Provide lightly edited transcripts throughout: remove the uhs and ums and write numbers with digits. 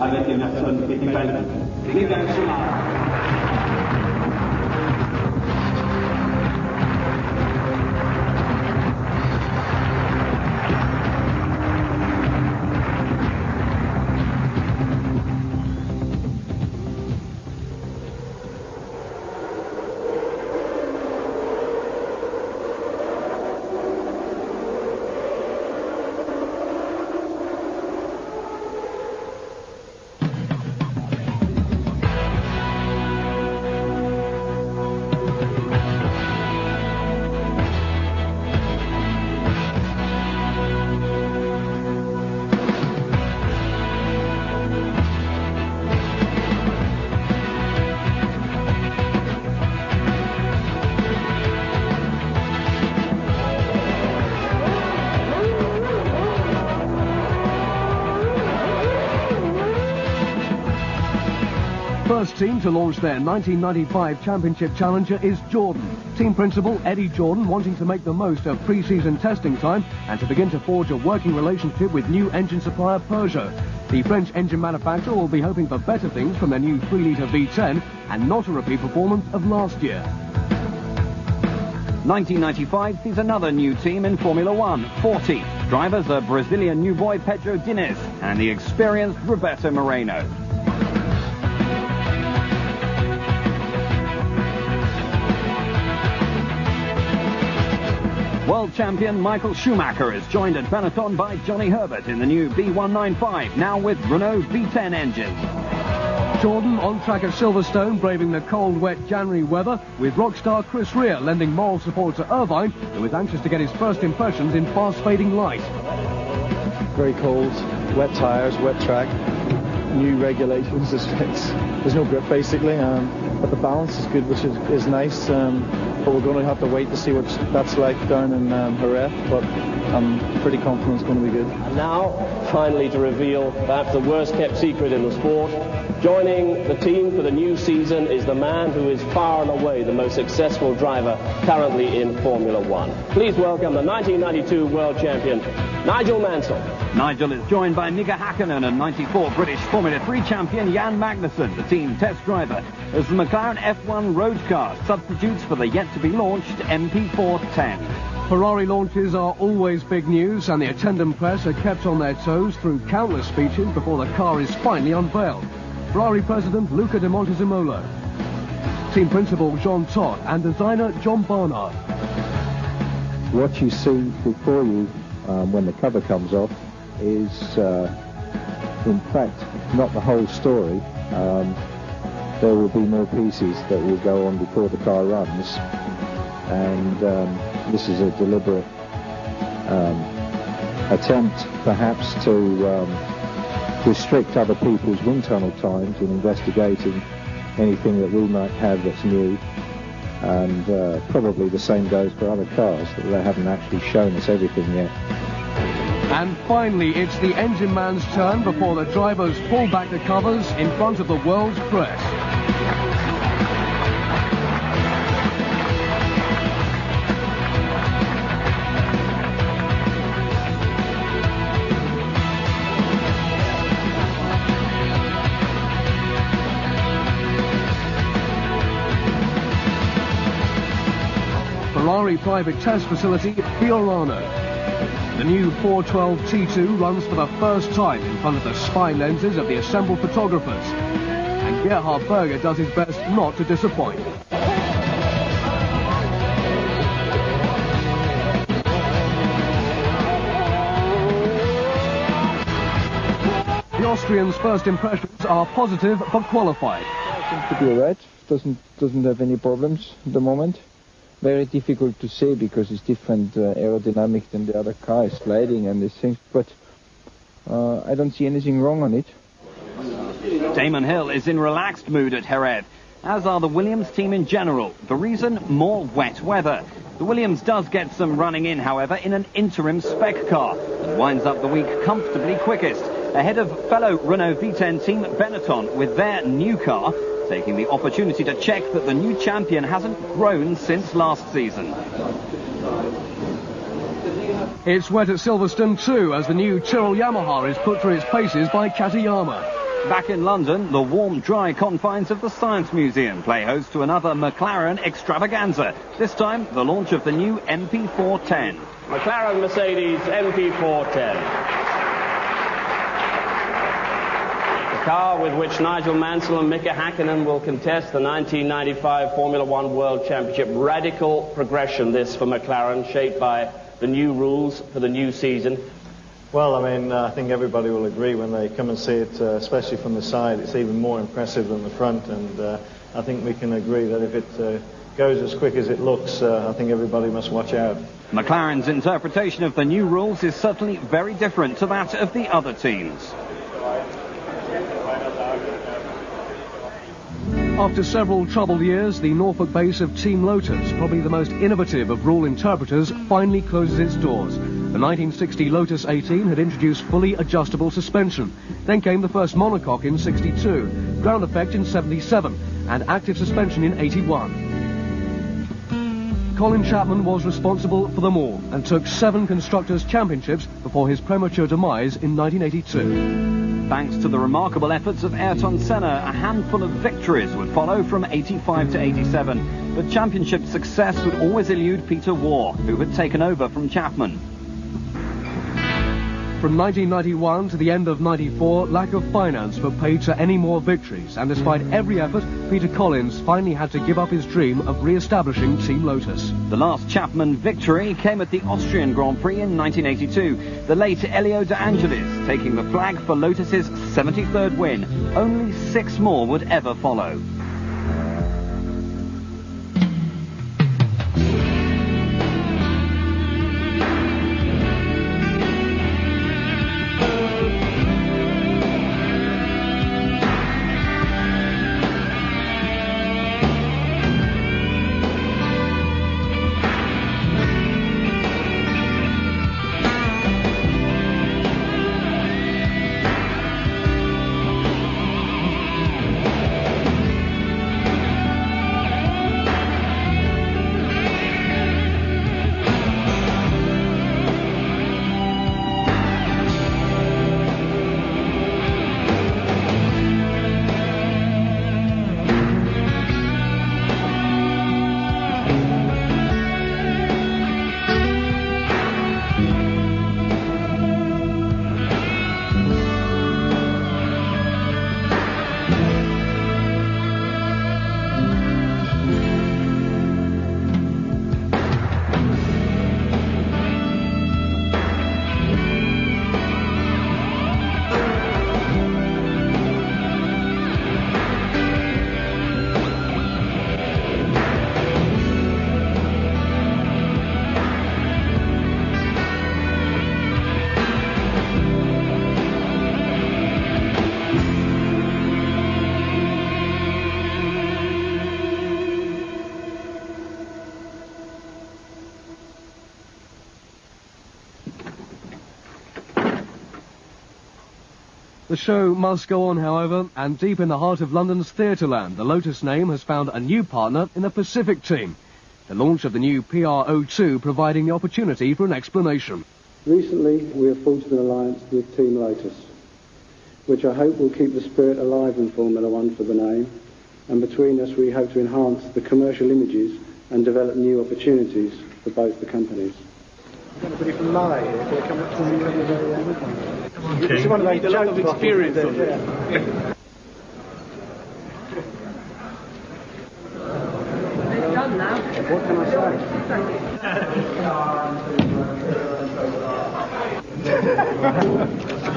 avec les personnes qui évaluent. First team to launch their 1995 Championship Challenger is Jordan. Team principal Eddie Jordan wanting to make the most of pre-season testing time and to begin to forge a working relationship with new engine supplier Peugeot. The French engine manufacturer will be hoping for better things from their new 3-litre V10 and not a repeat performance of last year. 1995 sees another new team in Formula One, 40. Drivers are Brazilian new boy Pedro Diniz and the experienced Roberto Moreno. World champion Michael Schumacher is joined at Benetton by Johnny Herbert in the new B195, now with Renault V10 engines. Jordan on track at Silverstone, braving the cold, wet January weather, with rockstar Chris Rea lending moral support to Irvine, who is anxious to get his first impressions in fast-fading light. Very cold, wet tyres, wet track, new regulations, there's no grip basically, but the balance is good, which is nice, but we're going to have to wait to see what that's like down in Jerez, but I'm pretty confident it's going to be good. And now, finally to reveal perhaps the worst kept secret in the sport, joining the team for the new season is the man who is far and away the most successful driver currently in Formula One. Please welcome the 1992 world champion, Nigel Mansell. Nigel is joined by Mika Hakkinen and 94 British Formula 3 champion Jan Magnussen, the team test driver, as the McLaren F1 road car substitutes for the yet-to-be-launched MP410. Ferrari launches are always big news, and the attendant press are kept on their toes through countless speeches before the car is finally unveiled. Ferrari president Luca de Montezemolo, team principal Jean Todt, and designer John Barnard. What you see before you when the cover comes off is, in fact, not the whole story. There will be more pieces that will go on before the car runs, and this is a deliberate attempt perhaps to restrict other people's wind tunnel times in investigating anything that we might have that's new, and probably the same goes for other cars, that they haven't actually shown us everything yet. And finally, it's the engine man's turn before the drivers pull back the covers in front of the world's press. Ferrari private test facility, Fiorano. The new 412 T2 runs for the first time in front of the spy lenses of the assembled photographers. And Gerhard Berger does his best not to disappoint. The Austrians' first impressions are positive but qualified. Seems to be alright, doesn't have any problems at the moment. Very difficult to say because it's different aerodynamic than the other car, it's sliding and these things, but I don't see anything wrong on it. Damon Hill is in relaxed mood at Jerez, as are the Williams team in general. The reason? More wet weather. The Williams does get some running in, however, in an interim spec car, and winds up the week comfortably quickest, ahead of fellow Renault V10 team Benetton with their new car, taking the opportunity to check that the new champion hasn't grown since last season. It's wet at Silverstone too, as the new Tyrrell Yamaha is put through its paces by Katayama. Back in London, the warm, dry confines of the Science Museum play host to another McLaren extravaganza. This time, the launch of the new MP410. McLaren Mercedes MP410. The car with which Nigel Mansell and Mika Hakkinen will contest the 1995 Formula One World Championship. Radical progression, this, for McLaren, shaped by the new rules for the new season. Well, I think everybody will agree when they come and see it, especially from the side, it's even more impressive than the front, and I think we can agree that if it goes as quick as it looks, I think everybody must watch out. McLaren's interpretation of the new rules is certainly very different to that of the other teams. After several troubled years, the Norfolk base of Team Lotus, probably the most innovative of rule interpreters, finally closes its doors. The 1960 Lotus 18 had introduced fully adjustable suspension. Then came the first monocoque in 62, ground effect in 77, and active suspension in 81. Colin Chapman was responsible for them all and took 7 Constructors' Championships before his premature demise in 1982. Thanks to the remarkable efforts of Ayrton Senna, a handful of victories would follow from 85 to 87. But championship success would always elude Peter Waugh, who had taken over from Chapman. From 1991 to the end of 94, lack of finance put paid to any more victories, and despite every effort, Peter Collins finally had to give up his dream of re-establishing Team Lotus. The last Chapman victory came at the Austrian Grand Prix in 1982, the late Elio De Angelis taking the flag for Lotus's 73rd win. Only 6 more would ever follow. The show must go on, however, and deep in the heart of London's Theatreland, the Lotus name has found a new partner in the Pacific team. The launch of the new PR02 providing the opportunity for an explanation. Recently, we have forged an alliance with Team Lotus, which I hope will keep the spirit alive in Formula One for the name, and between us we hope to enhance the commercial images and develop new opportunities for both the companies. Anybody from Malay here? Can I come up to the very end? Okay. It's one of those a lot of experience on it. Yeah. It's done now. What can I say?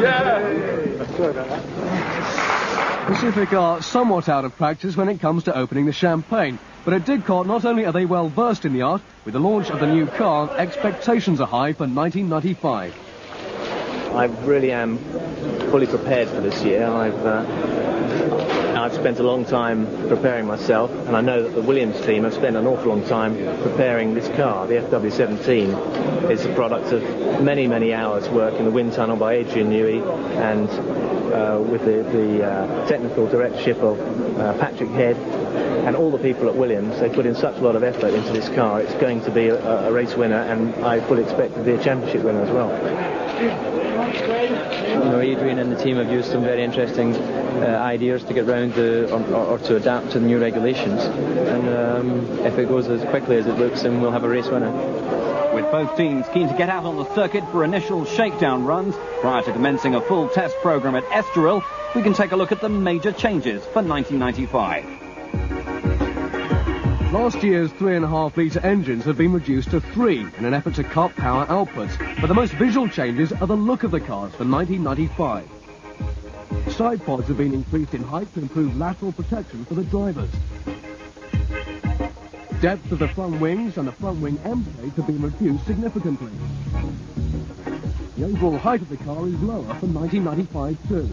Yeah! Sorry about that. Pacific are somewhat out of practice when it comes to opening the champagne, but at Didcot not only are they well versed in the art, with the launch of the new car, expectations are high for 1995. I really am fully prepared for this year. I've spent a long time preparing myself, and I know that the Williams team have spent an awful long time preparing this car. The FW17 is the product of many, many hours work in the wind tunnel by Adrian Newey, and with the technical directorship of Patrick Head and all the people at Williams. They put in such a lot of effort into this car. It's going to be a race winner, and I fully expect to be a championship winner as well. You know, Adrian and the team have used some very interesting ideas to get round or to adapt to the new regulations, and if it goes as quickly as it looks, then we'll have a race winner. With both teams keen to get out on the circuit for initial shakedown runs prior to commencing a full test program at Estoril, we can take a look at the major changes for 1995. Last year's 3.5-litre engines have been reduced to 3 in an effort to cut power outputs, but the most visual changes are the look of the cars for 1995. Side pods have been increased in height to improve lateral protection for the drivers. Depth of the front wings and the front wing end plates have been reduced significantly. The overall height of the car is lower for 1995 too.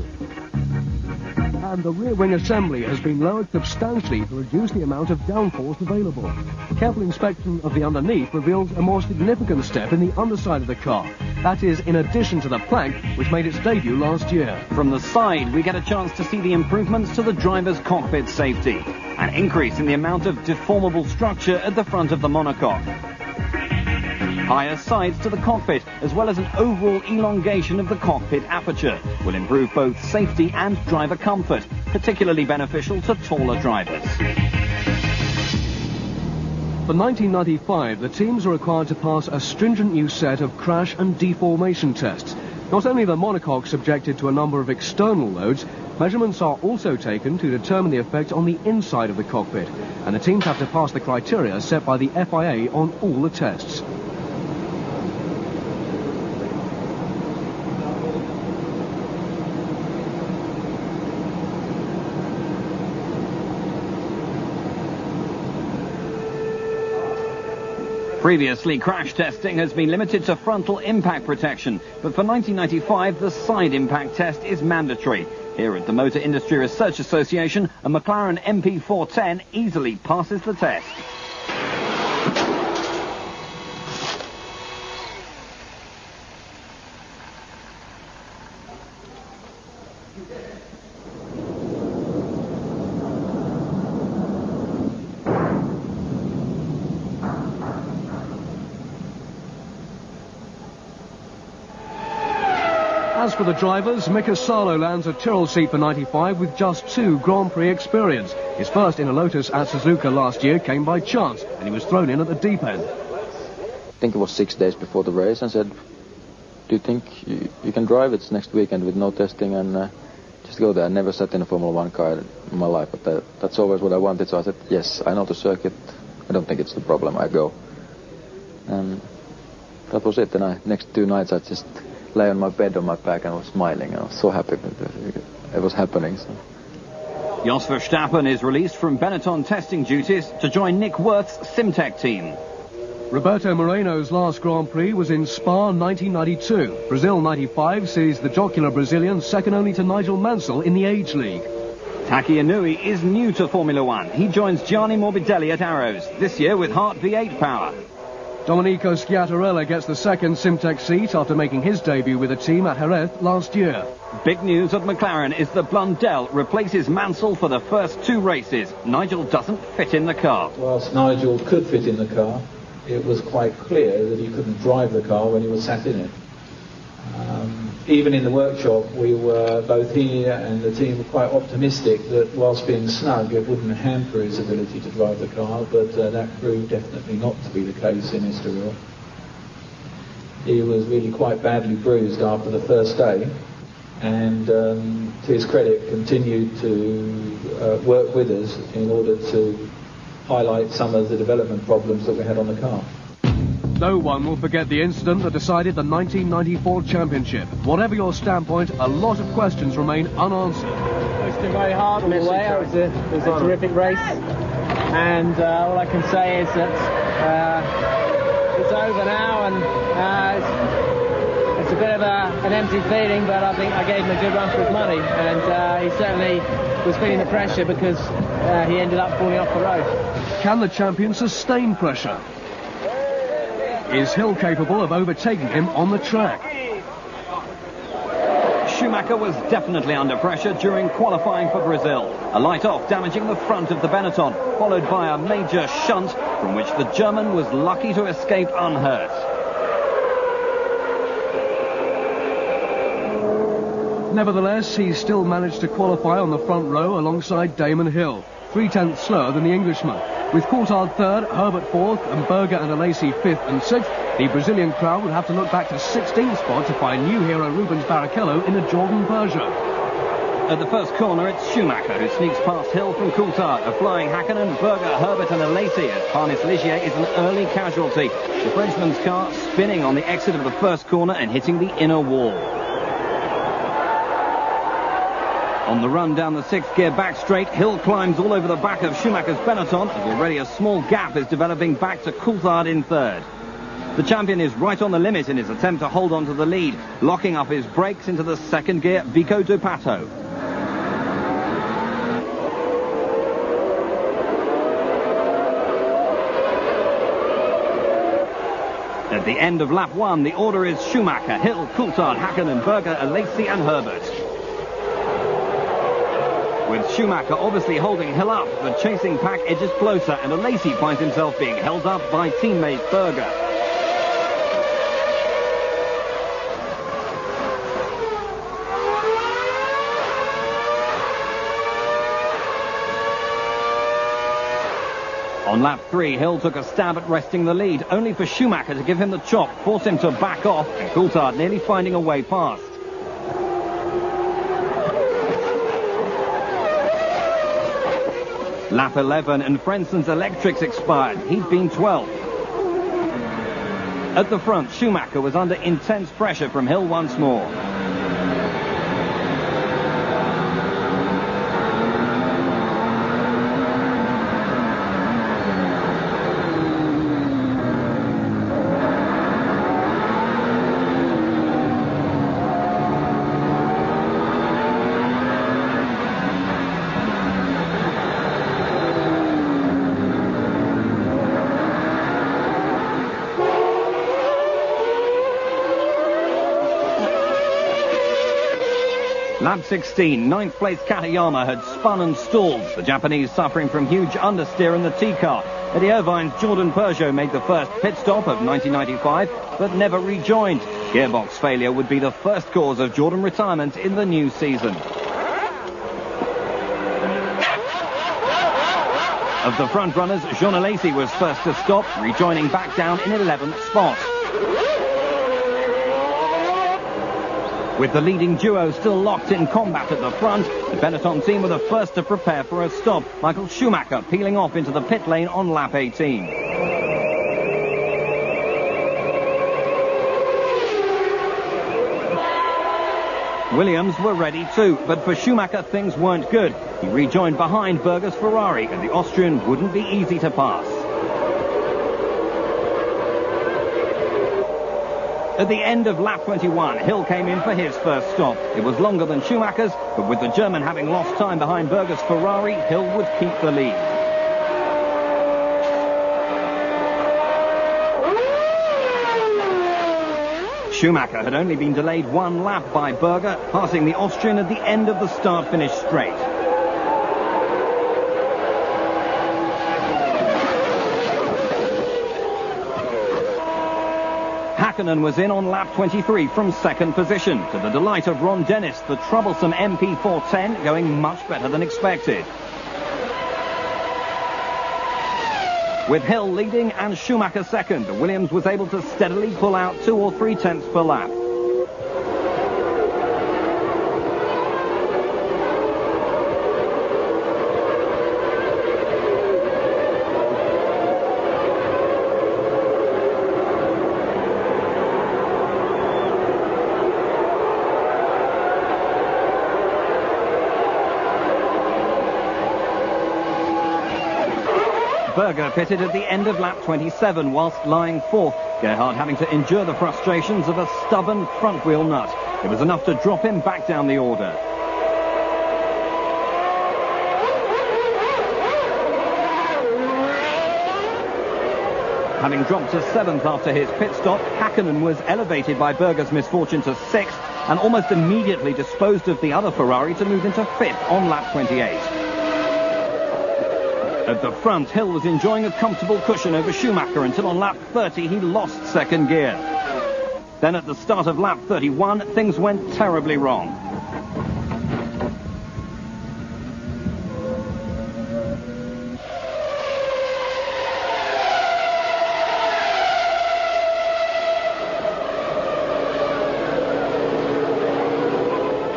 And the rear wing assembly has been lowered substantially to reduce the amount of downforce available. Careful inspection of the underneath reveals a more significant step in the underside of the car. That is, in addition to the plank, which made its debut last year. From the side, we get a chance to see the improvements to the driver's cockpit safety. An increase in the amount of deformable structure at the front of the monocoque. Higher sides to the cockpit, as well as an overall elongation of the cockpit aperture, will improve both safety and driver comfort, particularly beneficial to taller drivers. For 1995, the teams are required to pass a stringent new set of crash and deformation tests. Not only are the monocoques subjected to a number of external loads, measurements are also taken to determine the effect on the inside of the cockpit, and the teams have to pass the criteria set by the FIA on all the tests. Previously, crash testing has been limited to frontal impact protection, but for 1995, the side impact test is mandatory. Here at the Motor Industry Research Association, a McLaren MP410 easily passes the test. As for the drivers, Mika Salo lands a Tyrrell seat for 95 with just 2 Grand Prix experience. His first in a Lotus at Suzuka last year came by chance, and he was thrown in at the deep end. I think it was 6 days before the race, and said, do you think you can drive it next weekend with no testing and just go there? I never sat in a Formula 1 car in my life, but that's always what I wanted, so I said, yes, I know the circuit, I don't think it's the problem, I go. And that was it, and next 2 nights I just lay on my bed on my back and I was smiling. I was so happy that it was happening. So. Jos Verstappen is released from Benetton testing duties to join Nick Worth's Simtech team. Roberto Moreno's last Grand Prix was in Spa 1992. Brazil 95 sees the jocular Brazilian second only to Nigel Mansell in the Age League. Taki Inui is new to Formula 1. He joins Gianni Morbidelli at Arrows, this year with Hart V8 power. Domenico Schiattarella gets the second Simtech seat after making his debut with the team at Jerez last year. Big news at McLaren is that Blundell replaces Mansell for the first 2 races. Nigel doesn't fit in the car. Whilst Nigel could fit in the car, it was quite clear that he couldn't drive the car when he was sat in it. Even in the workshop, we were, both he and the team, were quite optimistic that whilst being snug, it wouldn't hamper his ability to drive the car, but that proved definitely not to be the case in Estoril. He was really quite badly bruised after the first day, and to his credit, continued to work with us in order to highlight some of the development problems that we had on the car. No one will forget the incident that decided the 1994 championship. Whatever your standpoint, a lot of questions remain unanswered. It's been very hard all the way. It was a terrific race, and all I can say is that it's over now, and it's a bit of an empty feeling, but I think I gave him a good run for his money, and he certainly was feeling the pressure because he ended up falling off the road. Can the champion sustain pressure? Is Hill capable of overtaking him on the track? Schumacher was definitely under pressure during qualifying for Brazil. A light off damaging the front of the Benetton, followed by a major shunt from which the German was lucky to escape unhurt. Nevertheless, he still managed to qualify on the front row alongside Damon Hill, 3/10 slower than the Englishman. With Coulthard third, Herbert fourth, and Berger and Alesi fifth and sixth, the Brazilian crowd would have to look back to 16th spot to find new hero Rubens Barrichello in a Jordan Peugeot. At the first corner, it's Schumacher who sneaks past Hill from Coulthard. A flying Hakkinen, Berger, Herbert and Alesi as Parnis Ligier is an early casualty. The Frenchman's car spinning on the exit of the first corner and hitting the inner wall. On the run down the sixth gear back straight, Hill climbs all over the back of Schumacher's Benetton, and already a small gap is developing back to Coulthard in third. The champion is right on the limit in his attempt to hold on to the lead, locking up his brakes into the second gear, Vico Dupato. At the end of lap one, the order is Schumacher, Hill, Coulthard, Hakkinen, Berger, Alesi and Herbert. With Schumacher obviously holding Hill up, the chasing pack edges closer and Alesi finds himself being held up by teammate Berger. On lap 3, Hill took a stab at wresting the lead, only for Schumacher to give him the chop, force him to back off, and Coulthard nearly finding a way past. Lap 11 and Frenson's electrics expired. He'd been 12th. At the front, Schumacher was under intense pressure from Hill once more. Lap 16, 9th place Katayama had spun and stalled, the Japanese suffering from huge understeer in the T-car. Eddie Irvine's Jordan Peugeot made the first pit stop of 1995, but never rejoined. Gearbox failure would be the first cause of Jordan retirement in the new season. Of the front runners, Jean Alesi was first to stop, rejoining back down in 11th spot. With the leading duo still locked in combat at the front, the Benetton team were the first to prepare for a stop. Michael Schumacher peeling off into the pit lane on lap 18. Williams were ready too, but for Schumacher things weren't good. He rejoined behind Berger's Ferrari, and the Austrian wouldn't be easy to pass. At the end of lap 21, Hill came in for his first stop. It was longer than Schumacher's, but with the German having lost time behind Berger's Ferrari, Hill would keep the lead. Schumacher had only been delayed one lap by Berger, passing the Austrian at the end of the start-finish straight. Hakkinen was in on lap 23 from second position, to the delight of Ron Dennis, the troublesome MP410 going much better than expected. With Hill leading and Schumacher second, Williams was able to steadily pull out 2 or 3 tenths per lap. Berger pitted at the end of lap 27 whilst lying fourth, Gerhard having to endure the frustrations of a stubborn front wheel nut. It was enough to drop him back down the order. Having dropped to 7th after his pit stop, Hakkinen was elevated by Berger's misfortune to 6th and almost immediately disposed of the other Ferrari to move into 5th on lap 28. At the front, Hill was enjoying a comfortable cushion over Schumacher until on lap 30 he lost second gear. Then at the start of lap 31, things went terribly wrong.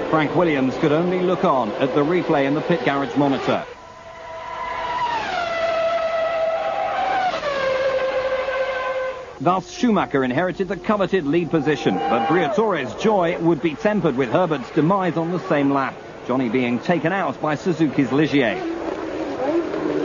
Frank Williams could only look on at the replay in the pit garage monitor. Thus, Schumacher inherited the coveted lead position, but Briatore's joy would be tempered with Herbert's demise on the same lap, Johnny being taken out by Suzuki's Ligier.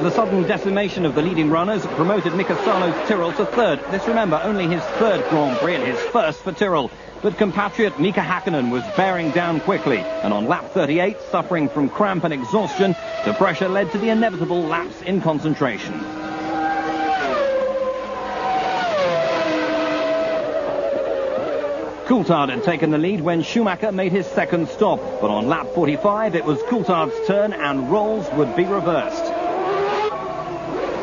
The sudden decimation of the leading runners promoted Mika Salo's Tyrrell to 3rd. This, remember, only his 3rd Grand Prix and his 1st for Tyrrell. But compatriot Mika Hakkinen was bearing down quickly, and on lap 38, suffering from cramp and exhaustion, the pressure led to the inevitable lapse in concentration. Coulthard had taken the lead when Schumacher made his 2nd stop, but on lap 45 it was Coulthard's turn and roles would be reversed.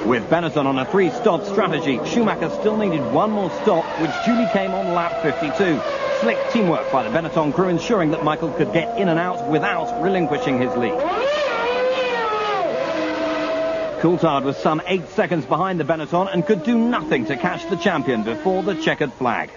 With Benetton on a 3-stop strategy, Schumacher still needed one more stop, which duly came on lap 52. Slick teamwork by the Benetton crew ensuring that Michael could get in and out without relinquishing his lead. Coulthard was some 8 seconds behind the Benetton and could do nothing to catch the champion before the checkered flag.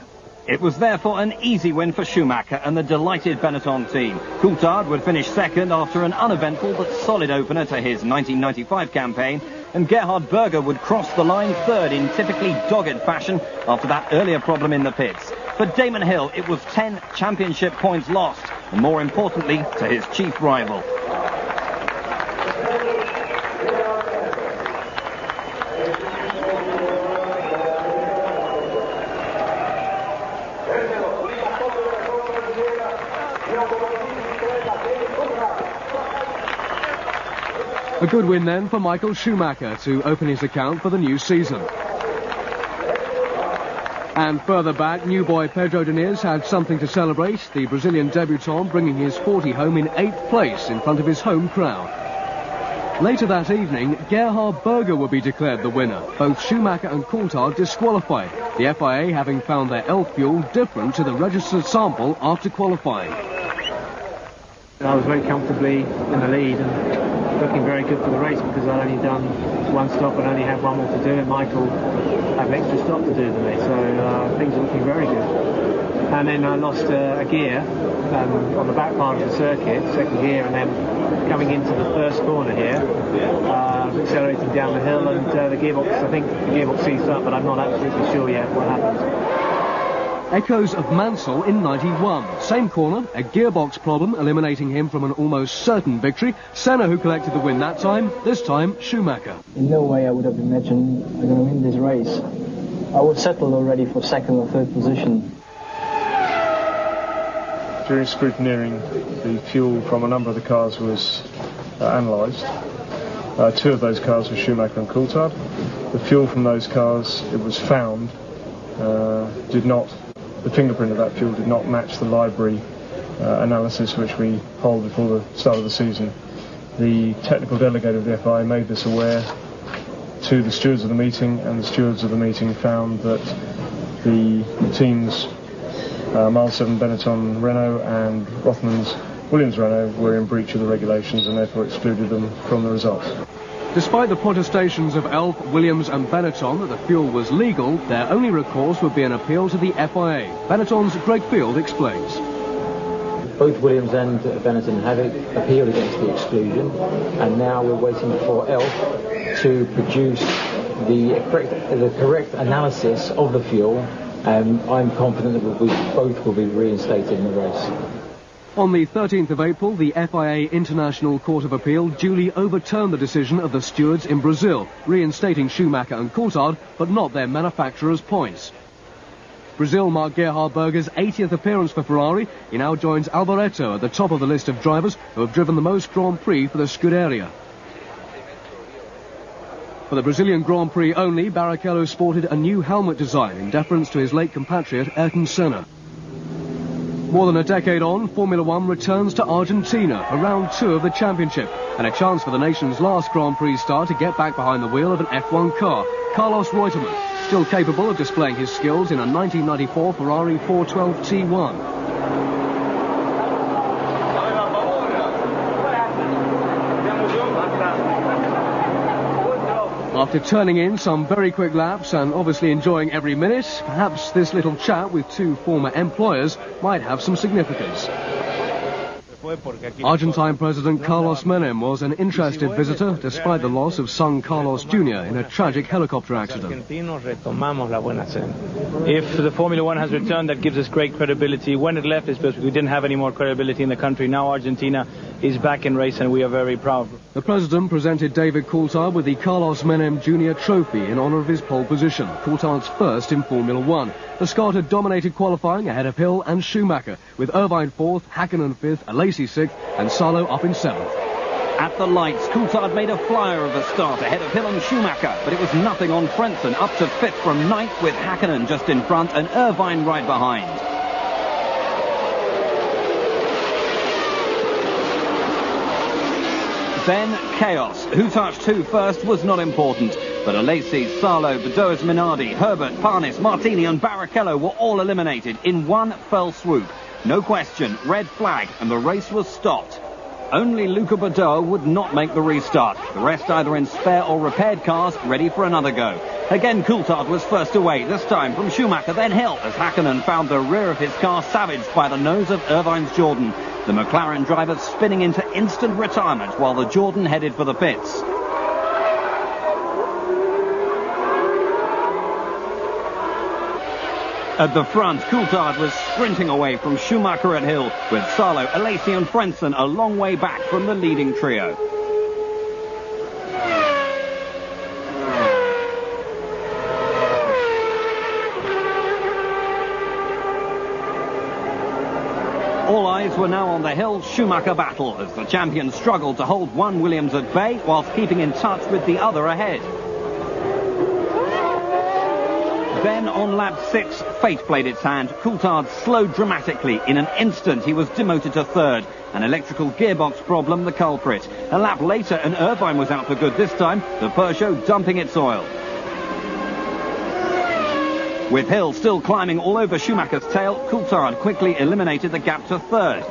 It was therefore an easy win for Schumacher and the delighted Benetton team. Coulthard would finish 2nd after an uneventful but solid opener to his 1995 campaign, and Gerhard Berger would cross the line 3rd in typically dogged fashion after that earlier problem in the pits. For Damon Hill, it was 10 championship points lost, and more importantly, to his chief rival. A good win then for Michael Schumacher to open his account for the new season. And further back, new boy Pedro Diniz had something to celebrate, the Brazilian debutant bringing his 40 home in 8th place in front of his home crowd. Later that evening, Gerhard Berger will be declared the winner, both Schumacher and Coulthard disqualified, the FIA having found their L fuel different to the registered sample after qualifying. I was very comfortably in the lead and looking very good for the race because I'd only done one stop and only had one more to do, and Michael had an extra stop to do than me, so things are looking very good. And then I lost a gear on the back part of the circuit, 2nd gear, and then coming into the 1st corner here, accelerating down the hill, and the gearbox, I think the gearbox seized up, but I'm not absolutely sure yet what happened. Echoes of Mansell in 91. Same corner, a gearbox problem eliminating him from an almost certain victory. Senna who collected the win that time, this time Schumacher. In no way I would have imagined I'm going to win this race. I was settled already for 2nd or 3rd position. During scrutineering, the fuel from a number of the cars was analysed. 2 of those cars were Schumacher and Coulthard. The fuel from those cars, it was found, the fingerprint of that fuel did not match the library analysis which we hold before the start of the season. The technical delegate of the FIA made this aware to the stewards of the meeting, and the stewards of the meeting found that the teams Mile 7 Benetton Renault and Rothmans Williams Renault were in breach of the regulations and therefore excluded them from the results. Despite the protestations of Elf, Williams and Benetton that the fuel was legal, their only recourse would be an appeal to the FIA. Benetton's Greg Field explains. Both Williams and Benetton have appealed against the exclusion, and now we're waiting for Elf to produce the correct analysis of the fuel. I'm confident that both will be reinstated in the race. On the 13th of April, the FIA International Court of Appeal duly overturned the decision of the stewards in Brazil, reinstating Schumacher and Coulthard, but not their manufacturer's points. Brazil marked Gerhard Berger's 80th appearance for Ferrari. He now joins Alboreto at the top of the list of drivers who have driven the most Grand Prix for the Scuderia. For the Brazilian Grand Prix only, Barrichello sported a new helmet design in deference to his late compatriot Ayrton Senna. More than a decade on, Formula One returns to Argentina for round 2 of the championship, and a chance for the nation's last Grand Prix star to get back behind the wheel of an F1 car, Carlos Reutemann, still capable of displaying his skills in a 1994 Ferrari 412 T1. After turning in some very quick laps and obviously enjoying every minute, perhaps this little chat with two former employers might have some significance. Argentine President Carlos Menem was an interested visitor despite the loss of son Carlos Jr. in a tragic helicopter accident. If the Formula One has returned, that gives us great credibility. When it left, it's because we didn't have any more credibility in the country. Now Argentina is back in race and we are very proud. The President presented David Coulthard with the Carlos Menem Jr. trophy in honour of his pole position, Coulthard's first in Formula One. The Scot had dominated qualifying ahead of Hill and Schumacher, with Irvine 4th, Hakkinen 5th, Alesi 6th and Salo up in 7th. At the lights, Coulthard made a flyer of a start ahead of Hill and Schumacher, but it was nothing on Frentzen, up to 5th from 9th with Hakkinen just in front and Irvine right behind. Then chaos. Who touched who first was not important, but Alesi, Salo, Bedoes Minardi, Herbert, Parnis, Martini and Barrichello were all eliminated in one fell swoop. No question, red flag, and the race was stopped. Only Luca Badoer would not make the restart. The rest either in spare or repaired cars, ready for another go. Again, Coulthard was first away, this time from Schumacher, then Hill, as Hakkinen found the rear of his car savaged by the nose of Irvine's Jordan. The McLaren driver spinning into instant retirement while the Jordan headed for the pits. At the front, Coulthard was sprinting away from Schumacher at Hill, with Salo, Alesi and Frentzen a long way back from the leading trio. All eyes were now on the Hill-Schumacher battle as the champions struggled to hold one Williams at bay whilst keeping in touch with the other ahead. Then on lap 6, fate played its hand. Coulthard slowed dramatically. In an instant, he was demoted to 3rd. An electrical gearbox problem, the culprit. A lap later, and Irvine was out for good this time, the Peugeot dumping its oil. With Hill still climbing all over Schumacher's tail, Coulthard quickly eliminated the gap to 3rd.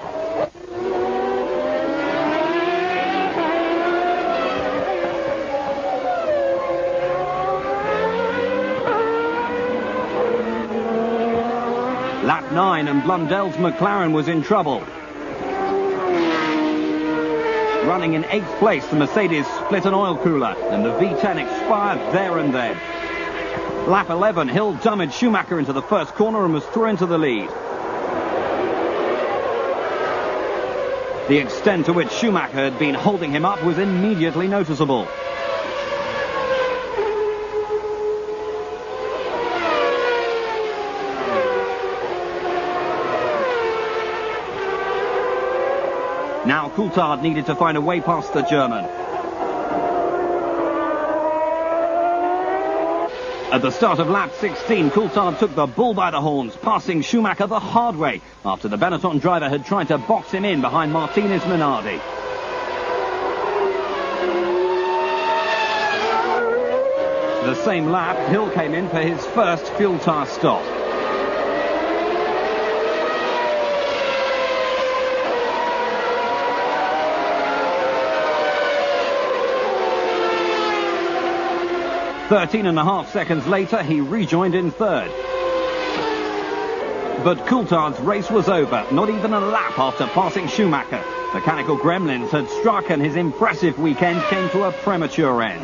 Lap 9 and Blundel's McLaren was in trouble. Running in 8th place, the Mercedes split an oil cooler and the V10 expired there and then. Lap 11, Hill damaged Schumacher into the first corner and was through into the lead. The extent to which Schumacher had been holding him up was immediately noticeable. Now Coulthard needed to find a way past the German. At the start of lap 16, Coulthard took the bull by the horns, passing Schumacher the hard way after the Benetton driver had tried to box him in behind Martinez Minardi. The same lap, Hill came in for his first fuel tyre stop. .5 seconds later, he rejoined in 3rd. But Coulthard's race was over, not even a lap after passing Schumacher. Mechanical gremlins had struck and his impressive weekend came to a premature end.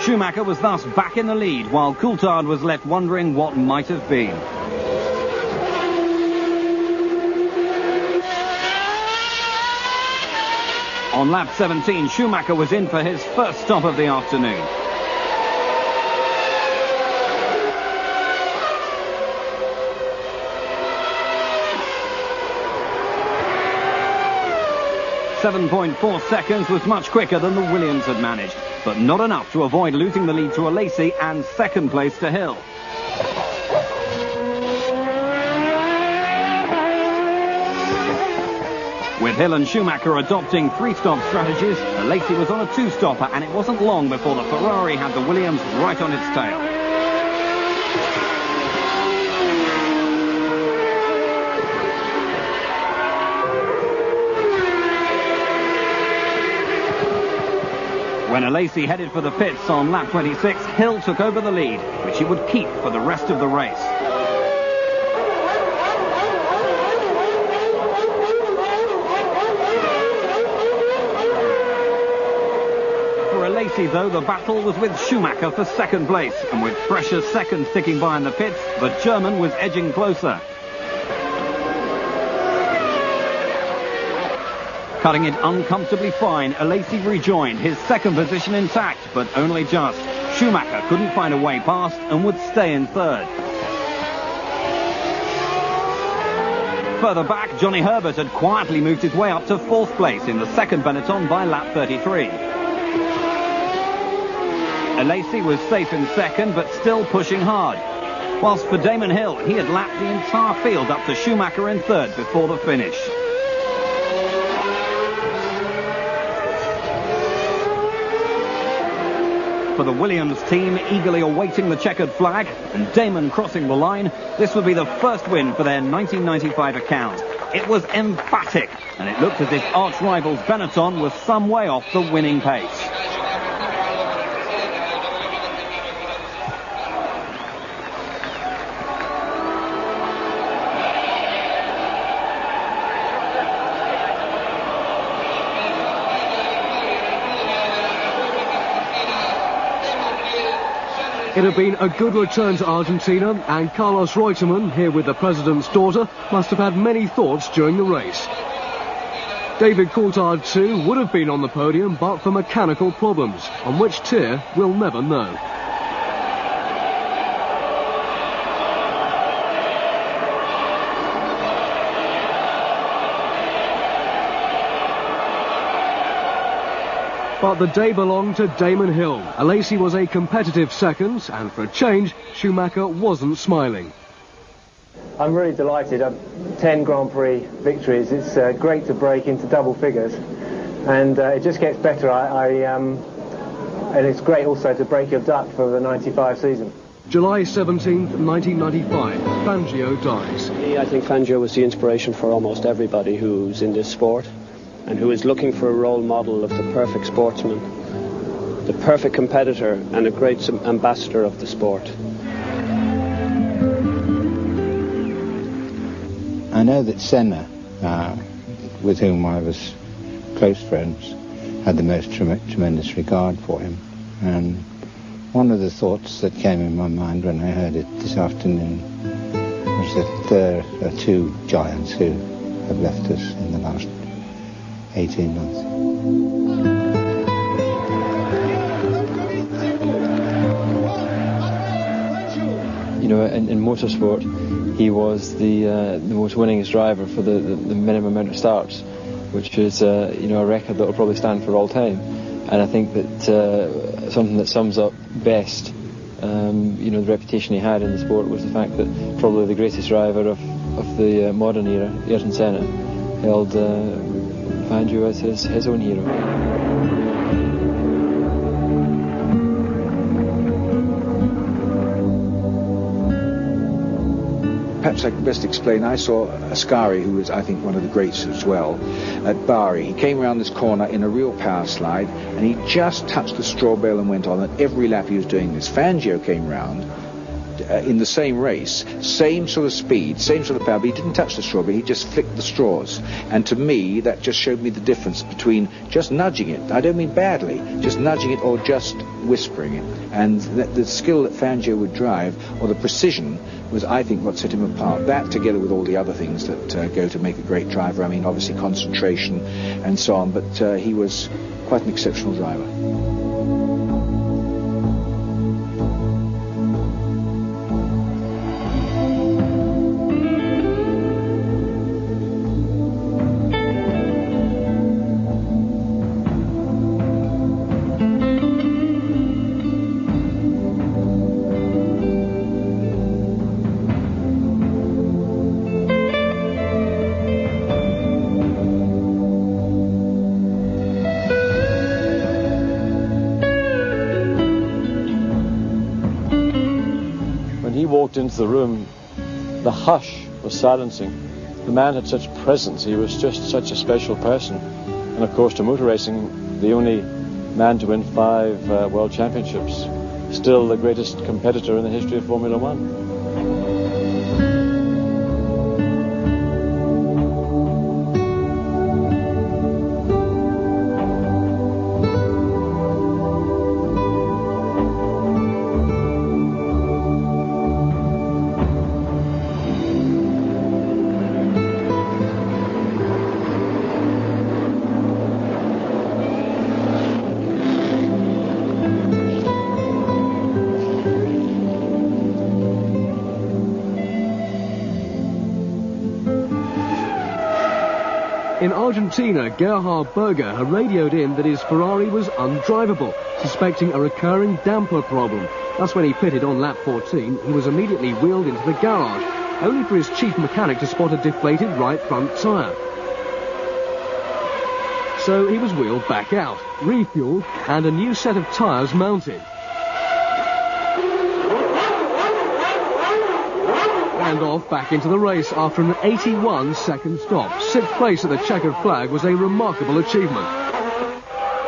Schumacher was thus back in the lead, while Coulthard was left wondering what might have been. On lap 17, Schumacher was in for his first stop of the afternoon. 7.4 seconds was much quicker than the Williams had managed, but not enough to avoid losing the lead to Alesi and second place to Hill. With Hill and Schumacher adopting three-stop strategies, Alesi was on a two-stopper, and it wasn't long before the Ferrari had the Williams right on its tail. When Alesi headed for the pits on lap 26, Hill took over the lead, which he would keep for the rest of the race. For Alesi, though, the battle was with Schumacher for second place, and with precious seconds ticking by in the pits, the German was edging closer. Cutting it uncomfortably fine, Alesi rejoined, his second position intact, but only just. Schumacher couldn't find a way past and would stay in third. Further back, Johnny Herbert had quietly moved his way up to fourth place in the second Benetton by lap 33. Alesi was safe in second, but still pushing hard. Whilst for Damon Hill, he had lapped the entire field up to Schumacher in third before the finish. For the Williams team, eagerly awaiting the checkered flag, and Damon crossing the line, this would be the first win for their 1995 account. It was emphatic, and it looked as if arch-rivals Benetton was some way off the winning pace. It had been a good return to Argentina, and Carlos Reutemann, here with the president's daughter, must have had many thoughts during the race. David Coulthard too would have been on the podium but for mechanical problems, on which tier we'll never know. But the day belonged to Damon Hill. Alesi was a competitive second, and for a change, Schumacher wasn't smiling. I'm really delighted. 10 Grand Prix victories. It's great to break into double figures, and it just gets better. And it's great also to break your duck for the 95 season. July 17th, 1995, Fangio dies. I think Fangio was the inspiration for almost everybody who's in this sport, and who is looking for a role model of the perfect sportsman, the perfect competitor, and a great ambassador of the sport. I know that Senna, with whom I was close friends, had the most tremendous regard for him. And one of the thoughts that came in my mind when I heard it this afternoon was that there are two giants who have left us in the last 18 months. You know, in motorsport, he was the most winningest driver for the minimum amount of starts, which is you know, a record that will probably stand for all time. And I think that something that sums up best you know, the reputation he had in the sport was the fact that probably the greatest driver of the modern era, Ayrton Senna, held Fangio as his own hero. Perhaps I can best explain. I saw Ascari, who was, I think, one of the greats as well, at Bari. He came around this corner in a real power slide, and he just touched the straw bale and went on. And every lap he was doing this. Fangio came round in the same race, same sort of speed, same sort of power, but he didn't touch the straw, but he just flicked the straws. And to me, that just showed me the difference between just nudging it, I don't mean badly, just nudging it or just whispering it. And the skill that Fangio would drive, or the precision, was, I think, what set him apart. That, together with all the other things that go to make a great driver, I mean, obviously concentration and so on, but he was quite an exceptional driver. into the room, the hush was silencing. The man had such presence. He was just such a special person. And of course, to motor racing, the only man to win 5 world championships. Still the greatest competitor in the history of Formula One. In Argentina, Gerhard Berger had radioed in that his Ferrari was undrivable, suspecting a recurring damper problem. That's when he pitted on lap 14. He was immediately wheeled into the garage, only for his chief mechanic to spot a deflated right front tyre. So he was wheeled back out, refueled, and a new set of tyres mounted. And off back into the race after an 81-second stop. 6th place at the checkered flag was a remarkable achievement.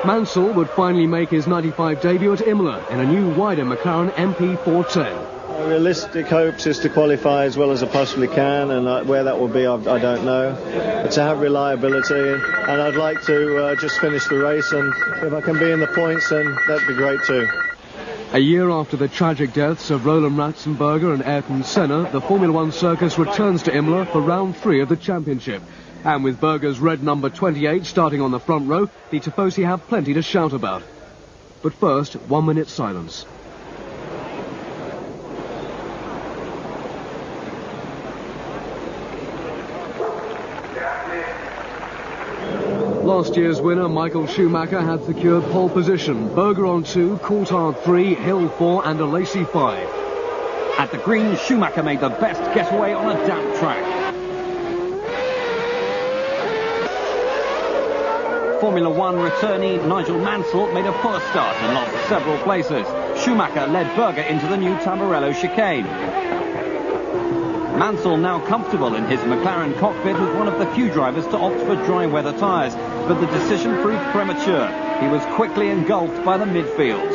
Mansell would finally make his 95 debut at Imola in a new wider McLaren MP410. Realistic hopes is to qualify as well as I possibly can, and where that will be I don't know. But to have reliability, and I'd like to just finish the race, and if I can be in the points, then that'd be great too. A year after the tragic deaths of Roland Ratzenberger and Ayrton Senna, the Formula One circus returns to Imola for round 3 of the championship. And with Berger's red number 28 starting on the front row, the Tifosi have plenty to shout about. But first, 1 minute silence. Last year's winner, Michael Schumacher, had secured pole position. Berger on 2, Coulthard 3, Hill 4 and Alesi 5. At the green, Schumacher made the best getaway on a damp track. Formula One returnee Nigel Mansell made a poor start and lost several places. Schumacher led Berger into the new Tamburello chicane. Mansell now comfortable in his McLaren cockpit with one of the few drivers to opt for dry weather tyres, but the decision proved premature. He was quickly engulfed by the midfield.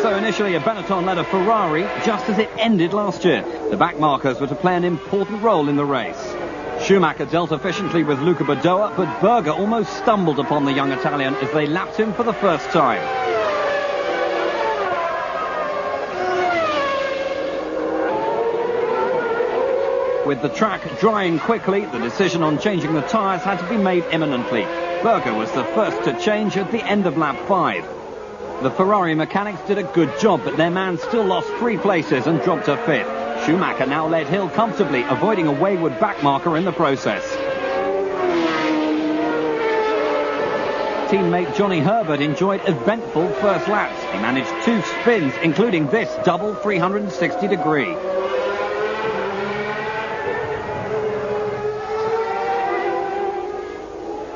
So initially a Benetton led a Ferrari just as it ended last year. The backmarkers were to play an important role in the race. Schumacher dealt efficiently with Luca Badoa, but Berger almost stumbled upon the young Italian as they lapped him for the first time. With the track drying quickly, the decision on changing the tyres had to be made imminently. Berger was the first to change at the end of lap 5. The Ferrari mechanics did a good job, but their man still lost 3 places and dropped to 5th. Schumacher now led Hill comfortably, avoiding a wayward backmarker in the process. Teammate Johnny Herbert enjoyed eventful first laps. He managed 2 spins, including this double 360-degree.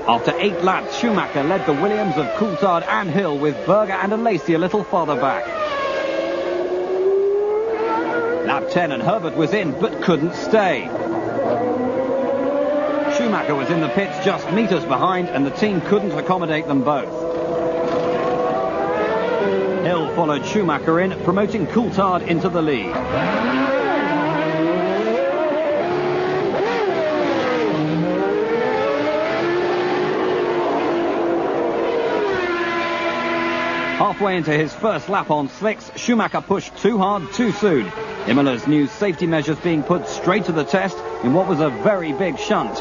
After 8 laps, Schumacher led the Williams of Coulthard and Hill, with Berger and Alesi a little farther back. Lap 10 and Herbert was in, but couldn't stay. Schumacher was in the pits just meters behind, and the team couldn't accommodate them both. Hill followed Schumacher in, promoting Coulthard into the lead. Halfway into his first lap on slicks, Schumacher pushed too hard too soon. Imola's new safety measures being put straight to the test in what was a very big shunt.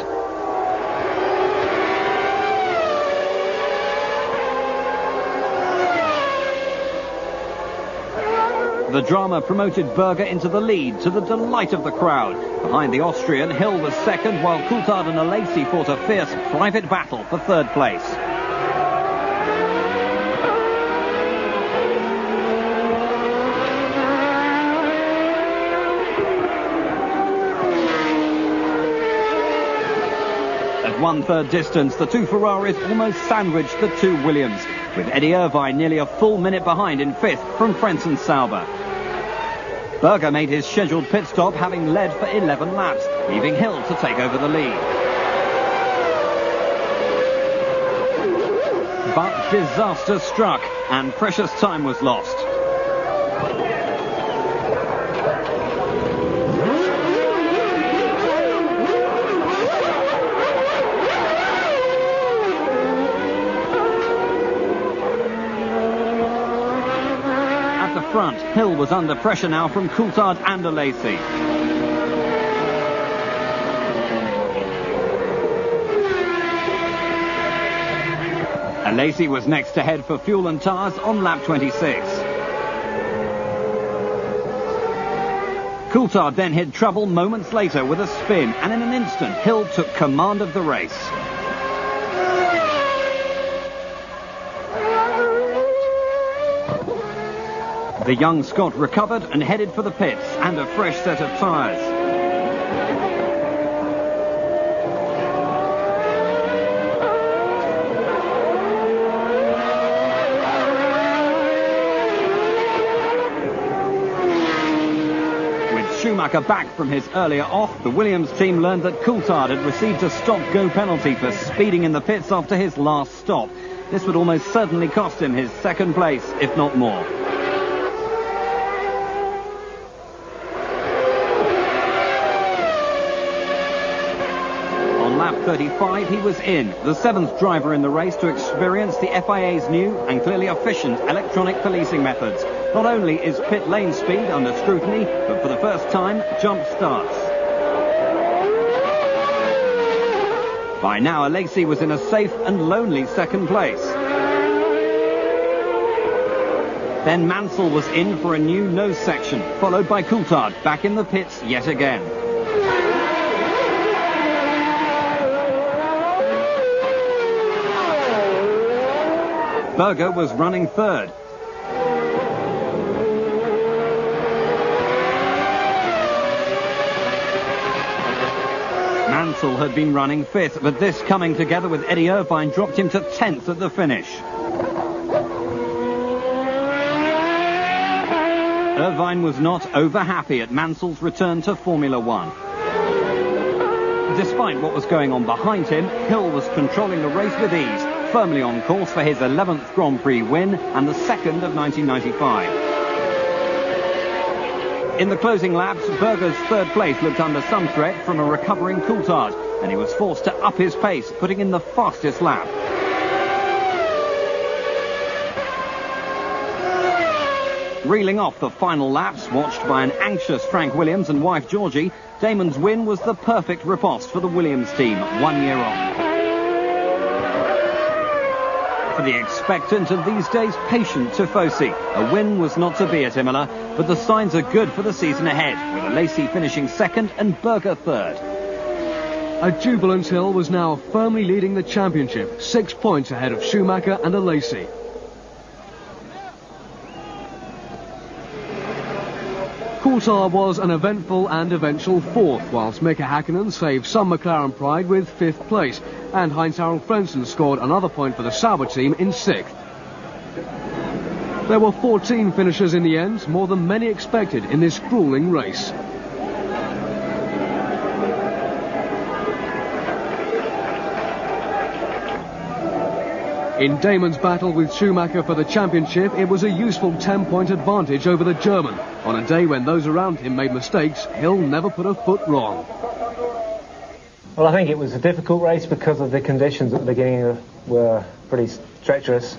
The drama promoted Berger into the lead, to the delight of the crowd. Behind the Austrian, Hill was second, while Coulthard and Alesi fought a fierce private battle for 3rd place. At 1/3 distance, the 2 Ferraris almost sandwiched the 2 Williams. with Eddie Irvine nearly a full minute behind in 5th from Frentzen Sauber. Berger made his scheduled pit stop, having led for 11 laps, leaving Hill to take over the lead. But disaster struck, and precious time was lost. Front, Hill was under pressure now from Coulthard and Alesi. Alesi was next to head for fuel and tyres on lap 26. Coulthard then hit trouble moments later with a spin, and in an instant Hill took command of the race. The young Scot recovered and headed for the pits and a fresh set of tyres. With Schumacher back from his earlier off, the Williams team learned that Coulthard had received a stop-go penalty for speeding in the pits after his last stop. This would almost certainly cost him his second place, if not more. Lap 35, he was in, the 7th driver in the race to experience the FIA's new and clearly efficient electronic policing methods. Not only is pit lane speed under scrutiny, but for the first time, jump starts. By now, Alesi was in a safe and lonely second place. Then Mansell was in for a new nose section, followed by Coulthard back in the pits yet again. Berger was running third. Mansell had been running 5th, but this coming together with Eddie Irvine dropped him to 10th at the finish. Irvine was not over happy at Mansell's return to Formula One. Despite what was going on behind him, Hill was controlling the race with ease, firmly on course for his 11th Grand Prix win and the 2nd of 1995. In the closing laps, Berger's third place looked under some threat from a recovering Coulthard, and he was forced to up his pace, putting in the fastest lap. Reeling off the final laps, watched by an anxious Frank Williams and wife Georgie, Damon's win was the perfect riposte for the Williams team 1 year on. For the expectant and these days patient Tifosi, a win was not to be at Imola, but the signs are good for the season ahead, with Alesi finishing 2nd and Berger 3rd. A jubilant Hill was now firmly leading the championship, 6 points ahead of Schumacher and Alesi. Coulthard was an eventful and eventual 4th, whilst Mika Hakkinen saved some McLaren pride with 5th place, and Heinz-Harald Frentzen scored another point for the Sauber team in 6th. There were 14 finishers in the end, more than many expected in this gruelling race. In Damon's battle with Schumacher for the championship, it was a useful 10-point advantage over the German. On a day when those around him made mistakes, Hill never put a foot wrong. Well, I think it was a difficult race because of the conditions at the beginning were pretty treacherous,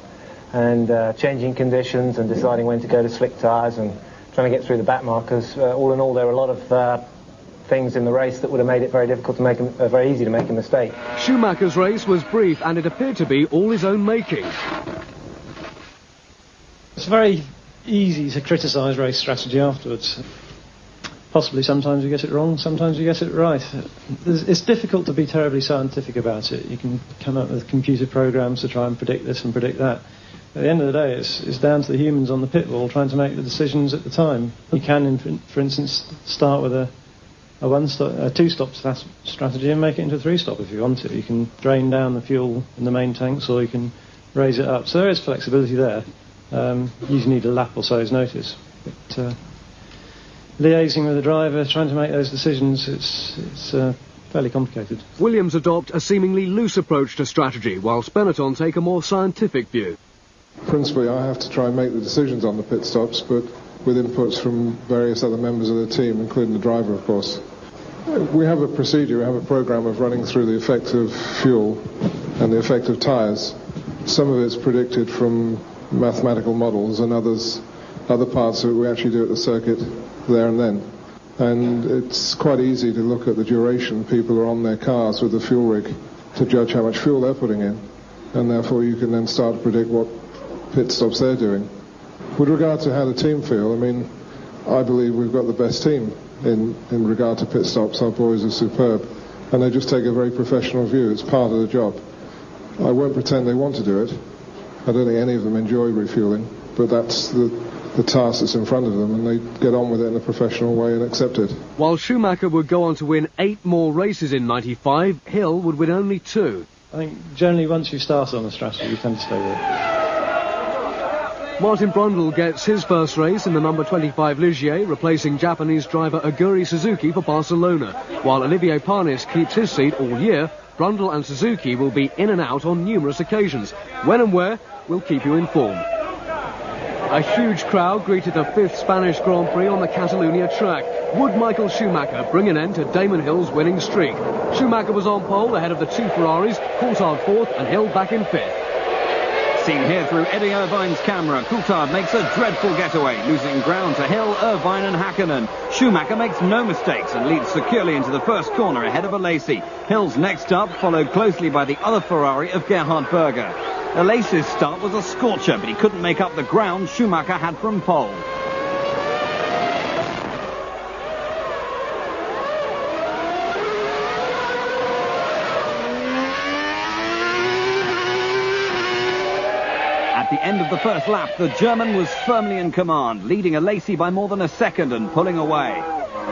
and changing conditions and deciding when to go to slick tyres and trying to get through the back markers. All in all, there were a lot of things in the race that would have made it very difficult to make very easy to make a mistake. Schumacher's race was brief, and it appeared to be all his own making. It's very easy to criticise race strategy afterwards. Possibly sometimes you get it wrong, sometimes you get it right. It's difficult to be terribly scientific about it. You can come up with computer programs to try and predict this and predict that. At the end of the day, it's down to the humans on the pit wall trying to make the decisions at the time. You can, for instance, start with a two-stop strategy and make it into a three-stop if you want to. You can drain down the fuel in the main tanks, or you can raise it up. So there is flexibility there. You usually need a lap or so's notice. But liaising with the driver, trying to make those decisions, it's fairly complicated. Williams adopt a seemingly loose approach to strategy, whilst Benetton take a more scientific view. Principally, I have to try and make the decisions on the pit stops, but with inputs from various other members of the team, including the driver, of course. We have a procedure, we have a program of running through the effect of fuel and the effect of tyres. Some of it's predicted from mathematical models, and other parts of it we actually do at the circuit there and then. And it's quite easy to look at the duration people are on their cars with the fuel rig to judge how much fuel they're putting in, and therefore you can then start to predict what pit stops they're doing. With regard to how the team feel, I mean, I believe we've got the best team in regard to pit stops. Our boys are superb, and they just take a very professional view. It's part of the job. I won't pretend they want to do it. I don't think any of them enjoy refueling, but that's the task that's in front of them, and they get on with it in a professional way and accept it. While Schumacher would go on to win 8 more races in '95, Hill would win only 2. I think generally once you start on a strategy, you tend to stay with it. Martin Brundle gets his first race in the number 25 Ligier, replacing Japanese driver Aguri Suzuki for Barcelona. While Olivier Panis keeps his seat all year, Brundle and Suzuki will be in and out on numerous occasions. When and where, we'll keep you informed. A huge crowd greeted the 5th Spanish Grand Prix on the Catalunya track. Would Michael Schumacher bring an end to Damon Hill's winning streak? Schumacher was on pole ahead of the 2 Ferraris, Coulthard 4th and Hill back in 5th. Seen here through Eddie Irvine's camera, Coulthard makes a dreadful getaway, losing ground to Hill, Irvine and Hakkinen. Schumacher makes no mistakes and leads securely into the first corner ahead of Alesi. Hill's next up, followed closely by the other Ferrari of Gerhard Berger. Alesi's start was a scorcher, but he couldn't make up the ground Schumacher had from pole. At the end of the first lap, the German was firmly in command, leading Alesi by more than a second and pulling away.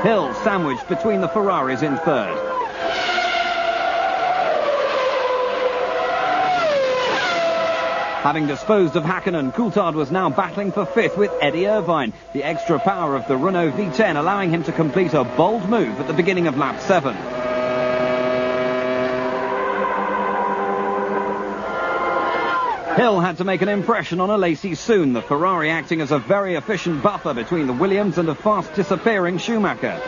Hill sandwiched between the Ferraris in 3rd. Having disposed of Hakkinen, Coulthard was now battling for 5th with Eddie Irvine. The extra power of the Renault V10 allowing him to complete a bold move at the beginning of lap 7. Hill had to make an impression on Alesi soon, the Ferrari acting as a very efficient buffer between the Williams and a fast disappearing Schumacher.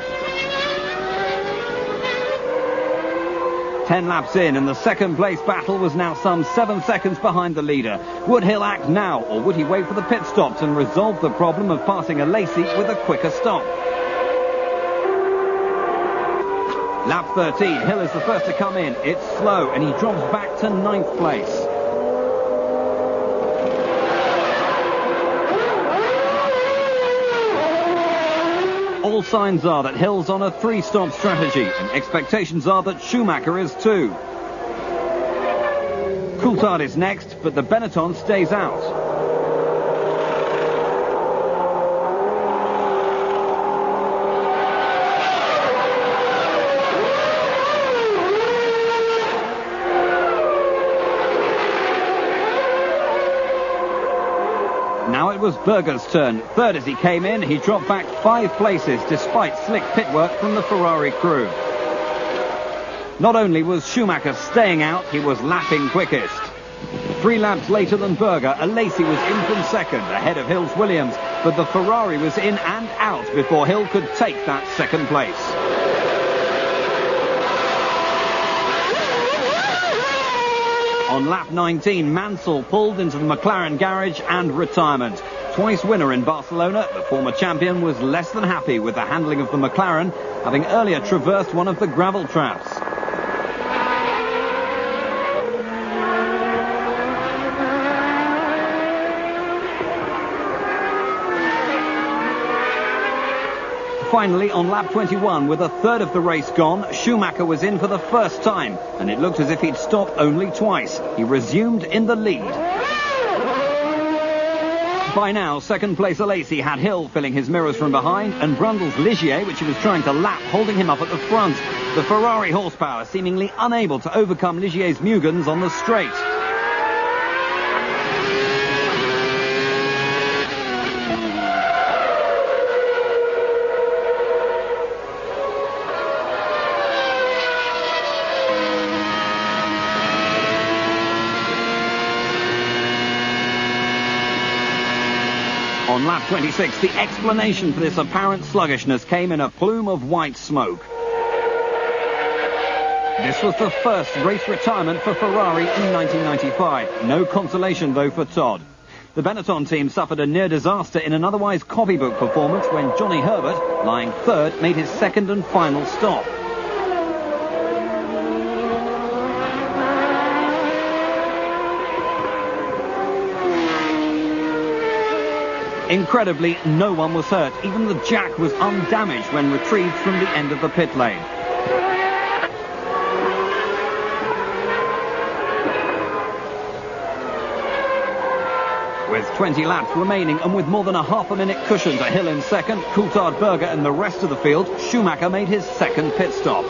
10 laps in, and the second place battle was now some 7 seconds behind the leader. Would Hill act now, or would he wait for the pit stops and resolve the problem of passing Alesi with a quicker stop? Lap 13, Hill is the first to come in. It's slow, and he drops back to 9th place. All signs are that Hill's on a 3-stop strategy, and expectations are that Schumacher is too. Coulthard is next, but the Benetton stays out. Now it was Berger's turn. 3rd as he came in, he dropped back 5 places despite slick pit work from the Ferrari crew. Not only was Schumacher staying out, he was lapping quickest. 3 laps later than Berger, Alesi was in from 2nd, ahead of Hill's Williams, but the Ferrari was in and out before Hill could take that 2nd place. On lap 19, Mansell pulled into the McLaren garage and retirement. Twice winner in Barcelona, the former champion was less than happy with the handling of the McLaren, having earlier traversed one of the gravel traps. Finally, on lap 21, with a 3rd of the race gone, Schumacher was in for the first time, and it looked as if he'd stopped only twice. He resumed in the lead. By now, 2nd place Alesi had Hill filling his mirrors from behind, and Brundle's Ligier, which he was trying to lap, holding him up at the front. The Ferrari horsepower seemingly unable to overcome Ligier's Mugens on the straight. On lap 26, the explanation for this apparent sluggishness came in a plume of white smoke. This was the first race retirement for Ferrari in 1995. No consolation, though, for Todd. The Benetton team suffered a near disaster in an otherwise copybook performance when Johnny Herbert, lying third, made his second and final stop. Incredibly, no one was hurt. Even the jack was undamaged when retrieved from the end of the pit lane. With 20 laps remaining and with more than a half a minute cushion to Hill in second, Coulthard, Berger and the rest of the field, Schumacher made his second pit stop.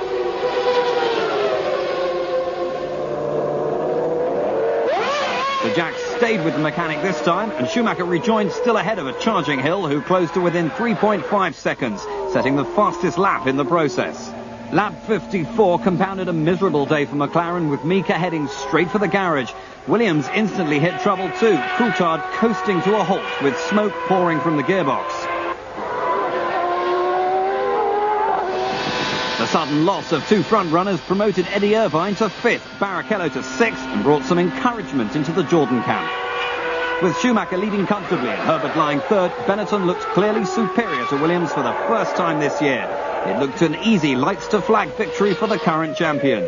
The Jack stayed with the mechanic this time, and Schumacher rejoined still ahead of a charging Hill, who closed to within 3.5 seconds, setting the fastest lap in the process. Lap 54 compounded a miserable day for McLaren, with Mika heading straight for the garage. Williams instantly hit trouble too, Coulthard coasting to a halt with smoke pouring from the gearbox. The sudden loss of two front runners promoted Eddie Irvine to 5th, Barrichello to 6th, and brought some encouragement into the Jordan camp. With Schumacher leading comfortably and Herbert lying third, Benetton looked clearly superior to Williams for the first time this year. It looked an easy lights-to-flag victory for the current champion.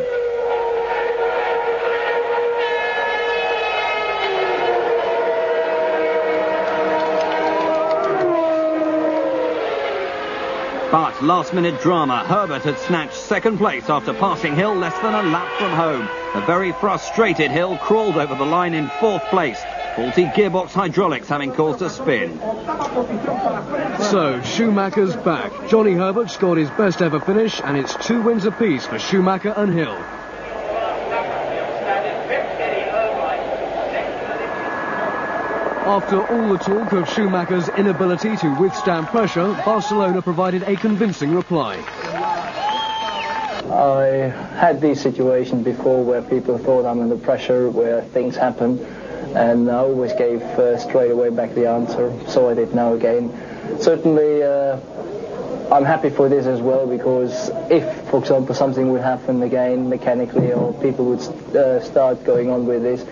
But last-minute drama. Herbert had snatched second place after passing Hill less than a lap from home. A very frustrated Hill crawled over the line in 4th place. Faulty gearbox hydraulics having caused a spin. So, Schumacher's back. Johnny Herbert scored his best ever finish, and it's 2 wins apiece for Schumacher and Hill. After all the talk of Schumacher's inability to withstand pressure, Barcelona provided a convincing reply. I had these situations before where people thought I'm under pressure, where things happen, and I always gave straight away back the answer, so I did now again. Certainly I'm happy for this as well, because if, for example, something would happen again mechanically, or people would start going on with this,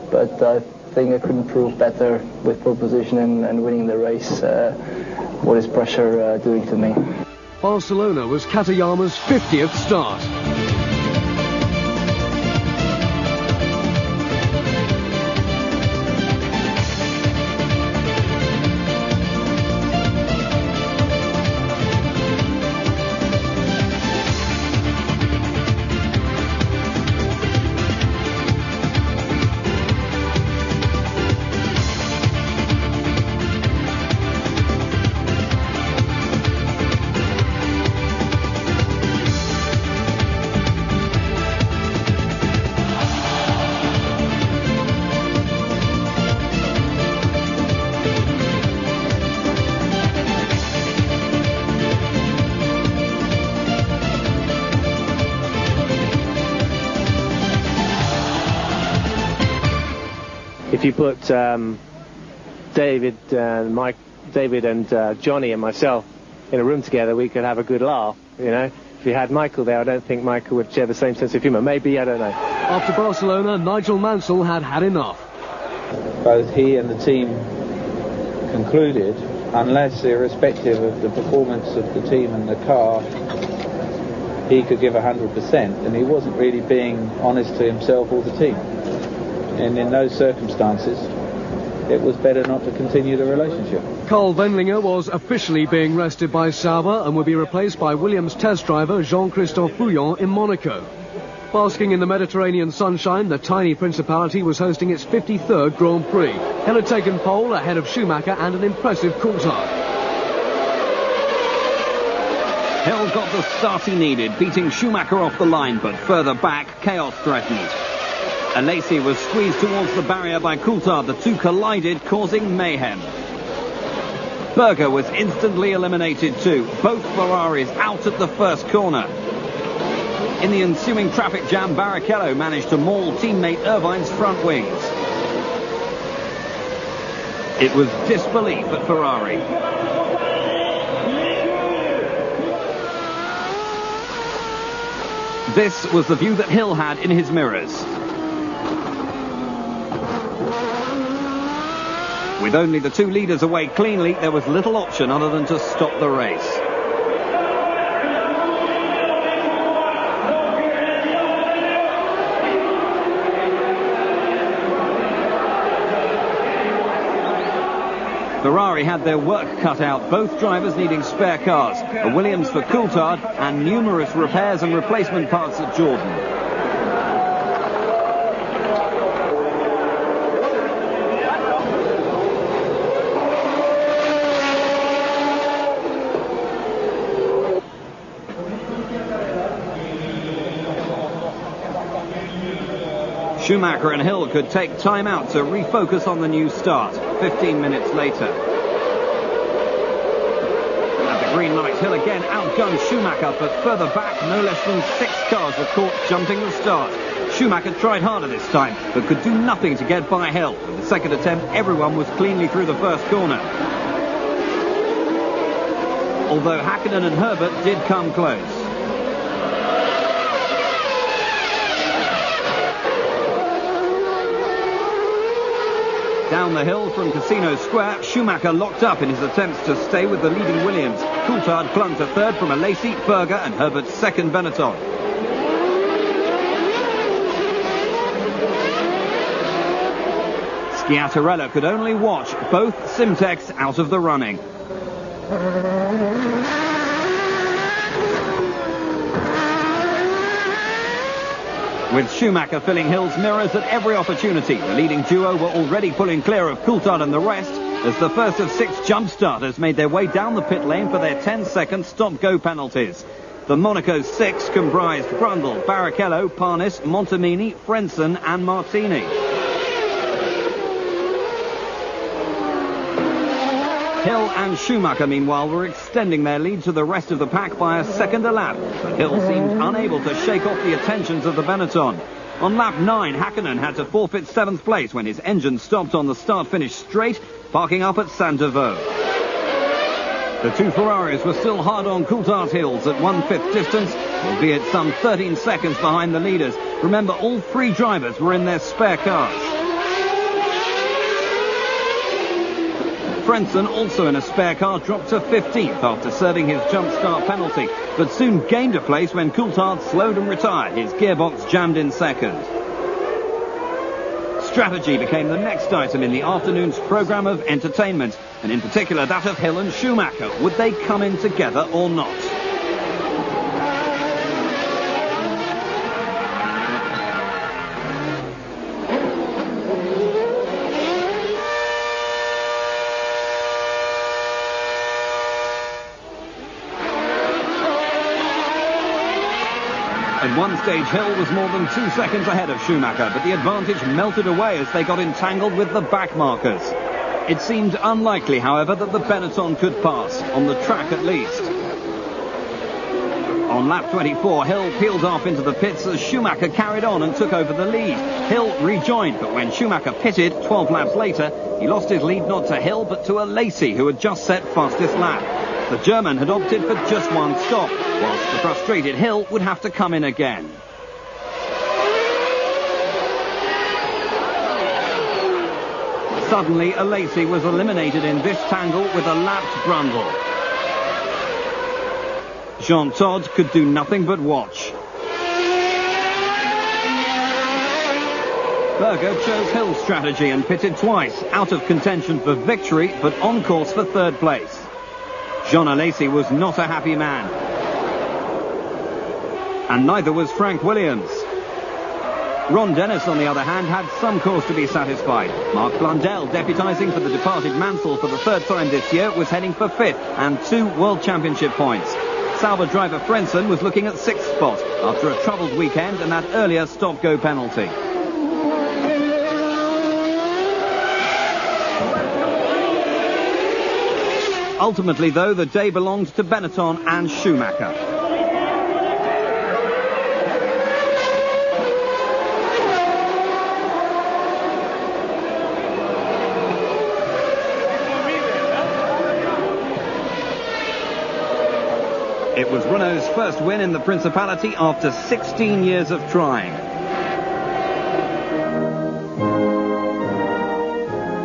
but I think I couldn't prove better with pole position and winning the race. What is pressure doing to me? Barcelona was Katayama's 50th start. If you put David and Johnny and myself in a room together, we could have a good laugh, you know. If you had Michael there, I don't think Michael would share the same sense of humour. Maybe, I don't know. After Barcelona, Nigel Mansell had enough. Both he and the team concluded, unless irrespective of the performance of the team and the car, he could give 100%, and he wasn't really being honest to himself or the team. And in those circumstances, it was better not to continue the relationship. Carl Wendlinger was officially being rested by Sauber and will be replaced by Williams test driver Jean-Christophe Bouillon in Monaco. Basking in the Mediterranean sunshine, the tiny principality was hosting its 53rd Grand Prix. Hill had taken pole ahead of Schumacher and an impressive Coulthard. Hill got the start he needed, beating Schumacher off the line, but further back, chaos threatened. Alesi was squeezed towards the barrier by Coulthard. The two collided, causing mayhem. Berger was instantly eliminated too. Both Ferraris out at the first corner. In the ensuing traffic jam, Barrichello managed to maul teammate Irvine's front wings. It was disbelief at Ferrari. This was the view that Hill had in his mirrors. With only the two leaders away cleanly, there was little option other than to stop the race. Ferrari had their work cut out, both drivers needing spare cars, a Williams for Coulthard and numerous repairs and replacement parts at Jordan. Schumacher and Hill could take time out to refocus on the new start. 15 minutes later. At the green light, Hill again outgunned Schumacher, but further back, no less than 6 cars were caught jumping the start. Schumacher tried harder this time, but could do nothing to get by Hill. With the second attempt, everyone was cleanly through the first corner. Although Hakkinen and Herbert did come close. Down the hill from Casino Square, Schumacher locked up in his attempts to stay with the leading Williams. Coulthard clung to third from Alesi, Berger and Herbert's second Benetton. Schiattarella could only watch, both Simtex out of the running. With Schumacher filling Hill's mirrors at every opportunity, the leading duo were already pulling clear of Coulthard and the rest as the first of 6 jump starters made their way down the pit lane for their 10-second stop-go penalties. The Monaco 6 comprised Brundle, Barrichello, Parnis, Montemini, Frentzen and Martini. Hill and Schumacher, meanwhile, were extending their lead to the rest of the pack by a second a lap, but Hill seemed unable to shake off the attentions of the Benetton. On lap 9, Hakkinen had to forfeit 7th place when his engine stopped on the start-finish straight, parking up at Saint-Devoux. The two Ferraris were still hard on Coulthard's heels at 1/5 distance, albeit some 13 seconds behind the leaders. Remember, all 3 drivers were in their spare cars. Frentzen, also in a spare car, dropped to 15th after serving his jump start penalty, but soon gained a place when Coulthard slowed and retired, his gearbox jammed in second. Strategy became the next item in the afternoon's programme of entertainment, and in particular that of Hill and Schumacher. Would they come in together or not? At one stage, Hill was more than 2 seconds ahead of Schumacher, but the advantage melted away as they got entangled with the back markers. It seemed unlikely, however, that the Benetton could pass, on the track at least. On lap 24, Hill peeled off into the pits as Schumacher carried on and took over the lead. Hill rejoined, but when Schumacher pitted 12 laps later, he lost his lead not to Hill, but to Alesi, who had just set fastest lap. The German had opted for just one stop, whilst the frustrated Hill would have to come in again. Suddenly, Alesi was eliminated in this tangle with a lapped Brundle. Jean Todt could do nothing but watch. Berger chose Hill's strategy and pitted twice, out of contention for victory, but on course for third place. Jean Alesi was not a happy man. And neither was Frank Williams. Ron Dennis, on the other hand, had some cause to be satisfied. Mark Blundell, deputising for the departed Mansell for the 3rd time this year, was heading for 5th and 2 World Championship points. Sauber driver Frentzen was looking at 6th spot after a troubled weekend and that earlier stop-go penalty. Ultimately, though, the day belonged to Benetton and Schumacher. It was Renault's first win in the Principality after 16 years of trying.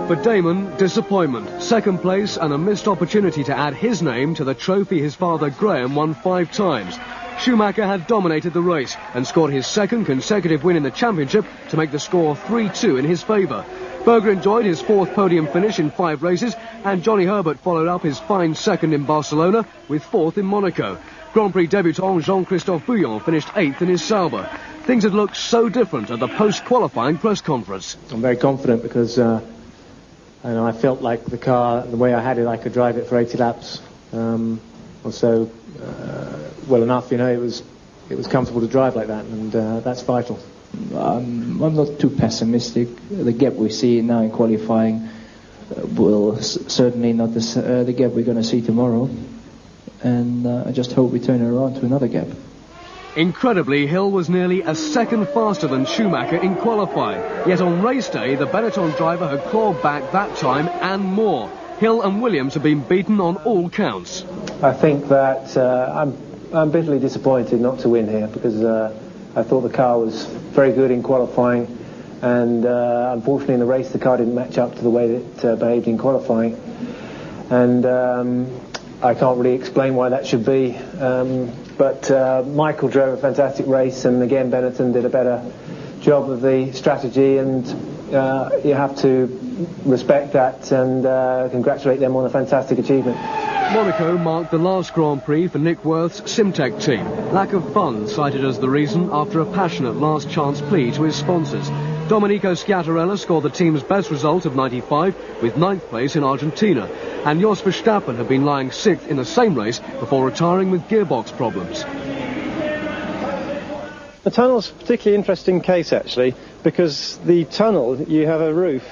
For Damon, disappointment, second place and a missed opportunity to add his name to the trophy his father Graham won 5 times. Schumacher had dominated the race and scored his second consecutive win in the championship to make the score 3-2 in his favour. Berger enjoyed his 4th podium finish in 5 races, and Johnny Herbert followed up his fine second in Barcelona with 4th in Monaco. Grand Prix debutant Jean-Christophe Bouillon finished 8th in his Sauber. Things had looked so different at the post-qualifying press conference. I'm very confident because I felt like the car, the way I had it, I could drive it for 80 laps or so well enough. You know, it was comfortable to drive like that, and that's vital. I'm not too pessimistic. The gap we see now in qualifying will certainly not the gap we're going to see tomorrow, and I just hope we turn it around to another gap. Incredibly, Hill was nearly a second faster than Schumacher in qualifying. Yet on race day, the Benetton driver had clawed back that time and more. Hill and Williams have been beaten on all counts. I think that I'm bitterly disappointed not to win here because I thought the car was very good in qualifying, and unfortunately in the race the car didn't match up to the way that it behaved in qualifying. And I can't really explain why that should be. But Michael drove a fantastic race, and again Benetton did a better job of the strategy, and you have to respect that and congratulate them on a fantastic achievement. Monaco marked the last Grand Prix for Nick Worth's Simtech team. Lack of funds cited as the reason after a passionate last-chance plea to his sponsors. Domenico Schiattarella scored the team's best result of 95 with 9th place in Argentina, and Jos Verstappen had been lying 6th in the same race before retiring with gearbox problems. The tunnel's a particularly interesting case actually, because the tunnel, you have a roof.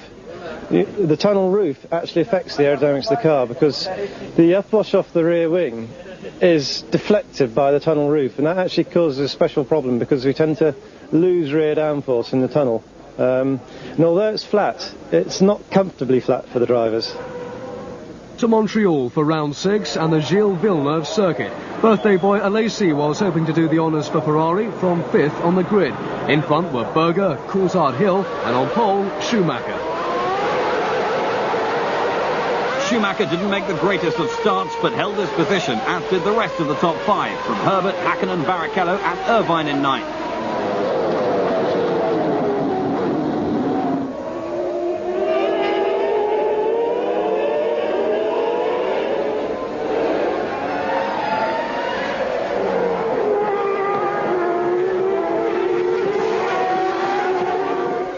The tunnel roof actually affects the aerodynamics of the car because the upwash off the rear wing is deflected by the tunnel roof, and that actually causes a special problem because we tend to lose rear downforce in the tunnel. And although it's flat, it's not comfortably flat for the drivers. To Montreal for round 6 and the Gilles Villeneuve circuit. Birthday boy Alesi was hoping to do the honours for Ferrari from 5th on the grid. In front were Berger, Coulthard, Hill, and on pole, Schumacher. Schumacher didn't make the greatest of starts, but held his position, as did the rest of the top 5, from Herbert, Hakkinen, Barrichello and Irvine in 9th.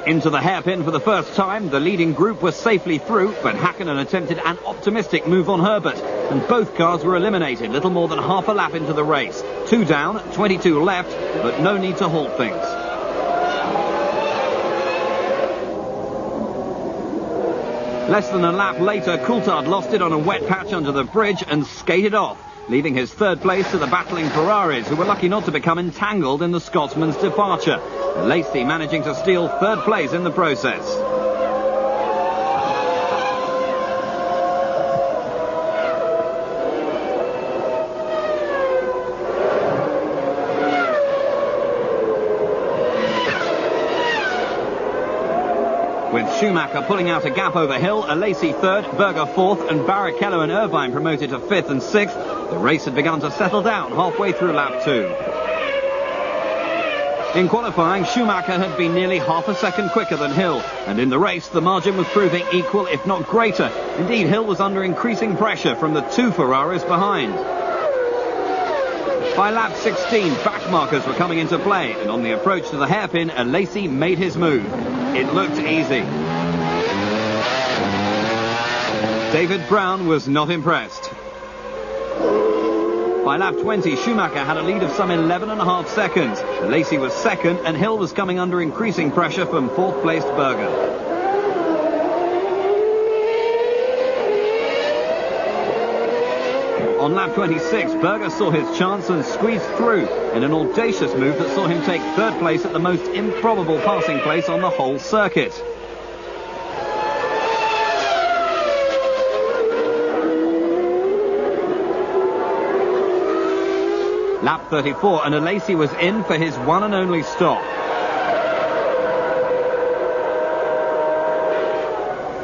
Into the hairpin for the first time, the leading group was safely through, but Hakkinen attempted an optimistic move on Herbert, and both cars were eliminated little more than half a lap into the race. 2 down, 22 left, but no need to halt things. Less than a lap later, Coulthard lost it on a wet patch under the bridge and skated off, leaving his 3rd place to the battling Ferraris, who were lucky not to become entangled in the Scotsman's departure. Lacey managing to steal 3rd place in the process. With Schumacher pulling out a gap over Hill, Alesi 3rd, Berger 4th, and Barrichello and Irvine promoted to 5th and 6th, the race had begun to settle down halfway through lap 2. In qualifying, Schumacher had been nearly half a second quicker than Hill, and in the race the margin was proving equal, if not greater. Indeed, Hill was under increasing pressure from the 2 Ferraris behind. By lap 16, back markers were coming into play, and on the approach to the hairpin, Alesi made his move. It looked easy. David Brown was not impressed. By lap 20, Schumacher had a lead of some 11.5 seconds. Alesi was 2nd, and Hill was coming under increasing pressure from 4th-placed Berger. On lap 26, Berger saw his chance and squeezed through in an audacious move that saw him take 3rd place at the most improbable passing place on the whole circuit. Lap 34, and Alesi was in for his one and only stop.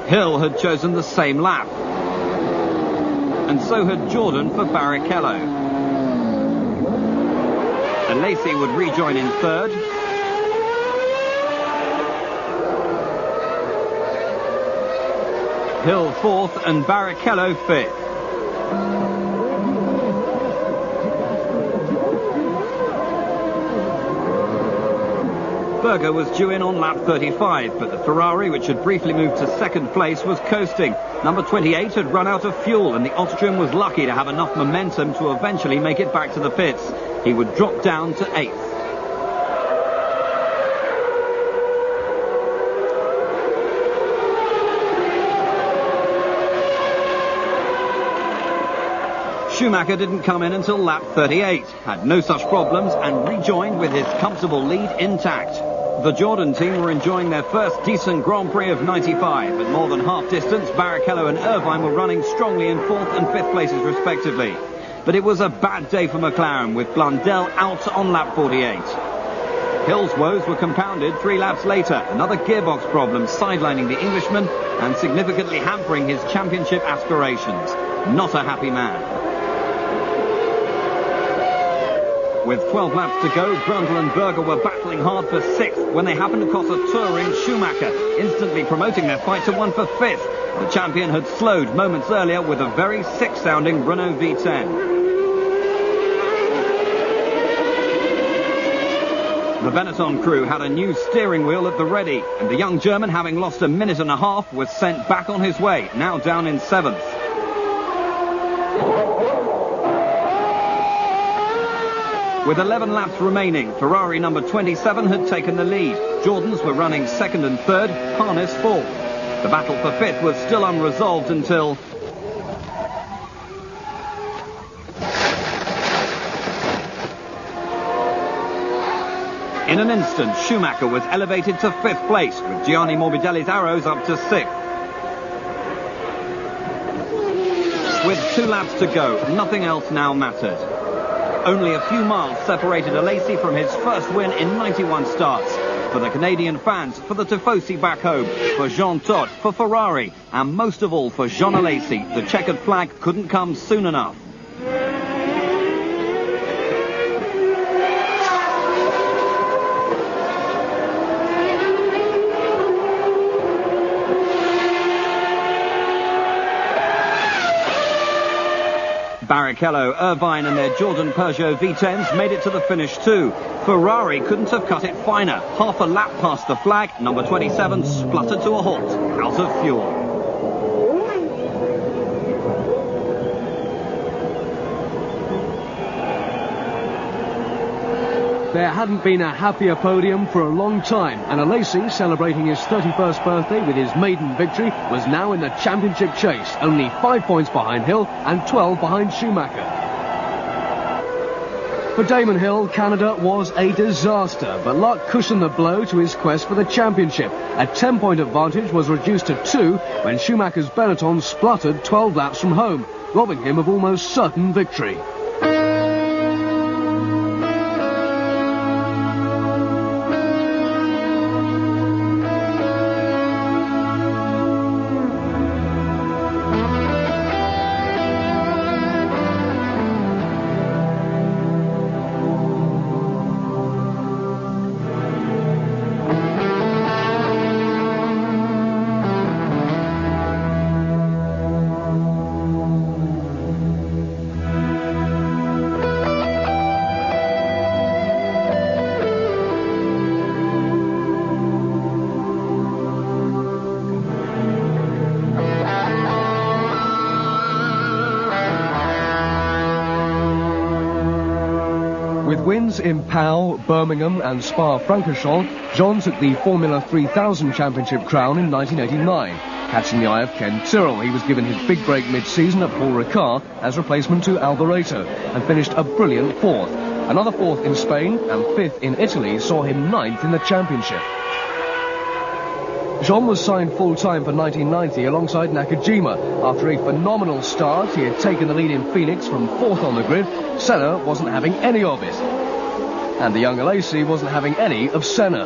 Hill had chosen the same lap. And so had Jordan for Barrichello. Alesi would rejoin in third. Hill fourth and Barrichello fifth. Berger was due in on lap 35, but the Ferrari, which had briefly moved to second place, was coasting. Number 28 had run out of fuel, and the Austrian was lucky to have enough momentum to eventually make it back to the pits. He would drop down to 8th. Schumacher didn't come in until lap 38, had no such problems and rejoined with his comfortable lead intact. The Jordan team were enjoying their first decent Grand Prix of 95. At more than half distance, Barrichello and Irvine were running strongly in 4th and 5th places respectively. But it was a bad day for McLaren, with Blundell out on lap 48. Hill's woes were compounded 3 laps later. Another gearbox problem sidelining the Englishman and significantly hampering his championship aspirations. Not a happy man. With 12 laps to go, Brundle and Berger were battling hard for 6th when they happened across a touring Schumacher, instantly promoting their fight to 1 for 5th. The champion had slowed moments earlier with a very sick-sounding Renault V10. The Benetton crew had a new steering wheel at the ready, and the young German, having lost a minute and a half, was sent back on his way, now down in 7th. With 11 laps remaining, Ferrari number 27 had taken the lead. Jordans were running 2nd and 3rd, Harness 4th. The battle for 5th was still unresolved until... In an instant, Schumacher was elevated to 5th place, with Gianni Morbidelli's arrows up to 6th. With 2 laps to go, nothing else now mattered. Only a few miles separated Alesi from his first win in 91 starts. For the Canadian fans, for the Tifosi back home, for Jean Todt, for Ferrari, and most of all for Jean Alesi, the checkered flag couldn't come soon enough. Barrichello, Irvine and their Jordan Peugeot V10s made it to the finish too. Ferrari couldn't have cut it finer. Half a lap past the flag, number 27 spluttered to a halt, out of fuel. There hadn't been a happier podium for a long time, and Alesi, celebrating his 31st birthday with his maiden victory, was now in the championship chase, only 5 points behind Hill and 12 behind Schumacher. For Damon Hill, Canada was a disaster, but luck cushioned the blow to his quest for the championship. A 10-point advantage was reduced to 2 when Schumacher's Benetton spluttered 12 laps from home, robbing him of almost certain victory. With wins in Pau, Birmingham and Spa-Francorchamps, John took the Formula 3000 Championship crown in 1989. Catching the eye of Ken Tyrrell, he was given his big break mid-season at Paul Ricard as replacement to Alboreto and finished a brilliant 4th. Another 4th in Spain and 5th in Italy saw him 9th in the championship. Jean was signed full-time for 1990 alongside Nakajima. After a phenomenal start, he had taken the lead in Phoenix from 4th on the grid. Senna wasn't having any of it. And the young Alesi wasn't having any of Senna.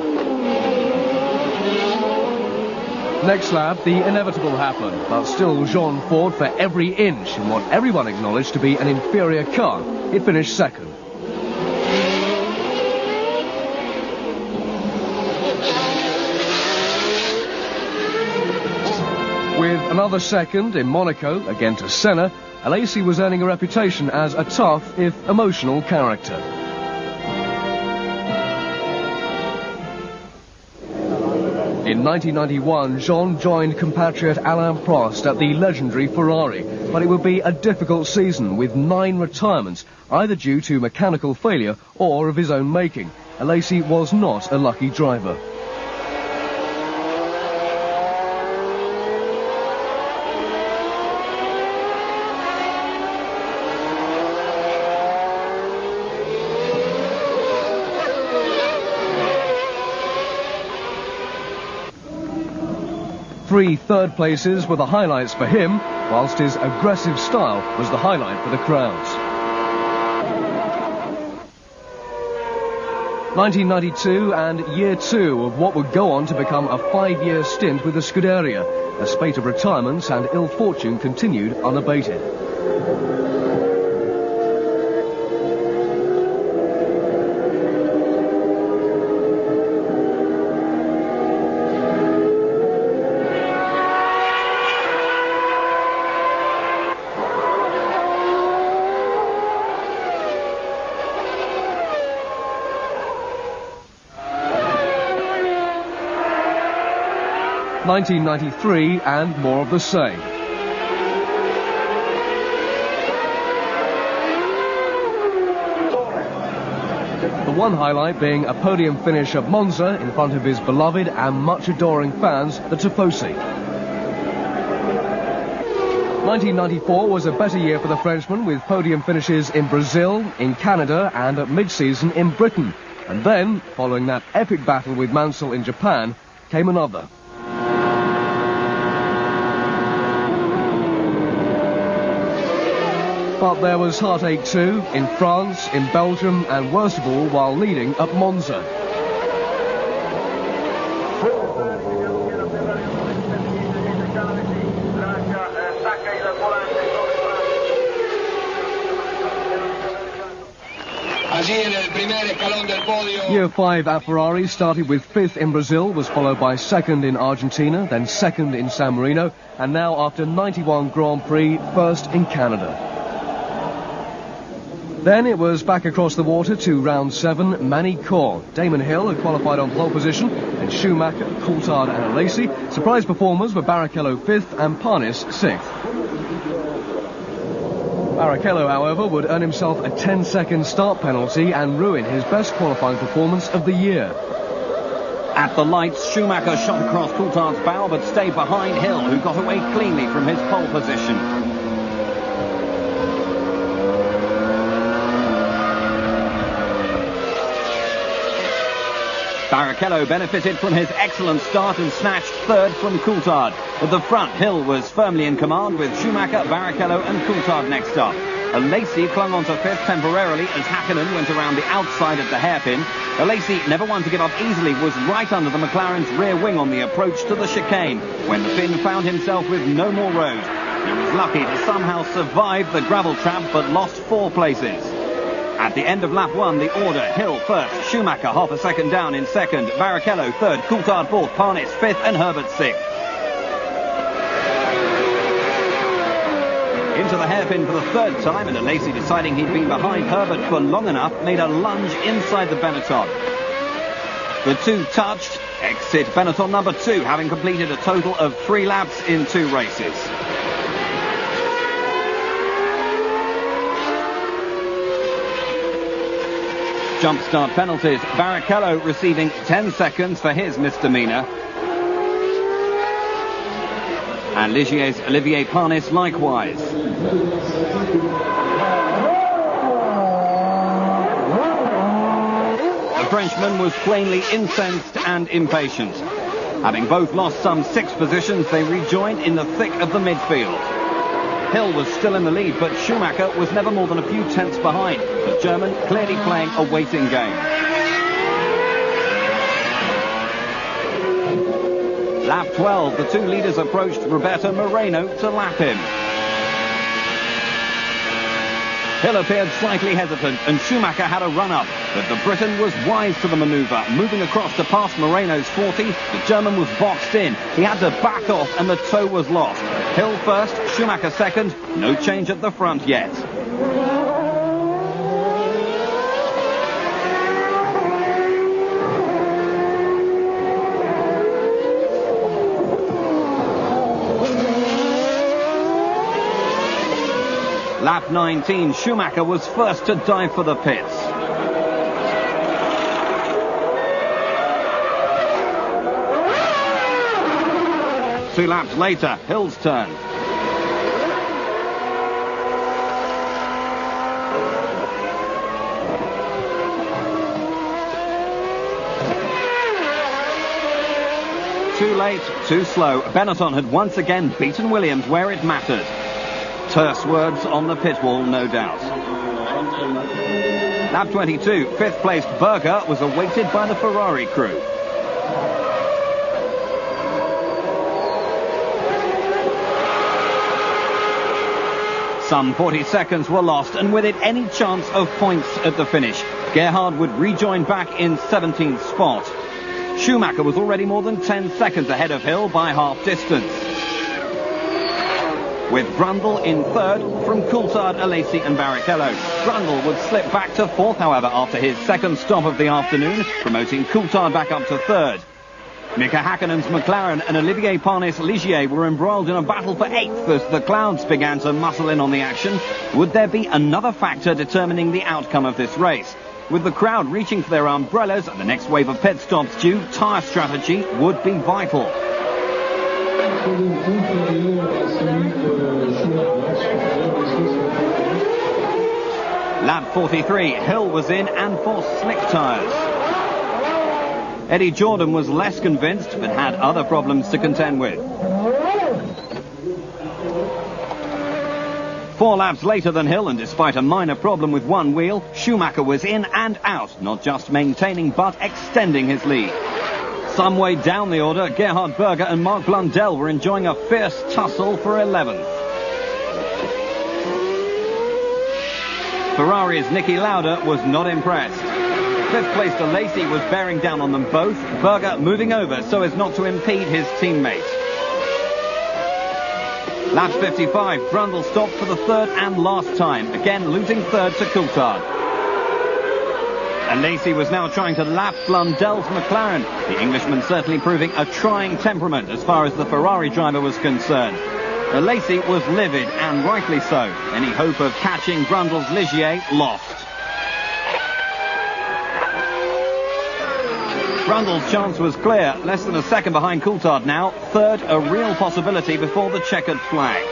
Next lap, the inevitable happened, but still Jean fought for every inch in what everyone acknowledged to be an inferior car. It finished second. With another second in Monaco, again to Senna, Alesi was earning a reputation as a tough, if emotional, character. In 1991, Jean joined compatriot Alain Prost at the legendary Ferrari, but it would be a difficult season with 9 retirements, either due to mechanical failure or of his own making. Alesi was not a lucky driver. Three third places were the highlights for him, whilst his aggressive style was the highlight for the crowds. 1992 and year 2 of what would go on to become a 5-year stint with the Scuderia. A spate of retirements and ill fortune continued unabated. ...1993 and more of the same. The one highlight being a podium finish at Monza in front of his beloved and much adoring fans, the Tifosi. 1994 was a better year for the Frenchman, with podium finishes in Brazil, in Canada and at mid-season in Britain. And then, following that epic battle with Mansell in Japan, came another. But there was heartache too, in France, in Belgium, and worst of all, while leading at Monza. Year 5 at Ferrari started with 5th in Brazil, was followed by 2nd in Argentina, then 2nd in San Marino, and now after 91 Grand Prix, 1st in Canada. Then it was back across the water to round 7, Manicourt. Damon Hill had qualified on pole position, and Schumacher, Coulthard and Alesi. Surprise performers were Barrichello 5th and Parnis 6th. Barrichello, however, would earn himself a 10-second start penalty and ruin his best qualifying performance of the year. At the lights, Schumacher shot across Coulthard's bow but stayed behind Hill, who got away cleanly from his pole position. Barrichello benefited from his excellent start and snatched 3rd from Coulthard. At the front, Hill was firmly in command with Schumacher, Barrichello and Coulthard next up. Alesi clung on to 5th temporarily as Hakkinen went around the outside at the hairpin. Alesi, never one to give up easily, was right under the McLaren's rear wing on the approach to the chicane when the Finn found himself with no more road. He was lucky to somehow survive the gravel trap but lost 4 places. At the end of lap 1, the order: Hill 1st, Schumacher half a second down in 2nd, Barrichello 3rd, Coulthard 4th, Parnis 5th and Herbert 6th. Into the hairpin for the 3rd time, and Alesi, deciding he'd been behind Herbert for long enough, made a lunge inside the Benetton. The two touched. Exit Benetton number 2, having completed a total of 3 laps in 2 races. Jump start penalties. Barrichello receiving 10 seconds for his misdemeanor. And Ligier's Olivier Parnis likewise. The Frenchman was plainly incensed and impatient. Having both lost some 6 positions, they rejoined in the thick of the midfield. Hill was still in the lead, but Schumacher was never more than a few tenths behind. The German clearly playing a waiting game. Lap 12, the 2 leaders approached Roberto Moreno to lap him. Hill appeared slightly hesitant and Schumacher had a run-up, but the Briton was wise to the manoeuvre, moving across to pass Moreno's 40. The German was boxed in. He had to back off and the toe was lost. Hill first, Schumacher second. No change at the front yet. Lap 19, Schumacher was first to dive for the pits. Two laps later, Hill's turn. Too late, too slow. Benetton had once again beaten Williams where it mattered. Terse words on the pit wall, no doubt. Lap 22, 5th placed Berger was awaited by the Ferrari crew. Some 40 seconds were lost, and with it any chance of points at the finish. Gerhard would rejoin back in 17th spot. Schumacher was already more than 10 seconds ahead of Hill by half distance. With Brundle in 3rd from Coulthard, Alesi and Barrichello. Brundle would slip back to 4th, however, after his 2nd stop of the afternoon, promoting Coulthard back up to 3rd. Mika Häkkinen's McLaren and Olivier Panis Ligier were embroiled in a battle for 8th as the clouds began to muscle in on the action. Would there be another factor determining the outcome of this race? With the crowd reaching for their umbrellas and the next wave of pit stops due, tyre strategy would be vital. Lap 43, Hill was in and for slick tyres. Eddie Jordan was less convinced but had other problems to contend with. 4 laps later than Hill, and despite a minor problem with one wheel, Schumacher was in and out, not just maintaining but extending his lead. Some way down the order, Gerhard Berger and Mark Blundell were enjoying a fierce tussle for 11th. Ferrari's Niki Lauda was not impressed. 5th placed Alesi was bearing down on them both, Berger moving over so as not to impede his teammate. Lap 55, Brundle stopped for the 3rd and last time, again losing 3rd to Coulthard. Alesi was now trying to lap Blundell's McLaren, the Englishman certainly proving a trying temperament as far as the Ferrari driver was concerned. Alesi was livid, and rightly so. Any hope of catching Brundle's Ligier lost. Brundle's chance was clear, less than a second behind Coulthard now. 3rd, a real possibility before the checkered flag.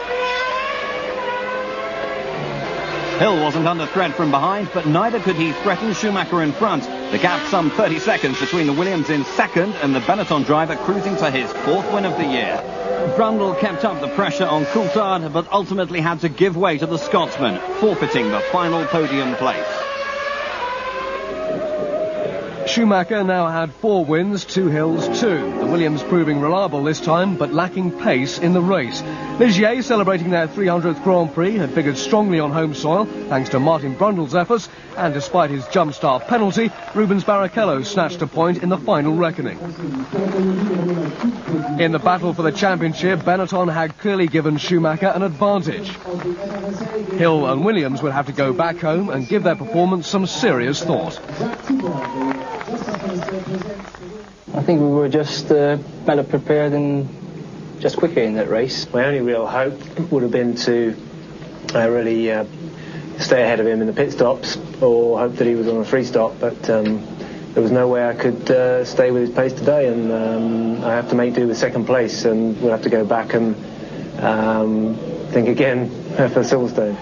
Hill wasn't under threat from behind, but neither could he threaten Schumacher in front. The gap some 30 seconds between the Williams in 2nd and the Benetton driver cruising to his 4th win of the year. Brundle kept up the pressure on Coulthard, but ultimately had to give way to the Scotsman, forfeiting the final podium place. Schumacher now had 4 wins, 2 Hills, 2. The Williams proving reliable this time, but lacking pace in the race. Ligier, celebrating their 300th Grand Prix, had figured strongly on home soil, thanks to Martin Brundle's efforts, and despite his jump start penalty, Rubens Barrichello snatched a point in the final reckoning. In the battle for the championship, Benetton had clearly given Schumacher an advantage. Hill and Williams would have to go back home and give their performance some serious thought. I think we were just better prepared and just quicker in that race. My only real hope would have been to really stay ahead of him in the pit stops, or hope that he was on a free stop, but there was no way I could stay with his pace today, and I have to make do with 2nd place, and we'll have to go back and think again for Silverstone.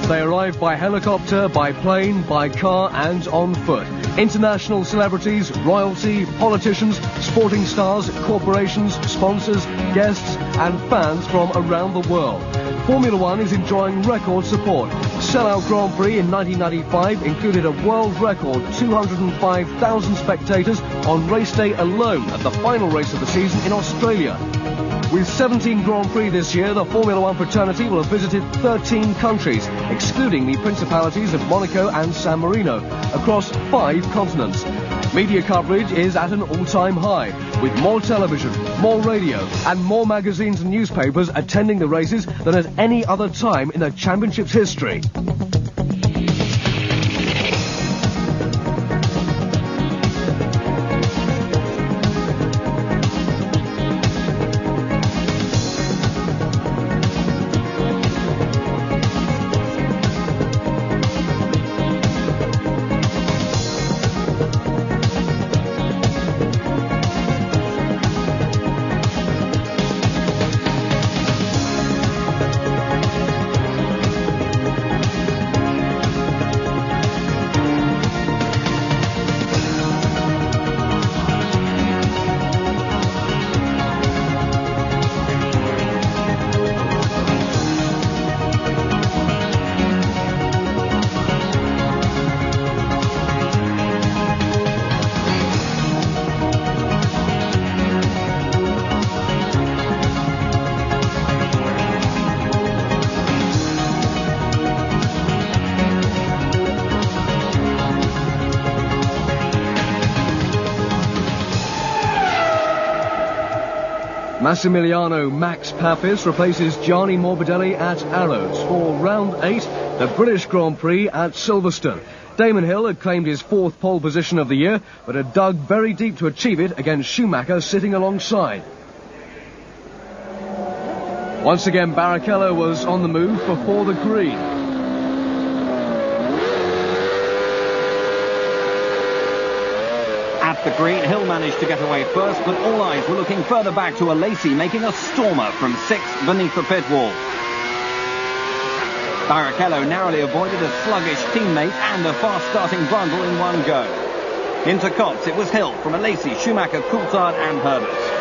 They arrive by helicopter, by plane, by car and on foot. International celebrities, royalty, politicians, sporting stars, corporations, sponsors, guests and fans from around the world. Formula One is enjoying record support. Sellout Grand Prix in 1995 included a world record 205,000 spectators on race day alone at the final race of the season in Australia. With 17 Grand Prix this year, the Formula One fraternity will have visited 13 countries, excluding the Principalities of Monaco and San Marino, across 5 continents. Media coverage is at an all-time high, with more television, more radio and more magazines and newspapers attending the races than at any other time in the championship's history. Massimiliano Max Papis replaces Gianni Morbidelli at Arrows for round 8, the British Grand Prix at Silverstone. Damon Hill had claimed his 4th pole position of the year, but had dug very deep to achieve it against Schumacher sitting alongside. Once again, Barrichello was on the move before the green. At the green, Hill managed to get away first, but all eyes were looking further back to Alesi making a stormer from 6th beneath the pit wall. Barrichello narrowly avoided a sluggish teammate and a fast-starting Brundle in one go. Into Copse, it was Hill from Alesi, Schumacher, Coulthard and Herbert.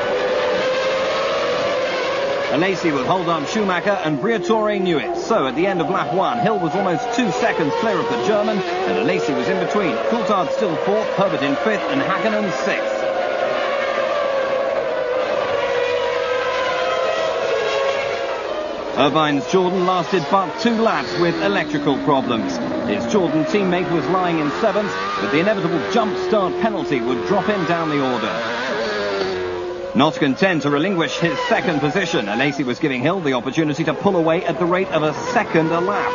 Alesi would hold on Schumacher and Briatore knew it. So at the end of lap 1, Hill was almost 2 seconds clear of the German and Alesi was in between. Coulthard still 4th, Herbert in 5th and Hakkinen 6th. Irvine's Jordan lasted but 2 laps with electrical problems. His Jordan teammate was lying in 7th, but the inevitable jump start penalty would drop him down the order. Not content to relinquish his 2nd position, Alesi was giving Hill the opportunity to pull away at the rate of a second a lap.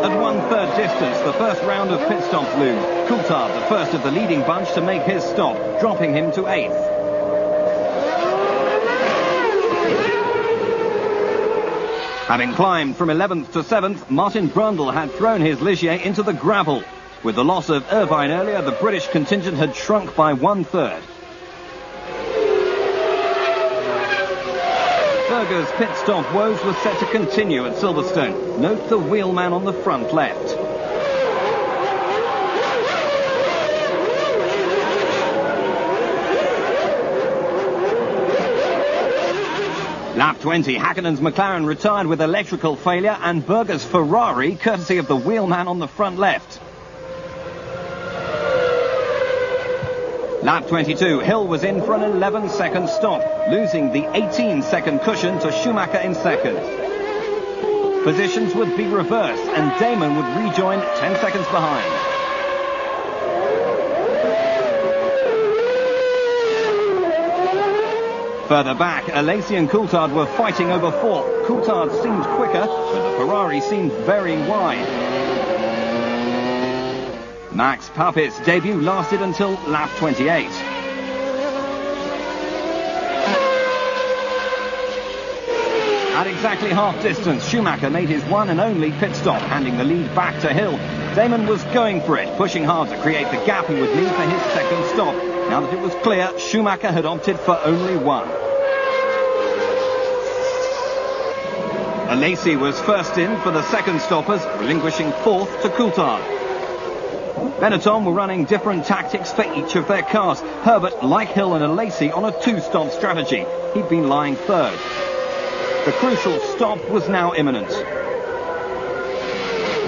At 1/3 distance, the first round of pit stops loomed. Coulthard, the first of the leading bunch to make his stop, dropping him to 8th. Having climbed from 11th to 7th, Martin Brundle had thrown his Ligier into the gravel. With the loss of Irvine earlier, the British contingent had shrunk by 1/3. Berger's pit stop woes were set to continue at Silverstone. Note the wheelman on the front left. Lap 20, Hakkinen's McLaren retired with electrical failure and Berger's Ferrari, courtesy of the wheelman on the front left. Lap 22, Hill was in for an 11-second stop, losing the 18-second cushion to Schumacher in 2nd. Positions would be reversed and Damon would rejoin 10 seconds behind. Further back, Alesi and Coulthard were fighting over 4th. Coulthard seemed quicker, but the Ferrari seemed very wide. Max Papis' debut lasted until lap 28. At exactly half distance, Schumacher made his one and only pit stop, handing the lead back to Hill. Damon was going for it, pushing hard to create the gap he would need for his 2nd stop. Now that it was clear, Schumacher had opted for only one. Alesi was first in for the second stoppers, relinquishing fourth to Coulthard. Benetton were running different tactics for each of their cars. Herbert, like Hill and Alesi, on a two-stop strategy. He'd been lying third. The crucial stop was now imminent.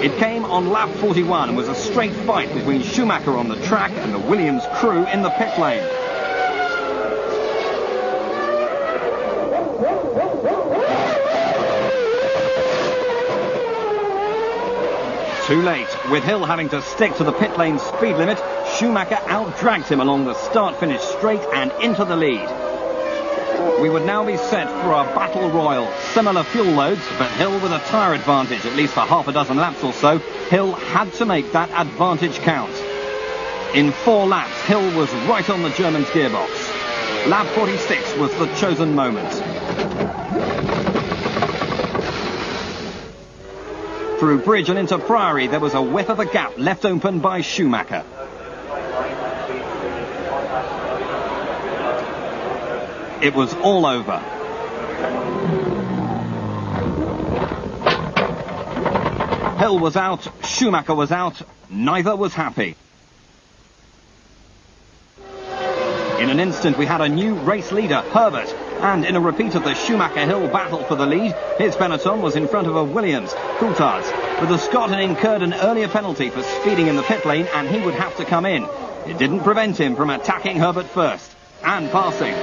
It came on lap 41 and was a straight fight between Schumacher on the track and the Williams crew in the pit lane. Too late. With Hill having to stick to the pit lane speed limit, Schumacher out-dragged him along the start-finish straight and into the lead. We would now be set for a battle royal. Similar fuel loads, but Hill with a tyre advantage, at least for half a dozen laps or so. Hill had to make that advantage count. In 4 laps, Hill was right on the German's gearbox. Lap 46 was the chosen moment. Through Bridge and into Priory, there was a whiff of a gap left open by Schumacher. It was all over. Hill was out, Schumacher was out, neither was happy. In an instant we had a new race leader, Herbert, and in a repeat of the Schumacher-Hill battle for the lead, his Benetton was in front of a Williams, Coulthard's, but the Scot had incurred an earlier penalty for speeding in the pit lane and he would have to come in. It didn't prevent him from attacking Herbert first, and passing.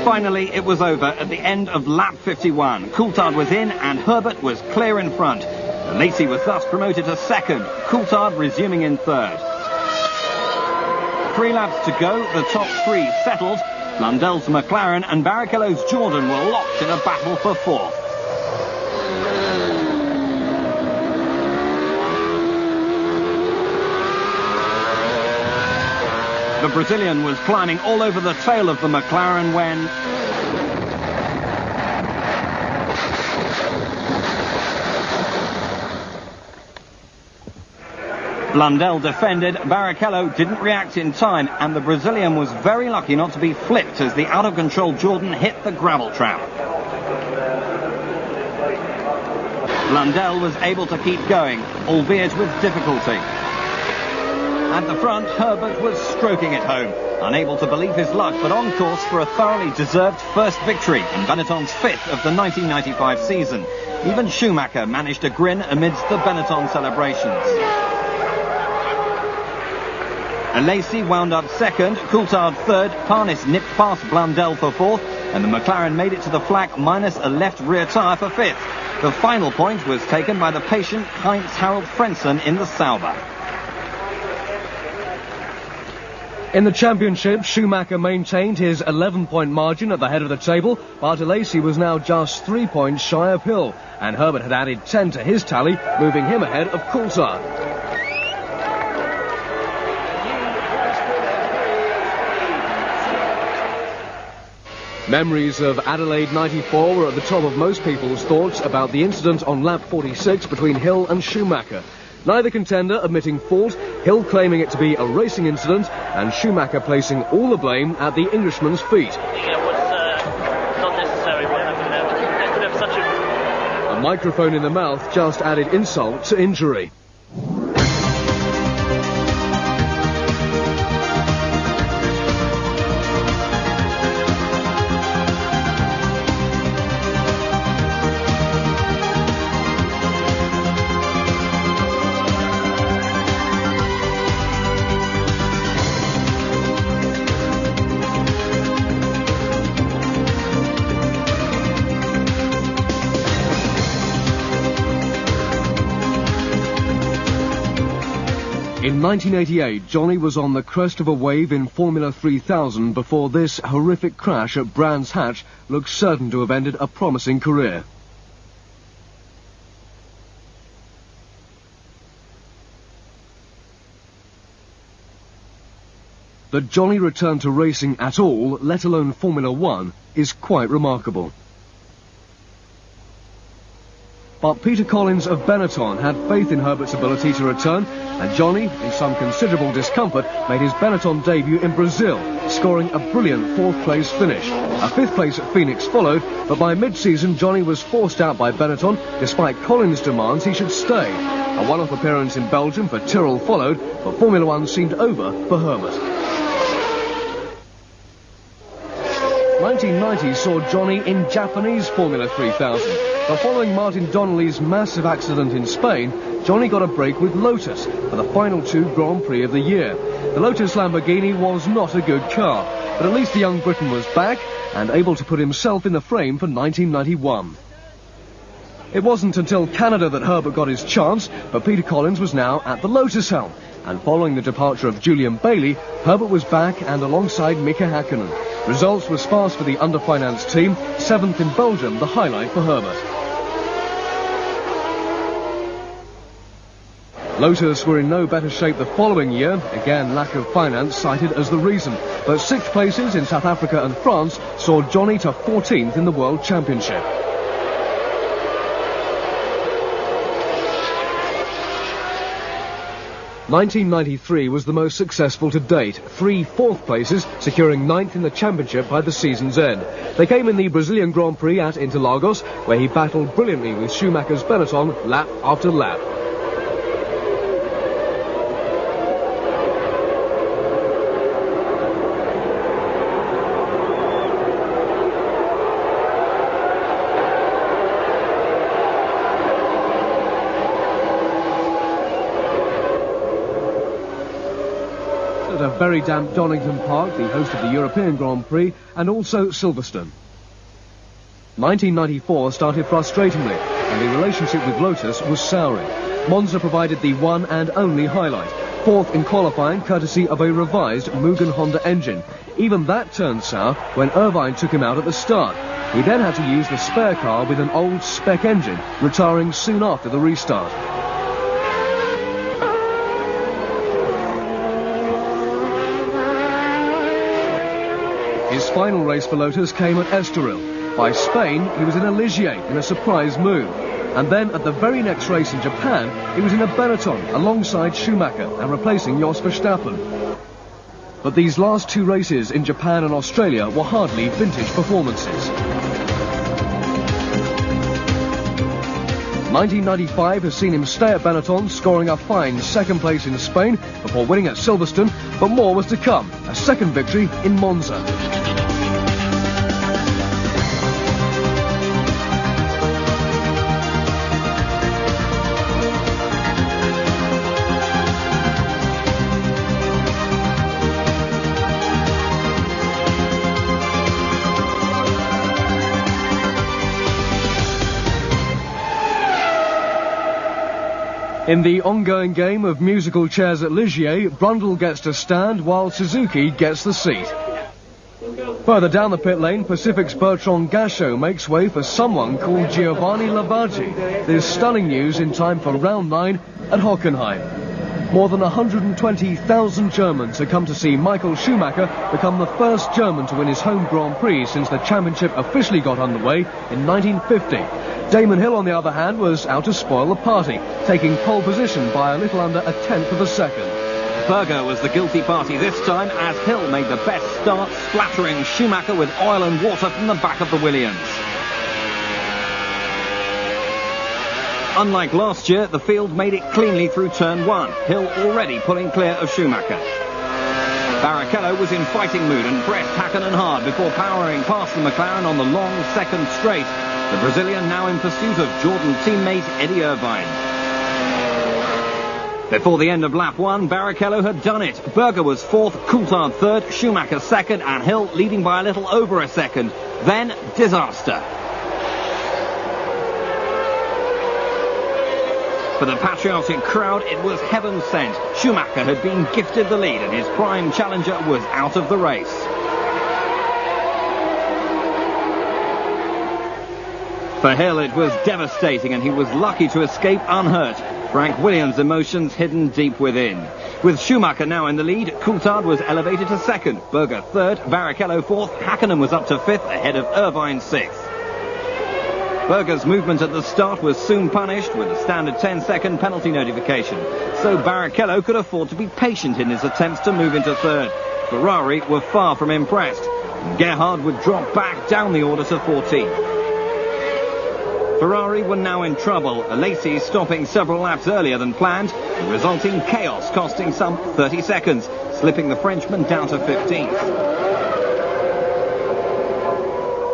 Finally, it was over at the end of lap 51. Coulthard was in and Herbert was clear in front. Alesi was thus promoted to second, Coulthard resuming in third. 3 laps to go, the top 3 settled. Blundell's McLaren and Barrichello's Jordan were locked in a battle for fourth. The Brazilian was climbing all over the tail of the McLaren when... Blundell defended, Barrichello didn't react in time, and the Brazilian was very lucky not to be flipped as the out-of-control Jordan hit the gravel trap. Blundell was able to keep going, albeit with difficulty. At the front, Herbert was stroking it home, unable to believe his luck, but on course for a thoroughly deserved first victory and Benetton's 5th of the 1995 season. Even Schumacher managed to grin amidst the Benetton celebrations. Alesi wound up second, Coulthard third, Parnis nipped past Blundell for fourth, and the McLaren made it to the flag minus a left rear tyre for fifth. The final point was taken by the patient Heinz-Harald Frentzen in the Sauber. In the championship, Schumacher maintained his 11-point margin at the head of the table, but Alesi was now just 3 points shy of Hill, and Herbert had added 10 to his tally, moving him ahead of Coulthard. Memories of Adelaide 94 were at the top of most people's thoughts about the incident on lap 46 between Hill and Schumacher. Neither contender admitting fault, Hill claiming it to be a racing incident, and Schumacher placing all the blame at the Englishman's feet. Yeah, it was not necessary what happened there. They could have such a... A microphone in the mouth just added insult to injury. In 1988, Johnny was on the crest of a wave in Formula 3000 before this horrific crash at Brands Hatch looked certain to have ended a promising career. That Johnny returned to racing at all, let alone Formula 1, is quite remarkable. but Peter Collins of Benetton had faith in Herbert's ability to return, and Johnny, in some considerable discomfort, made his Benetton debut in Brazil, scoring a brilliant fourth-place finish. A fifth place at Phoenix followed, but by mid-season Johnny was forced out by Benetton, despite Collins' demands he should stay. A one-off appearance in Belgium for Tyrrell followed, but Formula One seemed over for Herbert. 1990 saw Johnny in Japanese Formula 3000. But following Martin Donnelly's massive accident in Spain, Johnny got a break with Lotus for the final 2 Grand Prix of the year. The Lotus Lamborghini was not a good car, but at least the young Briton was back and able to put himself in the frame for 1991. It wasn't until Canada that Herbert got his chance, but Peter Collins was now at the Lotus helm. And following the departure of Julian Bailey, Herbert was back and alongside Mika Häkkinen. Results were sparse for the underfinanced team, 7th in Belgium, the highlight for Herbert. Lotus were in no better shape the following year, again lack of finance cited as the reason, but 6th places in South Africa and France saw Johnny to 14th in the World Championship. '93 was the most successful to date, 3 fourth places, securing 9th in the championship by the season's end. They came in the Brazilian Grand Prix at Interlagos, where he battled brilliantly with Schumacher's Benetton lap after lap. A very damp Donington Park, the host of the European Grand Prix, and also Silverstone. 1994 started frustratingly, and the relationship with Lotus was souring. Monza provided the one and only highlight, 4th in qualifying courtesy of a revised Mugen Honda engine. Even that turned sour when Irvine took him out at the start. He then had to use the spare car with an old spec engine, retiring soon after the restart. His final race for Lotus came at Estoril. By Spain, he was in a Ligier in a surprise move. And then at the very next race in Japan, he was in a Benetton alongside Schumacher and replacing Jos Verstappen. But these last 2 races in Japan and Australia were hardly vintage performances. 1995 has seen him stay at Benetton, scoring a fine 2nd place in Spain before winning at Silverstone, but more was to come, a 2nd victory in Monza. In the ongoing game of musical chairs at Ligier, Brundle gets to stand while Suzuki gets the seat. Further down the pit lane, Pacific's Bertrand Gachot makes way for someone called Giovanni Lavaggi. There's stunning news in time for round 9 at Hockenheim. More than 120,000 Germans have come to see Michael Schumacher become the first German to win his home Grand Prix since the championship officially got underway in 1950. Damon Hill, on the other hand, was out to spoil the party, taking pole position by a little under a 1/10 of a second. Berger was the guilty party this time, as Hill made the best start, splattering Schumacher with oil and water from the back of the Williams. Unlike last year, the field made it cleanly through turn 1, Hill already pulling clear of Schumacher. Barrichello was in fighting mood and pressed Häkkinen hard before powering past the McLaren on the long 2nd straight. The Brazilian now in pursuit of Jordan teammate Eddie Irvine. Before the end of lap 1, Barrichello had done it. Berger was 4th, Coulthard 3rd, Schumacher 2nd, and Hill leading by a little over a second. Then, disaster. For the patriotic crowd, it was heaven sent. Schumacher had been gifted the lead and his prime challenger was out of the race. For Hill, it was devastating and he was lucky to escape unhurt. Frank Williams' emotions hidden deep within. With Schumacher now in the lead, Coulthard was elevated to 2nd, Berger 3rd, Barrichello 4th, Häkkinen was up to 5th ahead of Irvine 6th. Berger's movement at the start was soon punished with a standard 10-second penalty notification, so Barrichello could afford to be patient in his attempts to move into third. Ferrari were far from impressed, and Gerhard would drop back down the order to 14th. Ferrari were now in trouble, Alesi stopping several laps earlier than planned, the resulting chaos costing some 30 seconds, slipping the Frenchman down to 15th.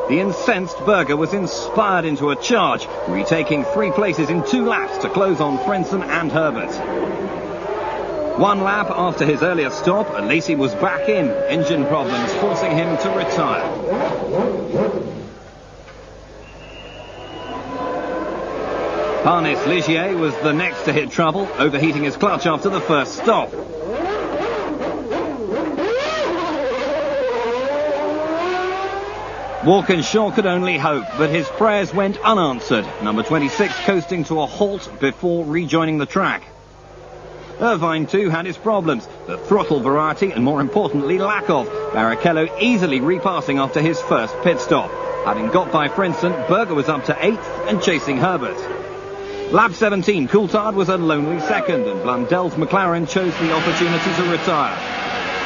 The incensed Berger was inspired into a charge, retaking 3 places in 2 laps to close on Frentzen and Herbert. 1 lap after his earlier stop, Alesi was back in, engine problems forcing him to retire. Harness Ligier was the next to hit trouble, overheating his clutch after the first stop. Walkinshaw could only hope, but his prayers went unanswered, number 26 coasting to a halt before rejoining the track. Irvine too had his problems, the throttle variety and more importantly lack of, Barrichello easily repassing after his first pit stop. Having got by Frentzen, Berger was up to 8th and chasing Herbert. Lap 17, Coulthard was a lonely second, and Blundel's McLaren chose the opportunity to retire.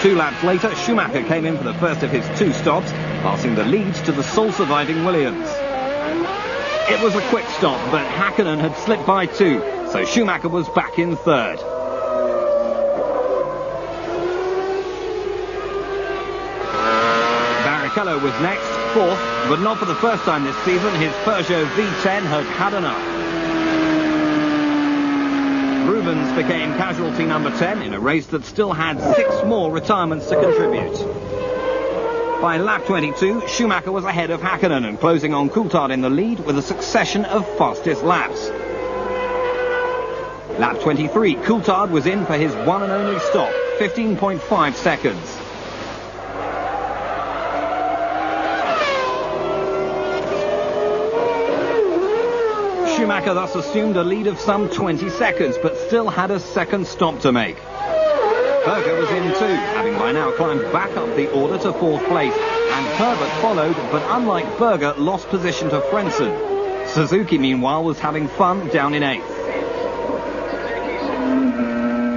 2 laps later, Schumacher came in for the first of his 2 stops, passing the lead to the sole surviving Williams. It was a quick stop, but Häkkinen had slipped by 2, so Schumacher was back in third. Barrichello was next, 4th, but not for the first time this season. His Peugeot V10 had had enough. Rubens became casualty number 10 in a race that still had 6 more retirements to contribute. By lap 22, Schumacher was ahead of Häkkinen and closing on Coulthard in the lead with a succession of fastest laps. Lap 23, Coulthard was in for his one and only stop, 15.5 seconds. Schumacher thus assumed a lead of some 20 seconds, but still had a second stop to make. Berger was in too, having by now climbed back up the order to 4th place, and Herbert followed, but unlike Berger, lost position to Frentzen. Suzuki, meanwhile, was having fun down in 8th.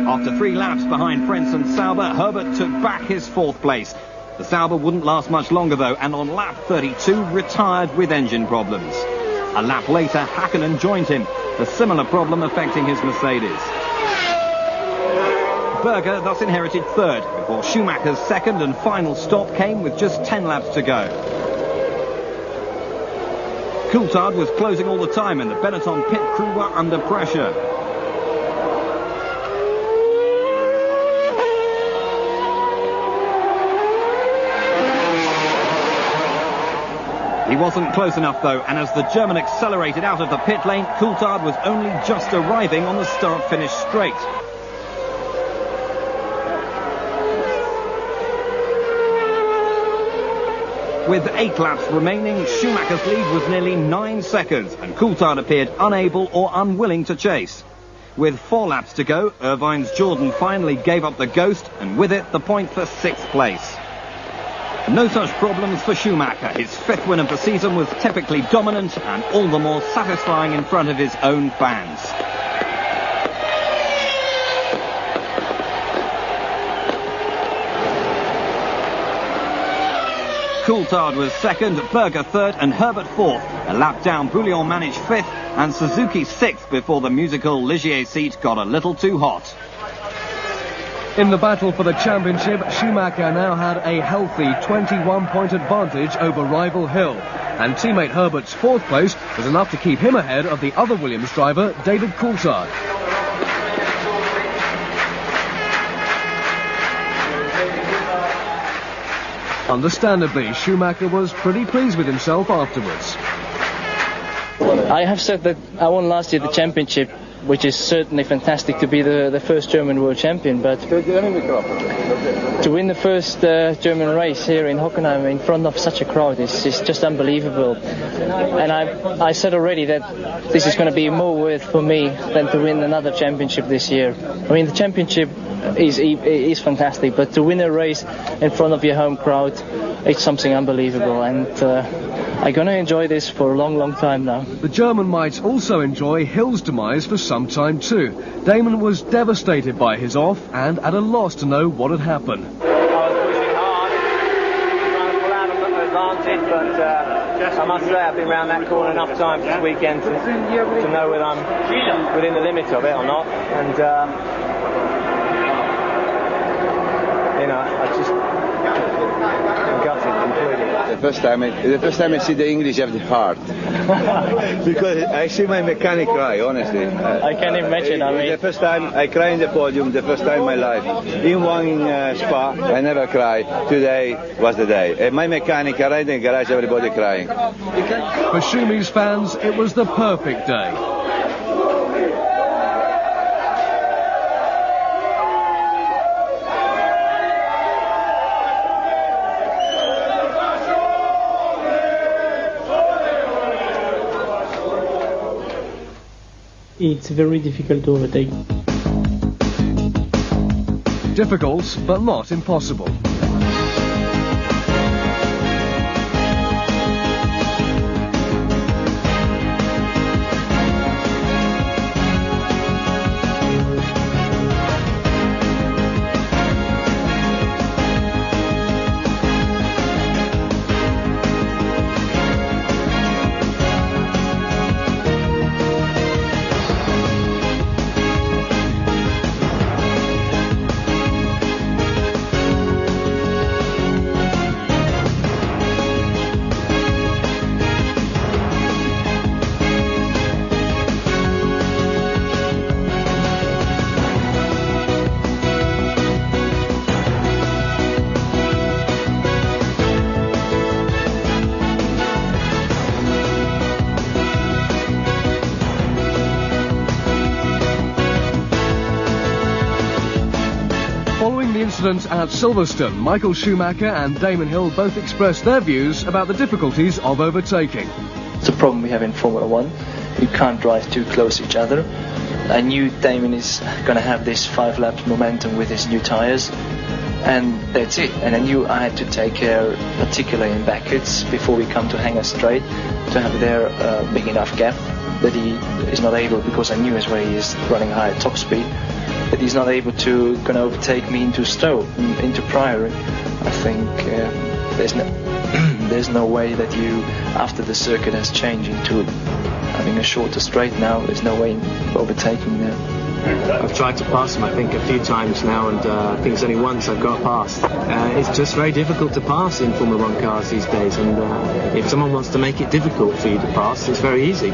After 3 laps behind Frentzen Sauber, Herbert took back his 4th place. The Sauber wouldn't last much longer though, and on lap 32 retired with engine problems. A lap later, Häkkinen joined him, a similar problem affecting his Mercedes. Berger thus inherited 3rd, before Schumacher's second and final stop came with just 10 laps to go. Coulthard was closing all the time, and the Benetton pit crew were under pressure. He wasn't close enough though, and as the German accelerated out of the pit lane, Coulthard was only just arriving on the start-finish straight. With 8 laps remaining, Schumacher's lead was nearly 9 seconds, and Coulthard appeared unable or unwilling to chase. With 4 laps to go, Irvine's Jordan finally gave up the ghost, and with it the point for 6th place. No such problems for Schumacher. His 5th win of the season was typically dominant and all the more satisfying in front of his own fans. Coulthard was 2nd, Berger 3rd and Herbert 4th. A lap down, Bouillon managed 5th and Suzuki 6th before the musical Ligier seat got a little too hot. In the battle for the championship, Schumacher now had a healthy 21-point advantage over rival Hill, and teammate Herbert's 4th place was enough to keep him ahead of the other Williams driver, David Coulthard. Understandably, Schumacher was pretty pleased with himself afterwards. I have said that I won last year the championship, which is certainly fantastic to be the first German world champion, but to win the first German race here in Hockenheim in front of such a crowd is just unbelievable. And I said already that this is going to be more worth for me than to win another championship this year. I mean, the championship is fantastic, but to win a race in front of your home crowd, it's something unbelievable. And I'm going to enjoy this for a long, long time now. The German might also enjoy Hill's demise for some time too. Damon was devastated by his off and at a loss to know what had happened. I was pushing hard, trying to pull out of advantage, but I must say I've been around that corner enough times this weekend to know whether I'm within the limit of it or not. And you know, I just gutted completely. The first time I see the English have the heart. Because I see my mechanic cry, honestly. I can imagine. I mean, the first time I cry in the podium, the first time in my life. In one in Spa, I never cry. Today was the day. And my mechanic arrived in the garage, everybody crying. For Schumi's fans, it was the perfect day. It's very difficult to overtake. Difficult, but not impossible. Incident at Silverstone, Michael Schumacher and Damon Hill both expressed their views about the difficulties of overtaking. It's a problem we have in Formula 1. You can't drive too close to each other. I knew Damon is going to have this 5 laps momentum with his new tyres, and that's it. And I knew I had to take care, particularly in backwards, before we come to Hangar Straight, to have there a big enough gap that he is not able, because I knew as well he is running high at top speed, that he's not able to gonna overtake me into Stowe, into Priory. I think there's no way that you, after the circuit has changed into having a shorter straight now, there's no way overtaking there. I've tried to pass him, I think, a few times now, and I think it's only once I've got past. It's just very difficult to pass in Formula 1 cars these days, and if someone wants to make it difficult for you to pass, it's very easy.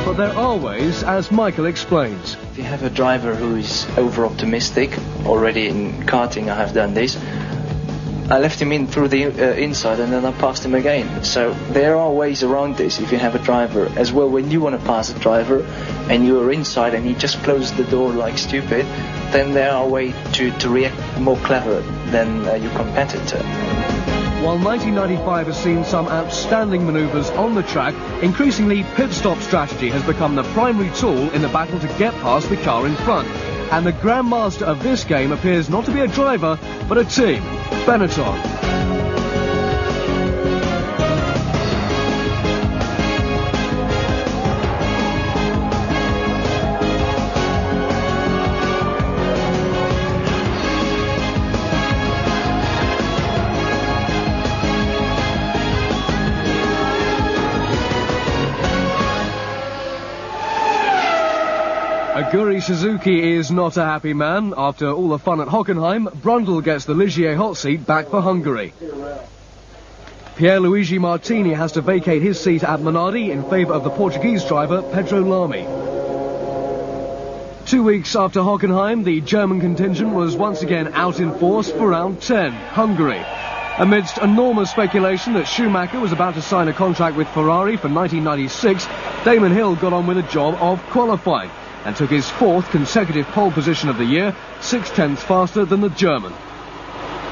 But there are ways, as Michael explains. If you have a driver who is over-optimistic, already in karting I have done this, I left him in through the inside and then I passed him again. So there are ways around this if you have a driver. As well, when you want to pass a driver and you are inside and he just closes the door like stupid, then there are ways to react more clever than your competitor. While 1995 has seen some outstanding manoeuvres on the track, increasingly pit stop strategy has become the primary tool in the battle to get past the car in front. And the grandmaster of this game appears not to be a driver, but a team, Benetton. Aguri Suzuki is not a happy man. After all the fun at Hockenheim, Brundle gets the Ligier hot seat back for Hungary. Pierluigi Martini has to vacate his seat at Minardi in favour of the Portuguese driver Pedro Lamy. 2 weeks after Hockenheim, the German contingent was once again out in force for round 10, Hungary. Amidst enormous speculation that Schumacher was about to sign a contract with Ferrari for 1996, Damon Hill got on with the job of qualifying and took his 4th consecutive pole position of the year, 6/10 faster than the German.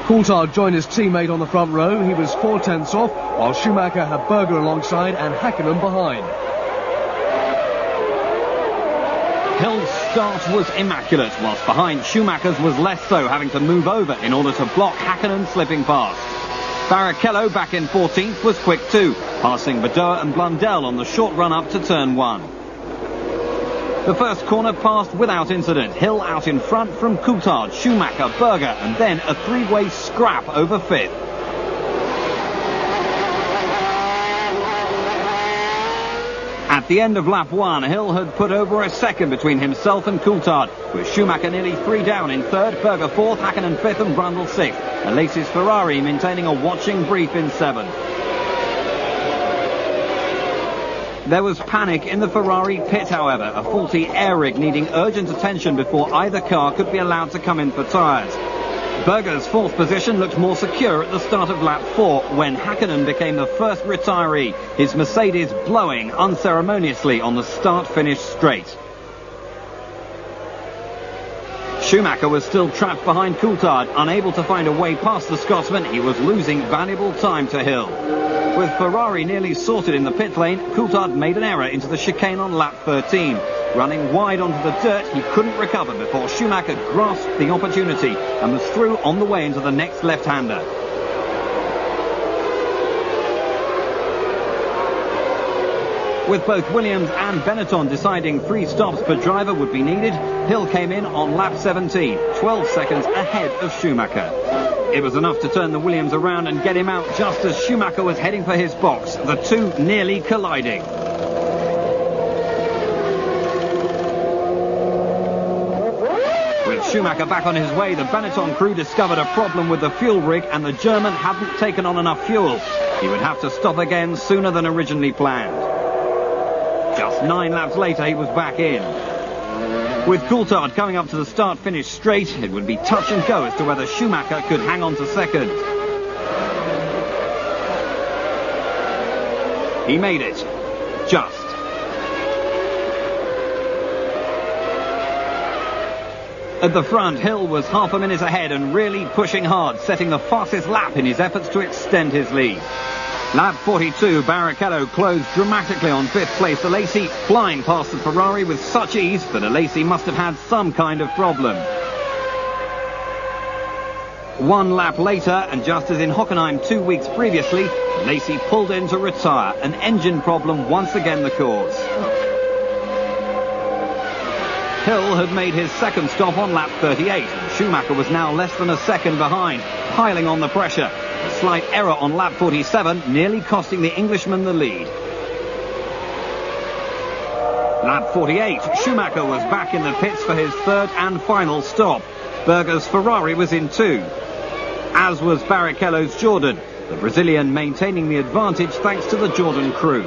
Coulthard joined his teammate on the front row. He was 4/10 off, while Schumacher had Berger alongside and Hakkinen behind. Hill's start was immaculate, whilst behind Schumacher's was less so, having to move over in order to block Hakkinen slipping past. Barrichello, back in 14th, was quick too, passing Badoer and Blundell on the short run up to turn 1. The first corner passed without incident. Hill out in front from Coulthard, Schumacher, Berger, and then a three-way scrap over 5th. At the end of lap 1, Hill had put over a second between himself and Coulthard, with Schumacher nearly 3 down in 3rd, Berger 4th, Hakkinen 5th and Brundle 6th, and Lacey's Ferrari maintaining a watching brief in 7th. There was panic in the Ferrari pit, however, a faulty air rig needing urgent attention before either car could be allowed to come in for tyres. Berger's 4th position looked more secure at the start of lap 4 when Hakkinen became the first retiree, his Mercedes blowing unceremoniously on the start-finish straight. Schumacher was still trapped behind Coulthard, unable to find a way past the Scotsman. He was losing valuable time to Hill. With Ferrari nearly sorted in the pit lane, Coulthard made an error into the chicane on lap 13. Running wide onto the dirt, he couldn't recover before Schumacher grasped the opportunity and was through on the way into the next left-hander. With both Williams and Benetton deciding 3 stops per driver would be needed, Hill came in on lap 17, 12 seconds ahead of Schumacher. It was enough to turn the Williams around and get him out just as Schumacher was heading for his box, the two nearly colliding. With Schumacher back on his way, the Benetton crew discovered a problem with the fuel rig and the German hadn't taken on enough fuel. He would have to stop again sooner than originally planned. Just 9 laps later, he was back in. With Coulthard coming up to the start-finish straight, it would be touch and go as to whether Schumacher could hang on to second. He made it. Just. At the front, Hill was half a minute ahead and really pushing hard, setting the fastest lap in his efforts to extend his lead. Lap 42, Barrichello closed dramatically on 5th place Alesi, flying past the Ferrari with such ease that Alesi must have had some kind of problem. 1 lap later, and just as in Hockenheim 2 weeks previously, Alesi pulled in to retire, an engine problem once again the cause. Hill had made his second stop on lap 38, and Schumacher was now less than a second behind, piling on the pressure. A slight error on lap 47, nearly costing the Englishman the lead. Lap 48, Schumacher was back in the pits for his third and final stop. Berger's Ferrari was in 2, as was Barrichello's Jordan, the Brazilian maintaining the advantage thanks to the Jordan crew.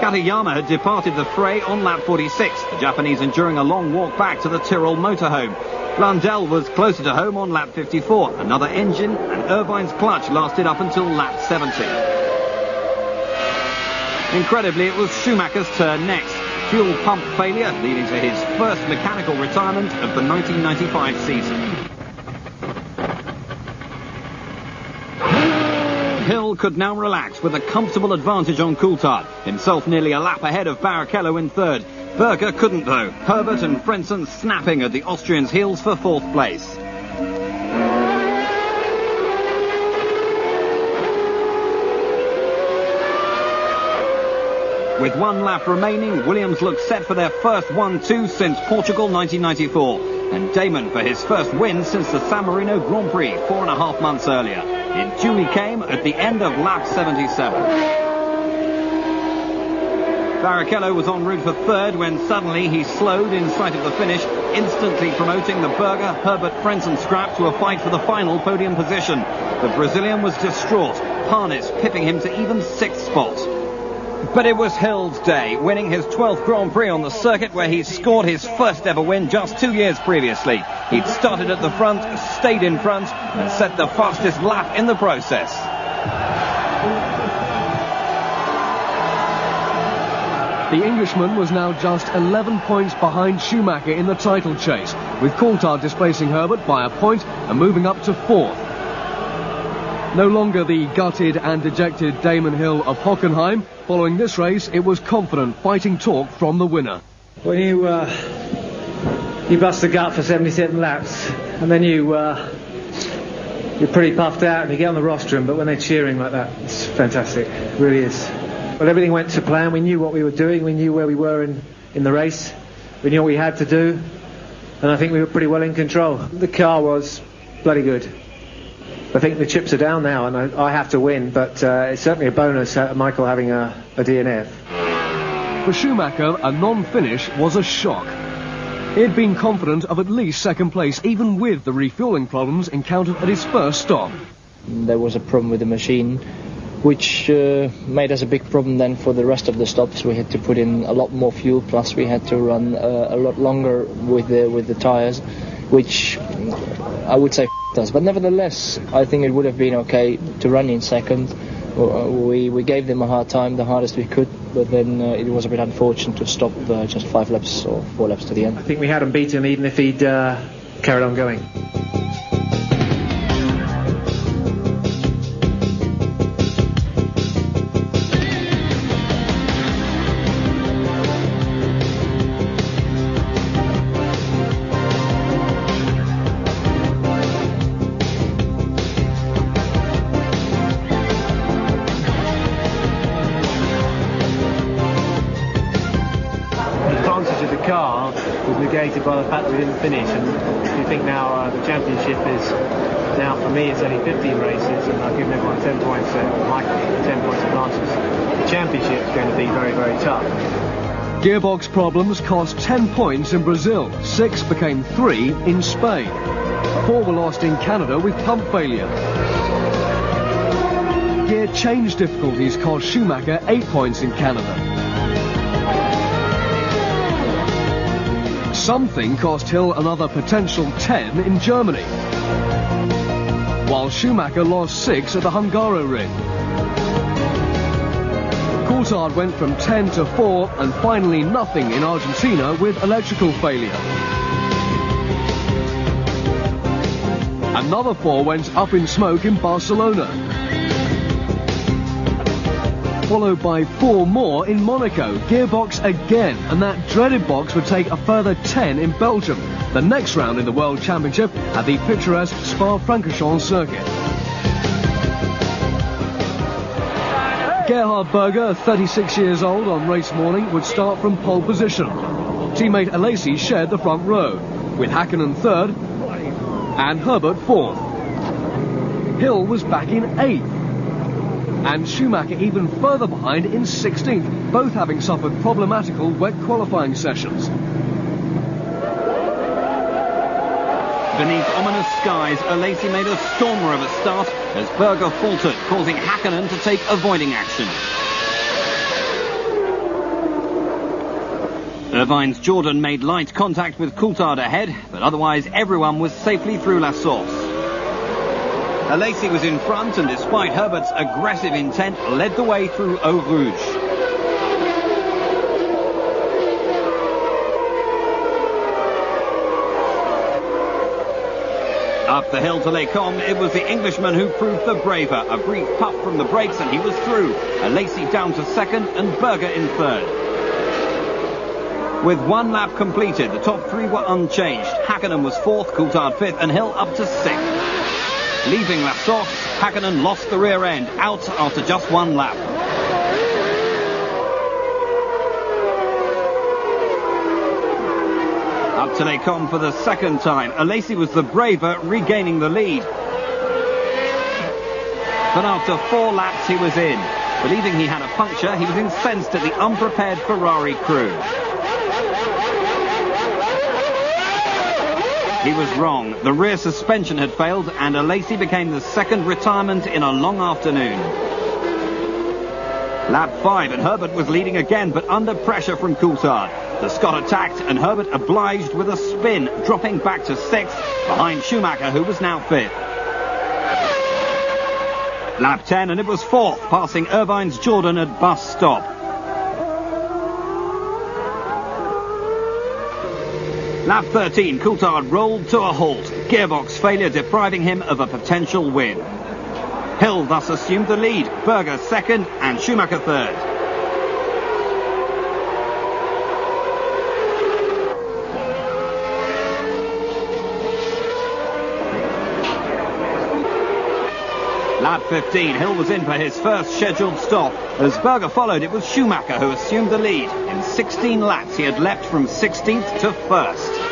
Katayama had departed the fray on lap 46, the Japanese enduring a long walk back to the Tyrrell motorhome. Blundell was closer to home on lap 54. Another engine, and Irvine's clutch lasted up until lap 70. Incredibly, it was Schumacher's turn next. Fuel pump failure leading to his first mechanical retirement of the 1995 season. Hill could now relax with a comfortable advantage on Coulthard, himself nearly a lap ahead of Barrichello in 3rd. Berger couldn't though. Herbert and Frentzen snapping at the Austrians' heels for 4th place. With 1 lap remaining, Williams looked set for their first 1-2 since Portugal 1994, and Damon for his first win since the San Marino Grand Prix 4.5 months earlier. It duly came at the end of lap 77. Barrichello was en route for 3rd when suddenly he slowed in sight of the finish, instantly promoting the Berger Herbert Frentzen scrap to a fight for the final podium position. The Brazilian was distraught, harness pipping him to even 6th spot. But it was Hill's day, winning his 12th Grand Prix on the circuit where he scored his first ever win just 2 years previously. He'd started at the front, stayed in front, and set the fastest lap in the process. The Englishman was now just 11 points behind Schumacher in the title chase, with Coulthard displacing Herbert by a point and moving up to 4th. No longer the gutted and dejected Damon Hill of Hockenheim. Following this race, it was confident fighting talk from the winner. When you bust the gut for 77 laps, and then you're pretty puffed out and you get on the rostrum, but when they're cheering like that, it's fantastic. It really is. Well, everything went to plan. We knew what we were doing. We knew where we were in the race. We knew what we had to do, and I think we were pretty well in control. The car was bloody good. I think the chips are down now, and I have to win, but it's certainly a bonus, Michael having a DNF. For Schumacher, a non-finish was a shock. He had been confident of at least second place, even with the refuelling problems encountered at his first stop. There was a problem with the machine, which made us a big problem then for the rest of the stops. We had to put in a lot more fuel, plus we had to run a lot longer with the tyres, which I would say us. But nevertheless, I think it would have been okay to run in second. We gave them a hard time, the hardest we could, but then it was a bit unfortunate to stop just 5 laps or 4 laps to the end. I think we had him beaten even if he'd carried on going. Car was negated by the fact that we didn't finish, and if you think now the championship is now, for me it's only 15 races and I've given everyone 10 points, Michael 10 points advantage. The championship is going to be very, very tough. Gearbox problems cost 10 points in Brazil, 6 became 3 in Spain. 4 were lost in Canada with pump failure. Gear change difficulties cost Schumacher 8 points in Canada. Something cost Hill another potential 10 in Germany, while Schumacher lost 6 at the Hungaroring. Coulthard went from 10 to 4 and finally nothing in Argentina with electrical failure. Another 4 went up in smoke in Barcelona, followed by 4 more in Monaco. Gearbox again, and that dreaded box would take a further 10 in Belgium, the next round in the World Championship at the picturesque Spa-Francorchamps circuit. Gerhard Berger, 36 years old on race morning, would start from pole position. Teammate Alesi shared the front row, with Hakkinen third and Herbert fourth. Hill was back in 8th. And Schumacher even further behind in 16th, both having suffered problematical wet qualifying sessions. Beneath ominous skies, Alesi made a stormer of a start as Berger faltered, causing Hakkinen to take avoiding action. Irvine's Jordan made light contact with Coulthard ahead, but otherwise everyone was safely through La Source. Alesi was in front and, despite Herbert's aggressive intent, led the way through Eau Rouge. Up the hill to Les Combes, it was the Englishman who proved the braver. A brief puff from the brakes and he was through. Alesi down to second and Berger in third. With 1 lap completed, the top 3 were unchanged. Hakkinen was 4th, Coulthard 5th and Hill up to 6th. Leaving La Source, Hakkinen lost the rear end, out after just 1 lap. Up to Les Combes for the second time. Alesi was the braver, regaining the lead. But after 4 laps he was in. Believing he had a puncture, he was incensed at the unprepared Ferrari crew. He was wrong. The rear suspension had failed and Alesi became the second retirement in a long afternoon. Lap 5 and Herbert was leading again, but under pressure from Coulthard. The Scot attacked and Herbert obliged with a spin, dropping back to 6th behind Schumacher, who was now 5th. Lap 10 and it was 4th, passing Irvine's Jordan at bus stop. Lap 13, Coulthard rolled to a halt, gearbox failure depriving him of a potential win. Hill thus assumed the lead, Berger second and Schumacher third. Lap 15, Hill was in for his first scheduled stop. As Berger followed, it was Schumacher who assumed the lead. In 16 laps, he had leapt from 16th to 1st.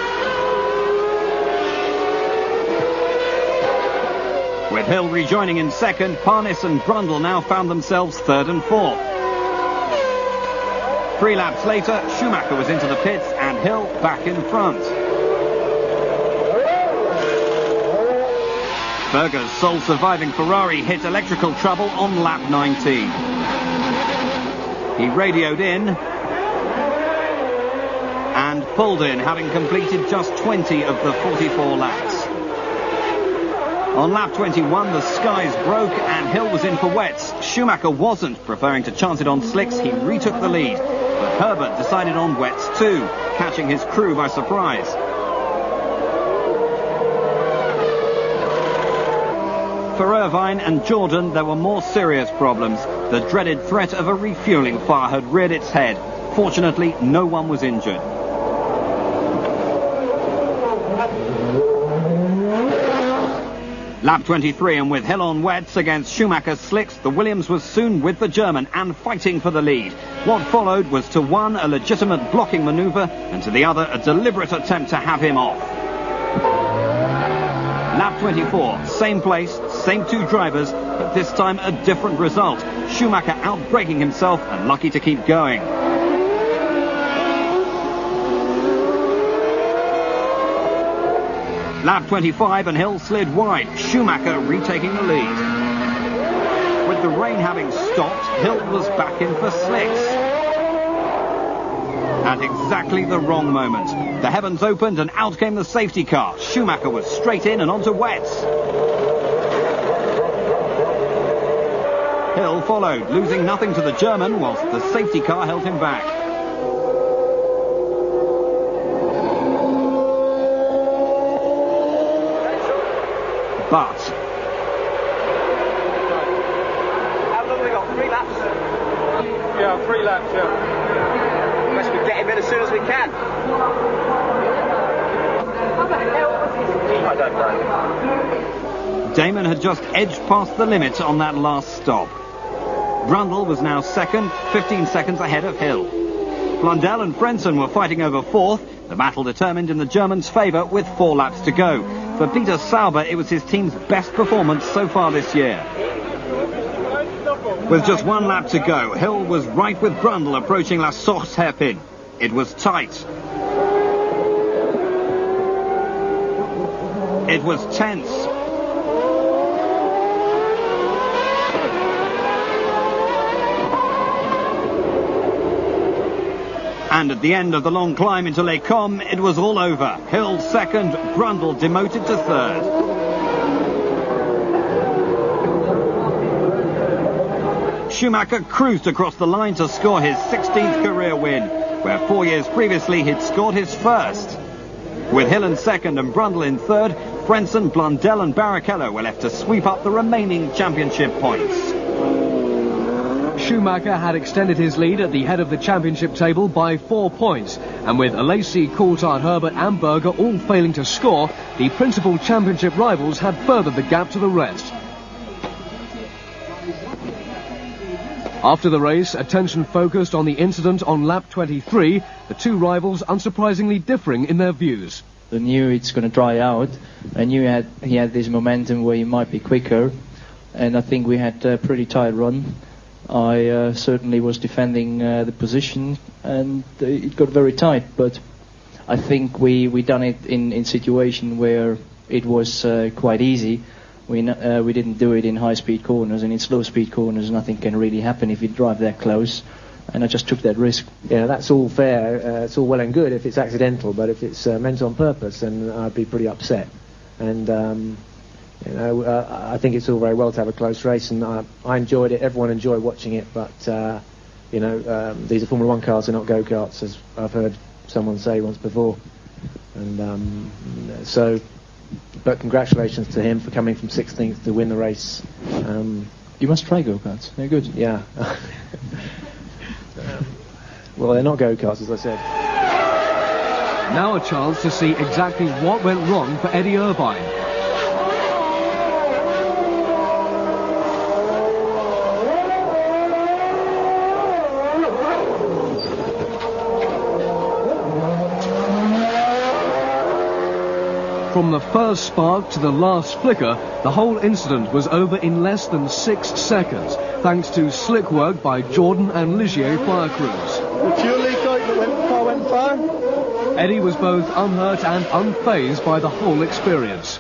With Hill rejoining in second, Parnis and Brundle now found themselves 3rd and 4th. 3 laps later, Schumacher was into the pits and Hill back in front. Berger's sole surviving Ferrari hit electrical trouble on lap 19. He radioed in and pulled in, having completed just 20 of the 44 laps. On lap 21, the skies broke and Hill was in for wets. Schumacher wasn't, preferring to chance it on slicks. He retook the lead, but Herbert decided on wets too, catching his crew by surprise. For Irvine and Jordan, there were more serious problems. The dreaded threat of a refueling fire had reared its head. Fortunately, no one was injured. Lap 23, and with Hill on wets against Schumacher's slicks, the Williams was soon with the German and fighting for the lead. What followed was to one a legitimate blocking manoeuvre and to the other a deliberate attempt to have him off. Lap 24, same place, same 2 drivers, but this time a different result. Schumacher outbraking himself and lucky to keep going. Lap 25 and Hill slid wide, Schumacher retaking the lead. With the rain having stopped, Hill was back in for slicks. At exactly the wrong moment. The heavens opened and out came the safety car. Schumacher was straight in and onto wets. Hill followed, losing nothing to the German, whilst the safety car held him back. But how long have we got? 3 laps? Yeah, 3 laps, yeah. Must we get him in as soon as we can? I don't know. Damon had just edged past the limit on that last stop. Brundle was now second, 15 seconds ahead of Hill. Blundell and Frentzen were fighting over 4th, the battle determined in the Germans' favour with 4 laps to go. For Peter Sauber, it was his team's best performance so far this year. With just 1 lap to go, Hill was right with Brundle approaching La Source hairpin. It was tight. It was tense. And at the end of the long climb into Les Combes, it was all over. Hill second, Brundle demoted to 3rd. Schumacher cruised across the line to score his 16th career win, where 4 years previously he'd scored his first. With Hill in second and Brundle in 3rd, Frentzen, Blundell and Barrichello were left to sweep up the remaining championship points. Schumacher had extended his lead at the head of the championship table by 4 points, and with Alesi, Coulthard, Herbert and Berger all failing to score, the principal championship rivals had furthered the gap to the rest. After the race, attention focused on the incident on lap 23, the 2 rivals unsurprisingly differing in their views. I knew it's going to dry out. I knew he had this momentum where he might be quicker, and I think we had a pretty tight run. I certainly was defending the position, and it got very tight, but I think we done it in situation where it was quite easy. We didn't do it in high-speed corners, and in slow-speed corners nothing can really happen if you drive that close, and I just took that risk. Yeah, that's all fair. It's all well and good if it's accidental, but if it's meant on purpose, then I'd be pretty upset. And I think it's all very well to have a close race, and I enjoyed it. Everyone enjoyed watching it, but these are Formula 1 cars, they're not go-karts, as I've heard someone say once before. And but congratulations to him for coming from 16th to win the race. You must try go-karts. They're good. Yeah. Well, they're not go-karts, as I said. Now a chance to see exactly what went wrong for Eddie Irvine. From the first spark to the last flicker, the whole incident was over in less than 6 seconds, thanks to slick work by Jordan and Ligier fire crews. The fuel leak out that the car went fire? Eddie was both unhurt and unfazed by the whole experience.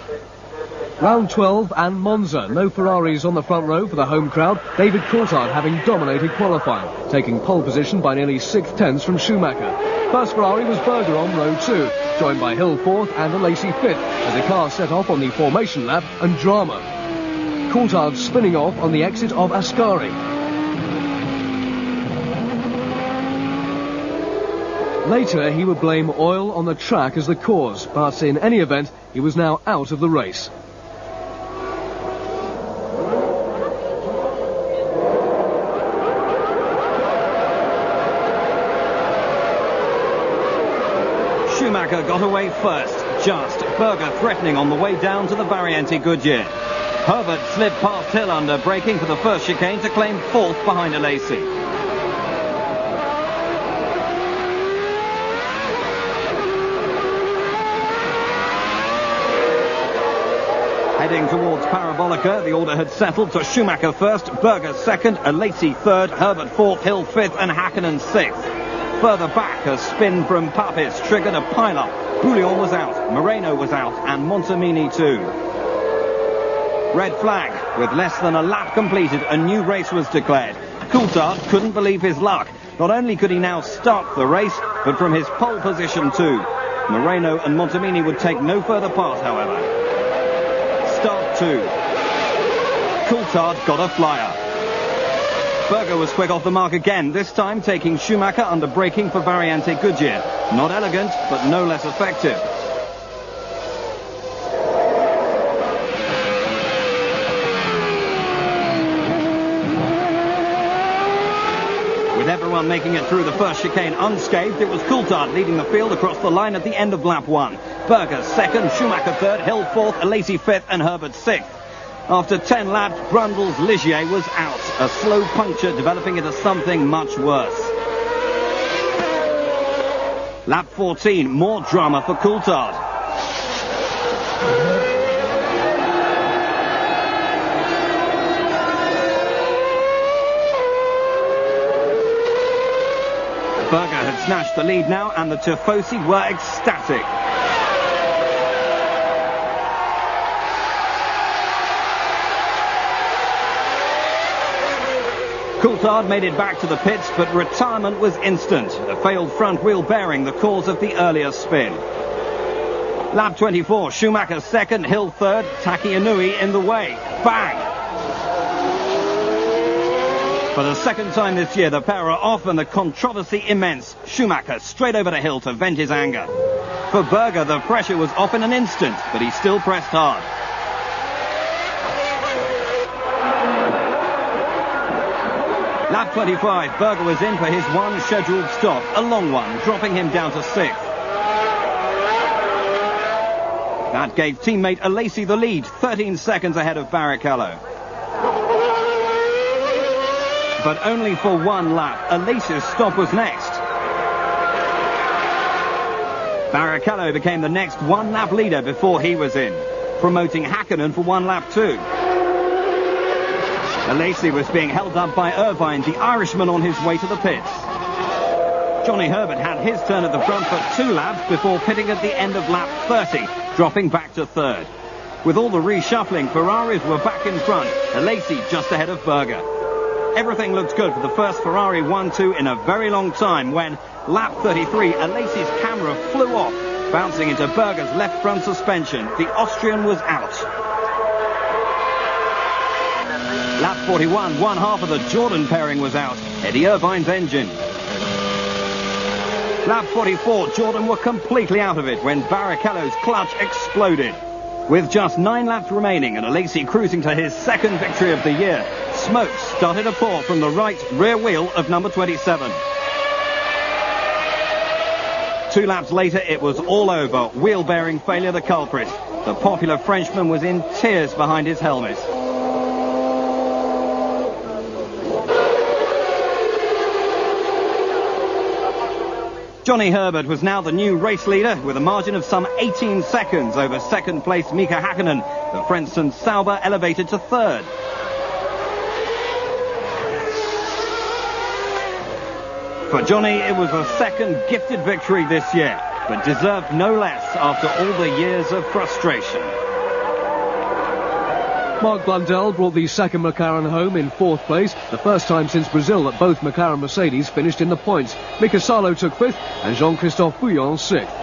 Round 12 and Monza. No Ferraris on the front row for the home crowd. David Coulthard having dominated qualifying, taking pole position by nearly 6/10 from Schumacher. First Ferrari was Berger on row 2, joined by Hill 4th and Alesi 5th, as the car set off on the formation lap and drama. Coulthard spinning off on the exit of Ascari. Later, he would blame oil on the track as the cause, but in any event, he was now out of the race. Schumacher got away first, just. Berger threatening on the way down to the Variante Goodyear. Herbert slipped past Hill under braking for the first chicane to claim 4th behind Alesi. Heading towards Parabolica, the order had settled to Schumacher first, Berger second, Alesi third, Herbert 4th, Hill 5th and Hakkinen 6th. Further back, a spin from Papis triggered a pile-up. Bouillon was out, Moreno was out, and Montemini too. Red flag. With less than a lap completed, a new race was declared. Coulthard couldn't believe his luck. Not only could he now start the race, but from his pole position too. Moreno and Montemini would take no further part, however. Start 2. Coulthard got a flyer. Berger was quick off the mark again, this time taking Schumacher under braking for Variante Goodyear. Not elegant, but no less effective. With everyone making it through the first chicane unscathed, it was Coulthard leading the field across the line at the end of lap 1. Berger second, Schumacher third, Hill 4th, Alesi 5th and Herbert 6th. After 10 laps, Brundle's Ligier was out, a slow puncture developing into something much worse. Lap 14, more drama for Coulthard. Berger had snatched the lead now, and the Tifosi were ecstatic. Coulthard made it back to the pits, but retirement was instant. A failed front wheel bearing, the cause of the earlier spin. Lap 24, Schumacher second, Hill third, Taki Inui in the way. Bang! For the second time this year, the pair are off and the controversy immense. Schumacher straight over to Hill to vent his anger. For Berger, the pressure was off in an instant, but he still pressed hard. Lap 25, Berger was in for his one scheduled stop, a long one, dropping him down to 6th. That gave teammate Alesi the lead, 13 seconds ahead of Barrichello. But only for one lap. Alesi's stop was next. Barrichello became the next one-lap leader before he was in, promoting Hakkinen for one lap too. Alesi was being held up by Irvine, the Irishman on his way to the pits. Johnny Herbert had his turn at the front for 2 laps before pitting at the end of lap 30, dropping back to 3rd. With all the reshuffling, Ferraris were back in front, Alesi just ahead of Berger. Everything looked good for the first Ferrari 1-2 in a very long time when, lap 33, Alesi's camera flew off, bouncing into Berger's left front suspension. The Austrian was out. Lap 41, one half of the Jordan pairing was out, Eddie Irvine's engine. Lap 44, Jordan were completely out of it when Barrichello's clutch exploded. With just 9 laps remaining and Alesi cruising to his second victory of the year, smoke started to pour from the right rear wheel of number 27. 2 laps later, it was all over. Wheel bearing failure the culprit. The popular Frenchman was in tears behind his helmet. Johnny Herbert was now the new race leader with a margin of some 18 seconds over second-place Mika Häkkinen. The Frentzen Sauber elevated to third. For Johnny, it was a second gifted victory this year, but deserved no less after all the years of frustration. Mark Blundell brought the second McLaren home in fourth place, the first time since Brazil that both McLaren and Mercedes finished in the points. Mika Salo took fifth and Jean-Christophe Bouillon sixth.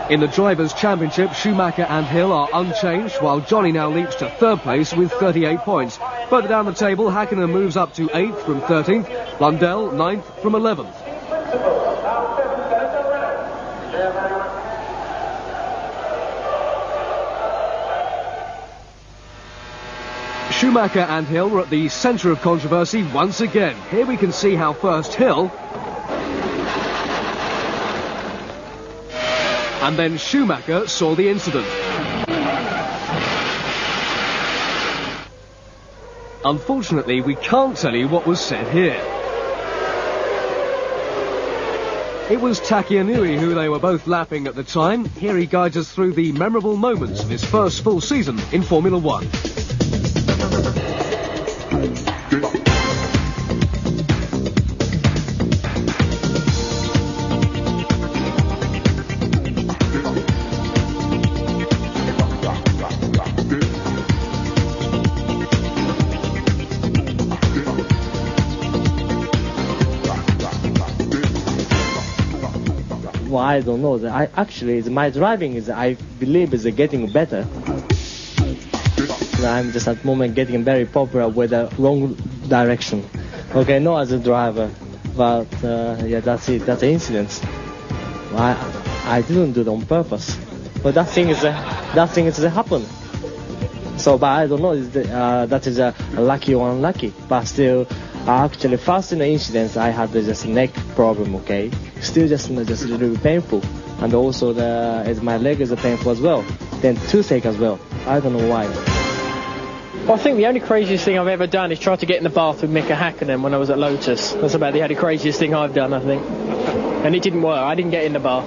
In the Drivers' Championship, Schumacher and Hill are unchanged, while Johnny now leaps to third place with 38 points. Further down the table, Häkkinen moves up to 8th from 13th, Blundell 9th from 11th. Schumacher and Hill were at the centre of controversy once again. Here we can see how first Hill and then Schumacher saw the incident. Unfortunately, we can't tell you what was said here. It was Taki Inui who they were both lapping at the time. Here he guides us through the memorable moments of his first full season in Formula One. Well, I don't know. My driving is, I believe, is getting better. I'm just at the moment getting very popular with the wrong direction. Okay, not as a driver, but yeah, that's it. That's the incident. I didn't do it on purpose, but that thing is happened. So, but I don't know. That is lucky or unlucky. But still, actually, first in the incidents, I had just a neck problem. Okay, still just a little bit painful, and also my leg is painful as well. Then toothache as well. I don't know why. Well, I think the only craziest thing I've ever done is try to get in the bath with Mika Häkkinen when I was at Lotus. That's about the only craziest thing I've done, I think. And it didn't work. I didn't get in the bath.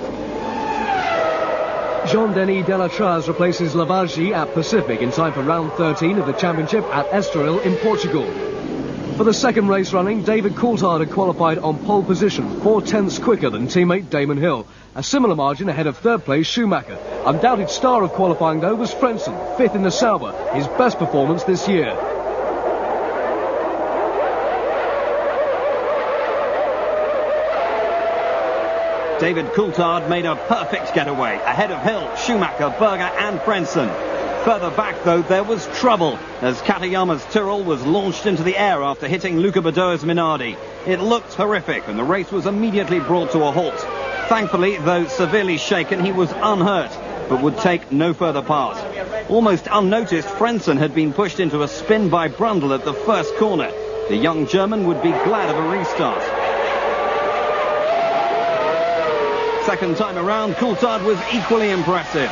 Jean-Denis Delatraz replaces Lavaggi at Pacific in time for round 13 of the championship at Estoril in Portugal. For the second race running, David Coulthard had qualified on pole position, 4/10ths quicker than teammate Damon Hill. A similar margin ahead of third place Schumacher. Undoubted star of qualifying though was Frentzen, 5th in the Sauber, his best performance this year. David Coulthard made a perfect getaway, ahead of Hill, Schumacher, Berger and Frentzen. Further back, though, there was trouble, as Katayama's Tyrrell was launched into the air after hitting Luca Badoer's Minardi. It looked horrific, and the race was immediately brought to a halt. Thankfully, though severely shaken, he was unhurt, but would take no further part. Almost unnoticed, Frentzen had been pushed into a spin by Brundle at the first corner. The young German would be glad of a restart. Second time around, Coulthard was equally impressive.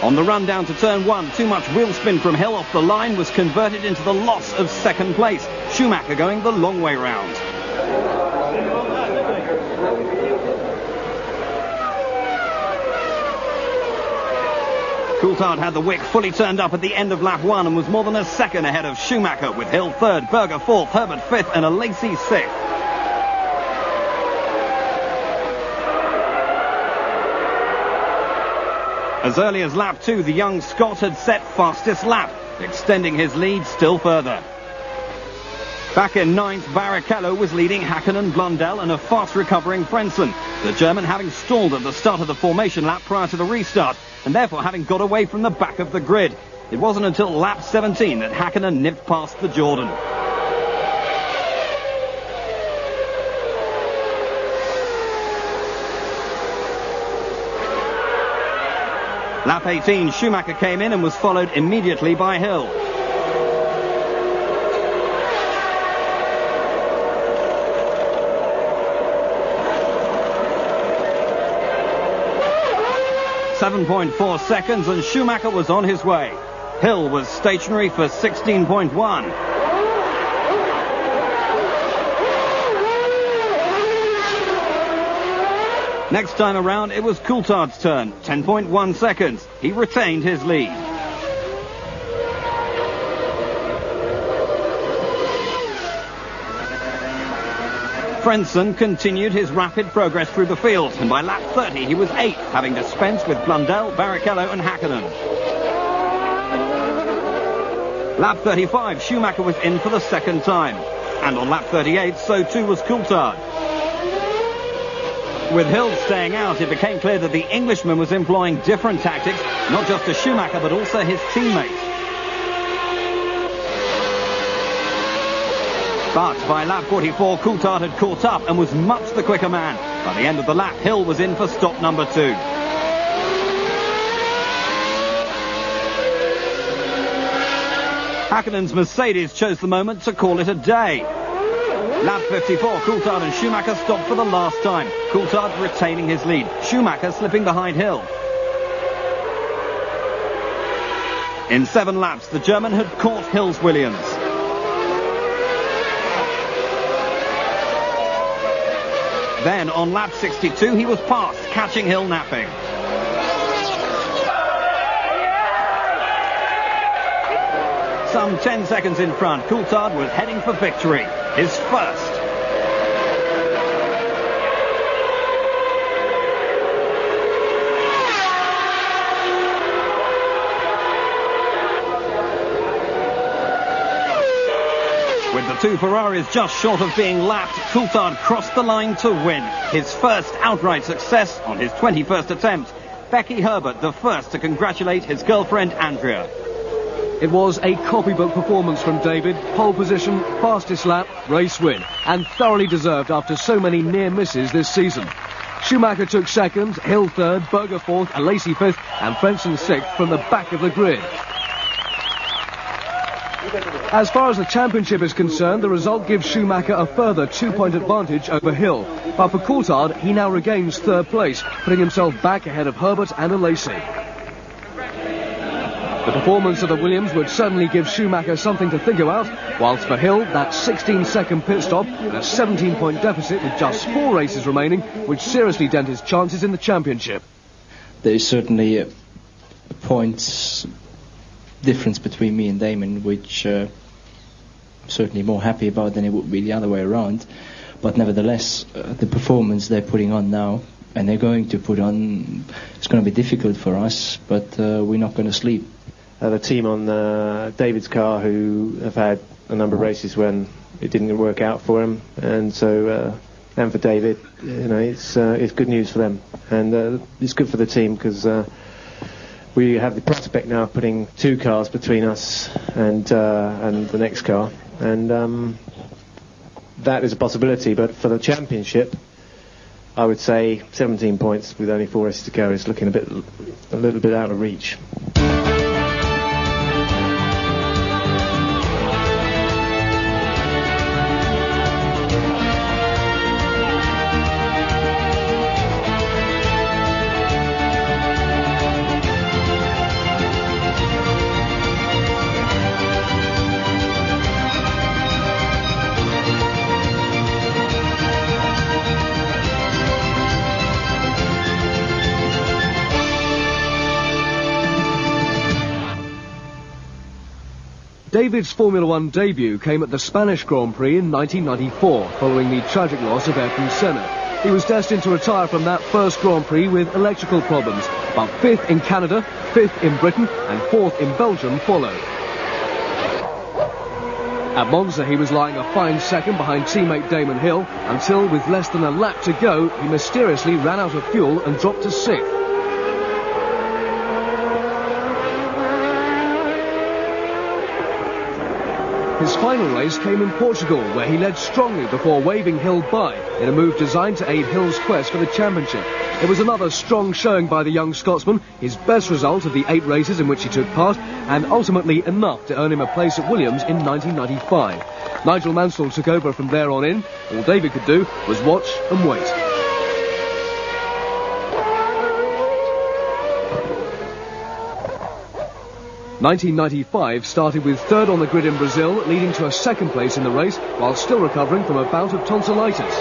On the run down to turn 1, too much wheel spin from Hill off the line was converted into the loss of second place. Schumacher going the long way round. Coulthard had the wick fully turned up at the end of lap 1 and was more than a second ahead of Schumacher, with Hill third, Berger fourth, Herbert fifth and Alesi sixth. As early as lap 2, the young Scot had set fastest lap, extending his lead still further. Back in 9th, Barrichello was leading Häkkinen, Blundell and a fast-recovering Frentzen, the German having stalled at the start of the formation lap prior to the restart, and therefore having got away from the back of the grid. It wasn't until lap 17 that Häkkinen nipped past the Jordan. Lap 18, Schumacher came in and was followed immediately by Hill. .4 seconds and Schumacher was on his way. Hill was stationary for 16.1. Next time around, it was Coulthard's turn. 10.1 seconds. He retained his lead. Frentzen continued his rapid progress through the field, and by lap 30 he was 8th, having dispensed with Blundell, Barrichello and Hakkinen. Lap 35, Schumacher was in for the second time, and on lap 38, so too was Coulthard. With Hill staying out, it became clear that the Englishman was employing different tactics, not just to Schumacher but also his teammates. But by lap 44, Coulthard had caught up and was much the quicker man. By the end of the lap, Hill was in for stop number 2. Hakkinen's Mercedes chose the moment to call it a day. Lap 54, Coulthard and Schumacher stopped for the last time. Coulthard retaining his lead, Schumacher slipping behind Hill. In 7 laps, the German had caught Hill's Williams. Then, on lap 62, he was passed, catching Hill napping. Some 10 seconds in front, Coulthard was heading for victory, his first. With the 2 Ferraris just short of being lapped, Coulthard crossed the line to win. His first outright success on his 21st attempt. Becky Herbert the first to congratulate his girlfriend Andrea. It was a copybook performance from David. Pole position, fastest lap, race win, and thoroughly deserved after so many near misses this season. Schumacher took second, Hill third, Berger fourth, Alesi fifth, and Frentzen sixth from the back of the grid. As far as the championship is concerned, the result gives Schumacher a further 2-point advantage over Hill. But for Coulthard, he now regains third place, putting himself back ahead of Herbert and Alesi. The performance of the Williams would certainly give Schumacher something to think about, whilst for Hill, that 16-second pit stop and a 17-point deficit with just 4 races remaining would seriously dent his chances in the championship. There is certainly a points difference between me and Damon, which I'm certainly more happy about than it would be the other way around. But nevertheless, the performance they're putting on now, and they're going to put on, it's going to be difficult for us, but we're not going to sleep. The team on David's car, who have had a number of races when it didn't work out for him, and so and for David, you know, it's good news for them, and it's good for the team because we have the prospect now of putting 2 cars between us and the next car, and that is a possibility. But for the championship, I would say 17 points with only 4 races to go is looking a little bit out of reach. David's Formula One debut came at the Spanish Grand Prix in 1994, following the tragic loss of Ayrton Senna. He was destined to retire from that first Grand Prix with electrical problems, but 5th in Canada, 5th in Britain and 4th in Belgium followed. At Monza he was lying a fine second behind teammate Damon Hill, until with less than a lap to go he mysteriously ran out of fuel and dropped to 6th. His final race came in Portugal, where he led strongly before waving Hill by, in a move designed to aid Hill's quest for the championship. It was another strong showing by the young Scotsman, his best result of the 8 races in which he took part, and ultimately enough to earn him a place at Williams in 1995. Nigel Mansell took over from there on in. All David could do was watch and wait. ...1995 started with 3rd on the grid in Brazil, leading to a 2nd place in the race, while still recovering from a bout of tonsillitis.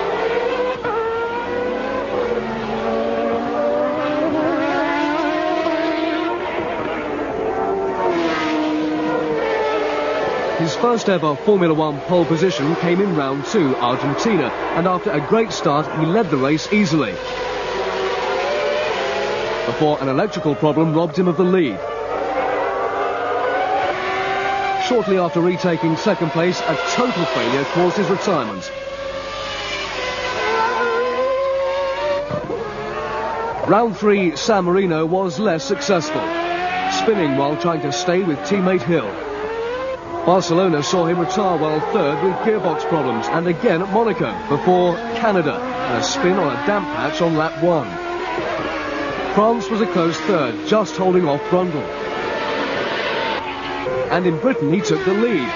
first ever Formula One pole position came in round 2, Argentina, and after a great start, he led the race easily, before an electrical problem robbed him of the lead. Shortly after retaking second place, a total failure caused his retirement. Round 3, San Marino was less successful, spinning while trying to stay with teammate Hill. Barcelona saw him retire while third with gearbox problems, and again at Monaco before Canada, and a spin on a damp patch on lap 1. France was a close third, just holding off Brundle. And in Britain he took the lead,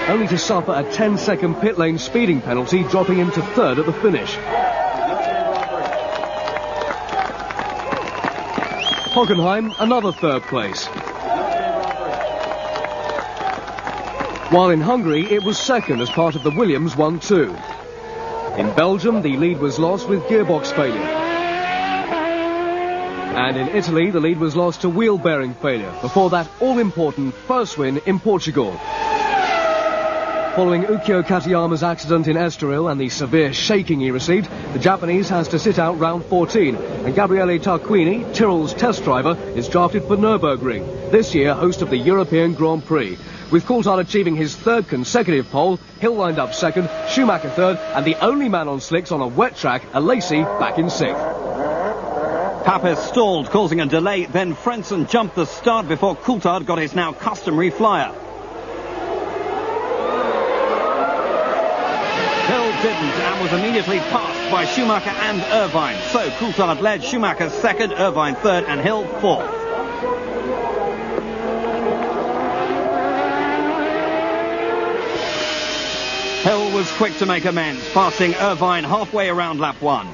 only to suffer a 10-second pit lane speeding penalty, dropping him to third at the finish. Hockenheim, another third place. While in Hungary, it was second as part of the Williams 1-2. In Belgium, the lead was lost with gearbox failure. And in Italy, the lead was lost to wheel bearing failure, before that all-important first win in Portugal. Following Ukyo Katayama's accident in Estoril and the severe shaking he received, the Japanese has to sit out round 14, and Gabriele Tarquini, Tyrrell's test driver, is drafted for Nürburgring, this year host of the European Grand Prix. With Coulthard achieving his third consecutive pole, Hill lined up second, Schumacher third, and the only man on slicks on a wet track, Alesi, back in sixth. Papes stalled, causing a delay, then Frentzen jumped the start before Coulthard got his now customary flyer. Hill didn't and was immediately passed by Schumacher and Irvine. So Coulthard led, Schumacher second, Irvine third, and Hill fourth. Hill was quick to make amends, passing Irvine halfway around lap 1.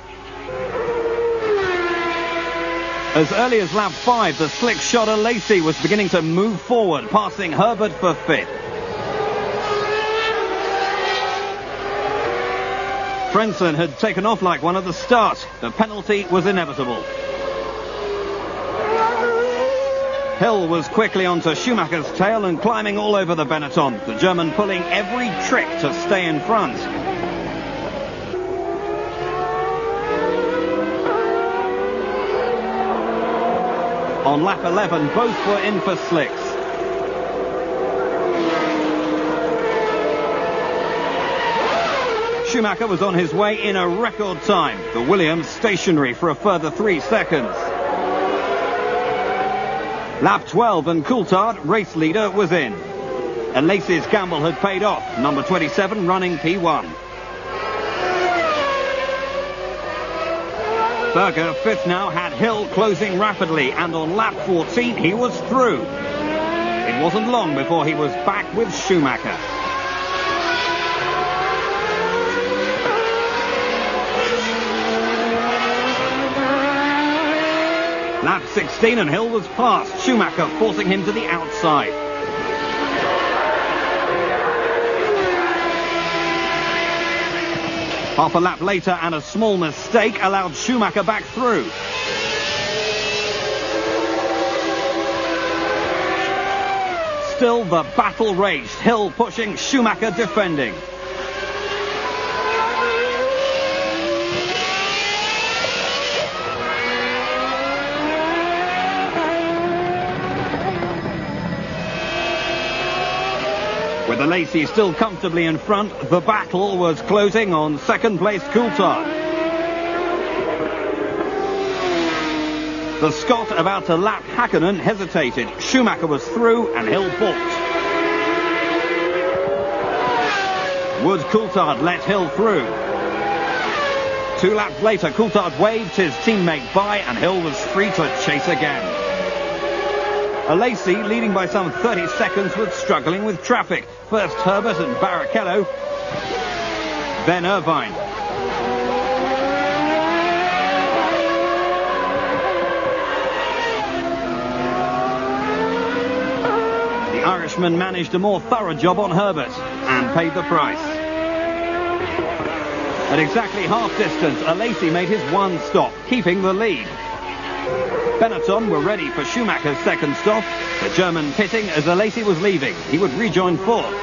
As early as lap 5, the slick shot Alesi was beginning to move forward, passing Herbert for fifth. Frentzen had taken off like one at the start. The penalty was inevitable. Hill was quickly onto Schumacher's tail and climbing all over the Benetton, the German pulling every trick to stay in front. On lap 11, both were in for slicks. Schumacher was on his way in a record time. The Williams stationary for a further 3 seconds. Lap 12 and Coulthard, race leader, was in. Alesi's gamble had paid off. Number 27 running P1. Berger, fifth now, had Hill closing rapidly, and on lap 14 he was through. It wasn't long before he was back with Schumacher. Lap 16 and Hill was past, Schumacher forcing him to the outside. Half a lap later and a small mistake allowed Schumacher back through. Still the battle raged, Hill pushing, Schumacher defending. With Alesi still comfortably in front, the battle was closing on second place Coulthard. The Scot about to lap Häkkinen hesitated. Schumacher was through and Hill balked. Would Coulthard let Hill through? 2 laps later, Coulthard waved his teammate by and Hill was free to chase again. Alesi, leading by some 30 seconds, was struggling with traffic. First Herbert and Barrichello, then Irvine. The Irishman managed a more thorough job on Herbert and paid the price. At exactly half distance, Alesi made his one stop, keeping the lead. Benetton were ready for Schumacher's second stop. The German pitting as Alesi was leaving. He would rejoin fourth.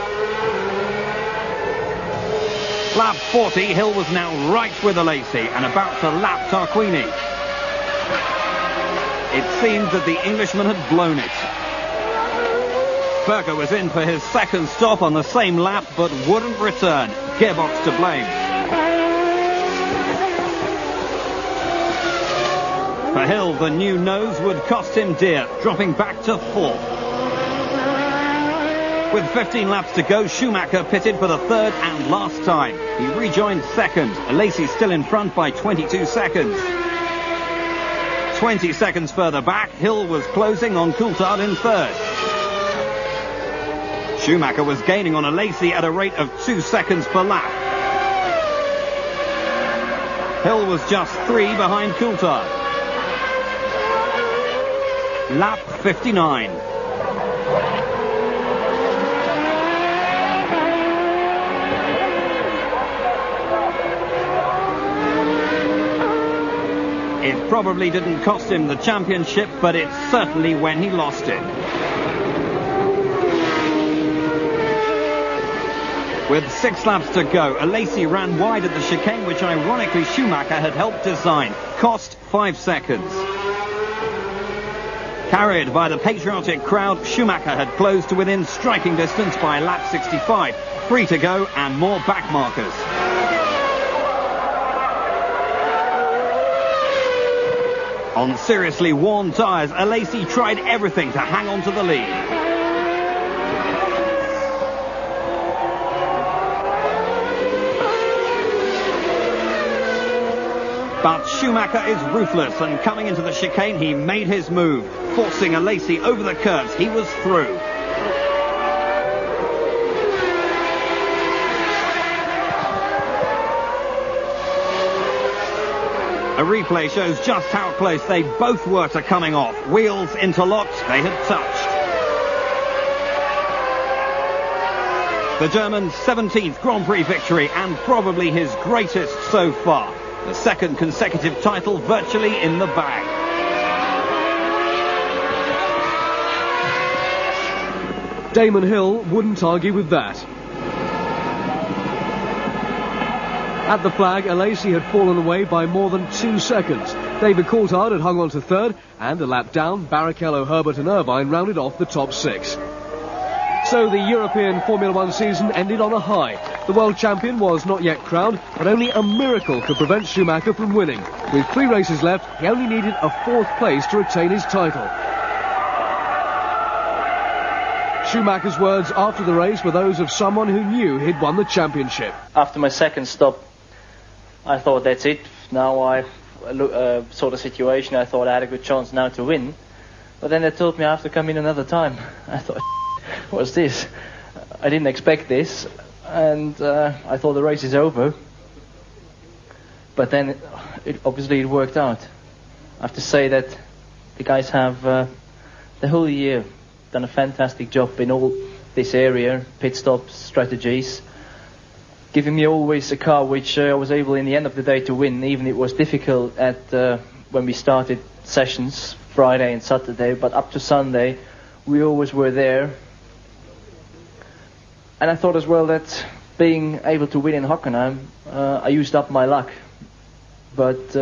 Lap 40, Hill was now right with Alesi and about to lap Tarquini. It seemed that the Englishman had blown it. Berger was in for his second stop on the same lap, but wouldn't return. Gearbox to blame. For Hill, the new nose would cost him dear, dropping back to fourth. With 15 laps to go, Schumacher pitted for the third and last time. He rejoined second. Alesi still in front by 22 seconds. 20 seconds further back, Hill was closing on Coulthard in third. Schumacher was gaining on Alesi at a rate of 2 seconds per lap. Hill was just 3 behind Coulthard. Lap 59. It probably didn't cost him the championship, but it's certainly when he lost it. With 6 laps to go, Alesi ran wide at the chicane, which ironically Schumacher had helped design. Cost 5 seconds. Carried by the patriotic crowd, Schumacher had closed to within striking distance by lap 65. 3 to go and more back markers. On seriously worn tyres, Alesi tried everything to hang on to the lead. But Schumacher is ruthless, and coming into the chicane, he made his move, forcing Alesi over the curves. He was through. A replay shows just how close they both were to coming off. Wheels interlocked, they had touched. The German's 17th Grand Prix victory, and probably his greatest so far. The second consecutive title virtually in the bag. Damon Hill wouldn't argue with that. At the flag, Alesi had fallen away by more than 2 seconds. David Coulthard had hung on to third, and a lap down, Barrichello, Herbert and Irvine rounded off the top 6. So the European Formula One season ended on a high. The world champion was not yet crowned, but only a miracle could prevent Schumacher from winning. With 3 races left, he only needed a 4th place to retain his title. Schumacher's words after the race were those of someone who knew he'd won the championship. After my second stop, I thought that's it. Now I saw the situation. I thought I had a good chance now to win. But then they told me I have to come in another time. I thought, what's this? I didn't expect this. And I thought the race is over. But then obviously it worked out. I have to say that the guys have the whole year done a fantastic job in all this area, pit stops, strategies, giving me always a car which I was able in the end of the day to win, even it was difficult at when we started sessions Friday and Saturday, but up to Sunday we always were there. And I thought as well that being able to win in Hockenheim, I used up my luck, but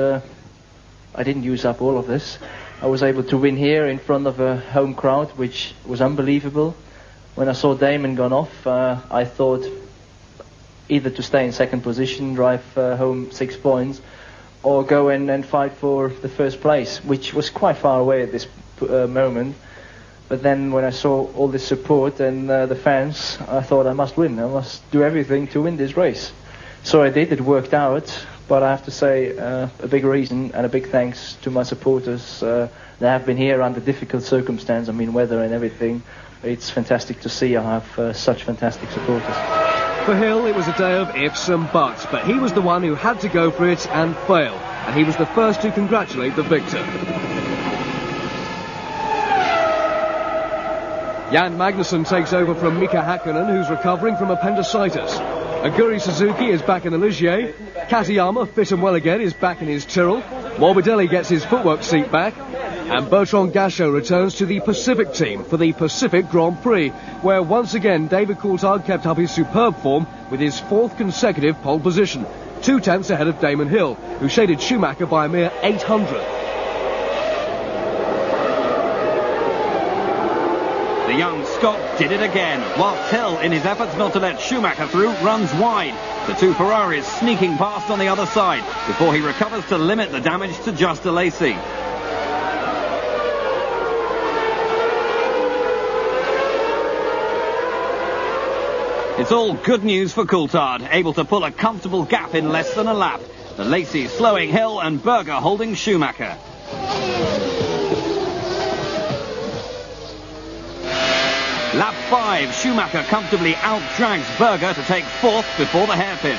I didn't use up all of this. I was able to win here in front of a home crowd, which was unbelievable. When I saw Damon gone off, I thought either to stay in second position, drive home 6 points, or go in and fight for the first place, which was quite far away at this moment. But then when I saw all this support and the fans, I thought I must win. I must do everything to win this race. So I did. It worked out. But I have to say a big reason and a big thanks to my supporters. They have been here under difficult circumstances. I mean, weather and everything. It's fantastic to see I have such fantastic supporters. For Hill, it was a day of ifs and buts, but he was the one who had to go for it and fail. And he was the first to congratulate the victor. Jan Magnussen takes over from Mika Hakkinen, who's recovering from appendicitis. Aguri Suzuki is back in the Ligier. Katayama, fit and well again, is back in his Tyrrell. Morbidelli gets his footwork seat back. And Bertrand Gachot returns to the Pacific team for the Pacific Grand Prix, where once again David Coulthard kept up his superb form with his 4th consecutive pole position, 2 tenths ahead of Damon Hill, who shaded Schumacher by a mere 800. The young Scot did it again, whilst Hill, in his efforts not to let Schumacher through, runs wide. The 2 Ferraris sneaking past on the other side before he recovers to limit the damage to just a Lacey. It's all good news for Coulthard, able to pull a comfortable gap in less than a lap. The Lacey slowing Hill and Berger holding Schumacher. Lap 5, Schumacher comfortably out-drags Berger to take 4th before the hairpin.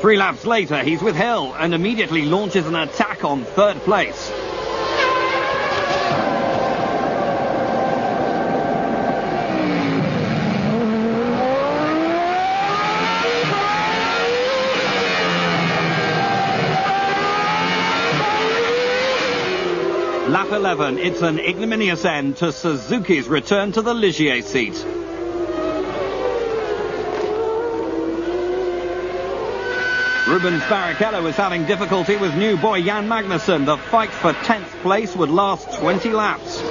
3 laps later, he's with Hill and immediately launches an attack on 3rd place. Lap 11, it's an ignominious end to Suzuki's return to the Ligier seat. Rubens Barrichello is having difficulty with new boy Jan Magnussen. The fight for 10th place would last 20 laps.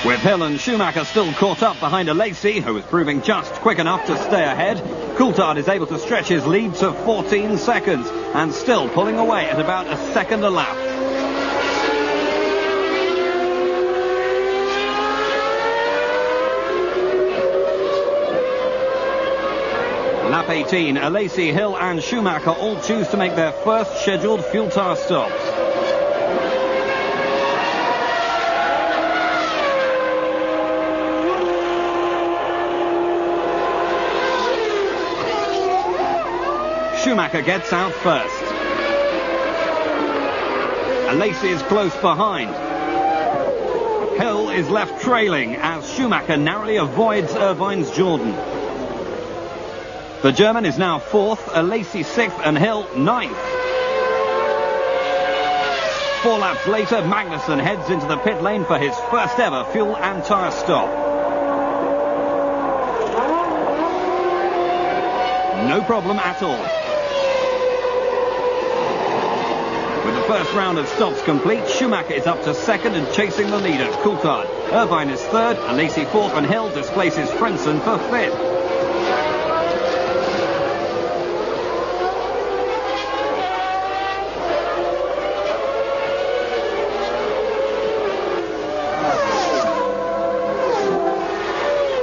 With Hill and Schumacher still caught up behind a Lacey, who is proving just quick enough to stay ahead, Coulthard is able to stretch his lead to 14 seconds and still pulling away at about a second a lap. Lap 18, Alesi, Hill and Schumacher all choose to make their first scheduled fuel tire stops. Schumacher gets out first. Alesi is close behind. Hill is left trailing as Schumacher narrowly avoids Irvine's Jordan. The German is now 4th, Alesi 6th and Hill 9th. 4 laps later, Magnussen heads into the pit lane for his first ever fuel and tyre stop. No problem at all. With the first round of stops complete, Schumacher is up to 2nd and chasing the leader, Coulthard. Irvine is 3rd, Alesi 4th and Hill displaces Frentzen for 5th.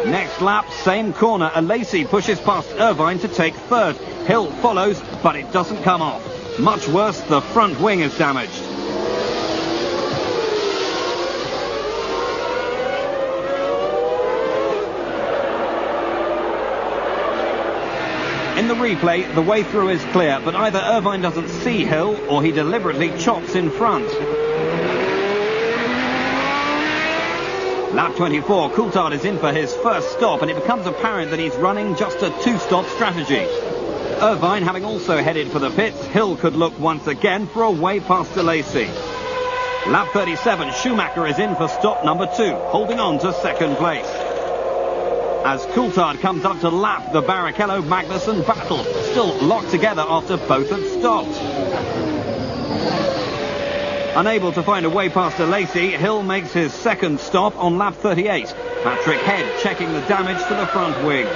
Next lap, same corner, Alesi pushes past Irvine to take 3rd. Hill follows, but it doesn't come off. Much worse, the front wing is damaged. In the replay, the way through is clear, but either Irvine doesn't see Hill or he deliberately chops in front. Lap 24, Coulthard is in for his first stop, and it becomes apparent that he's running just a 2-stop strategy. Irvine having also headed for the pits, Hill could look once again for a way past Alesi. Lap 37, Schumacher is in for stop number 2, holding on to 2nd place. As Coulthard comes up to lap the Barrichello-Magnussen battle, still locked together after both had stopped. Unable to find a way past Alesi, Hill makes his 2nd stop on lap 38. Patrick Head checking the damage to the front wing.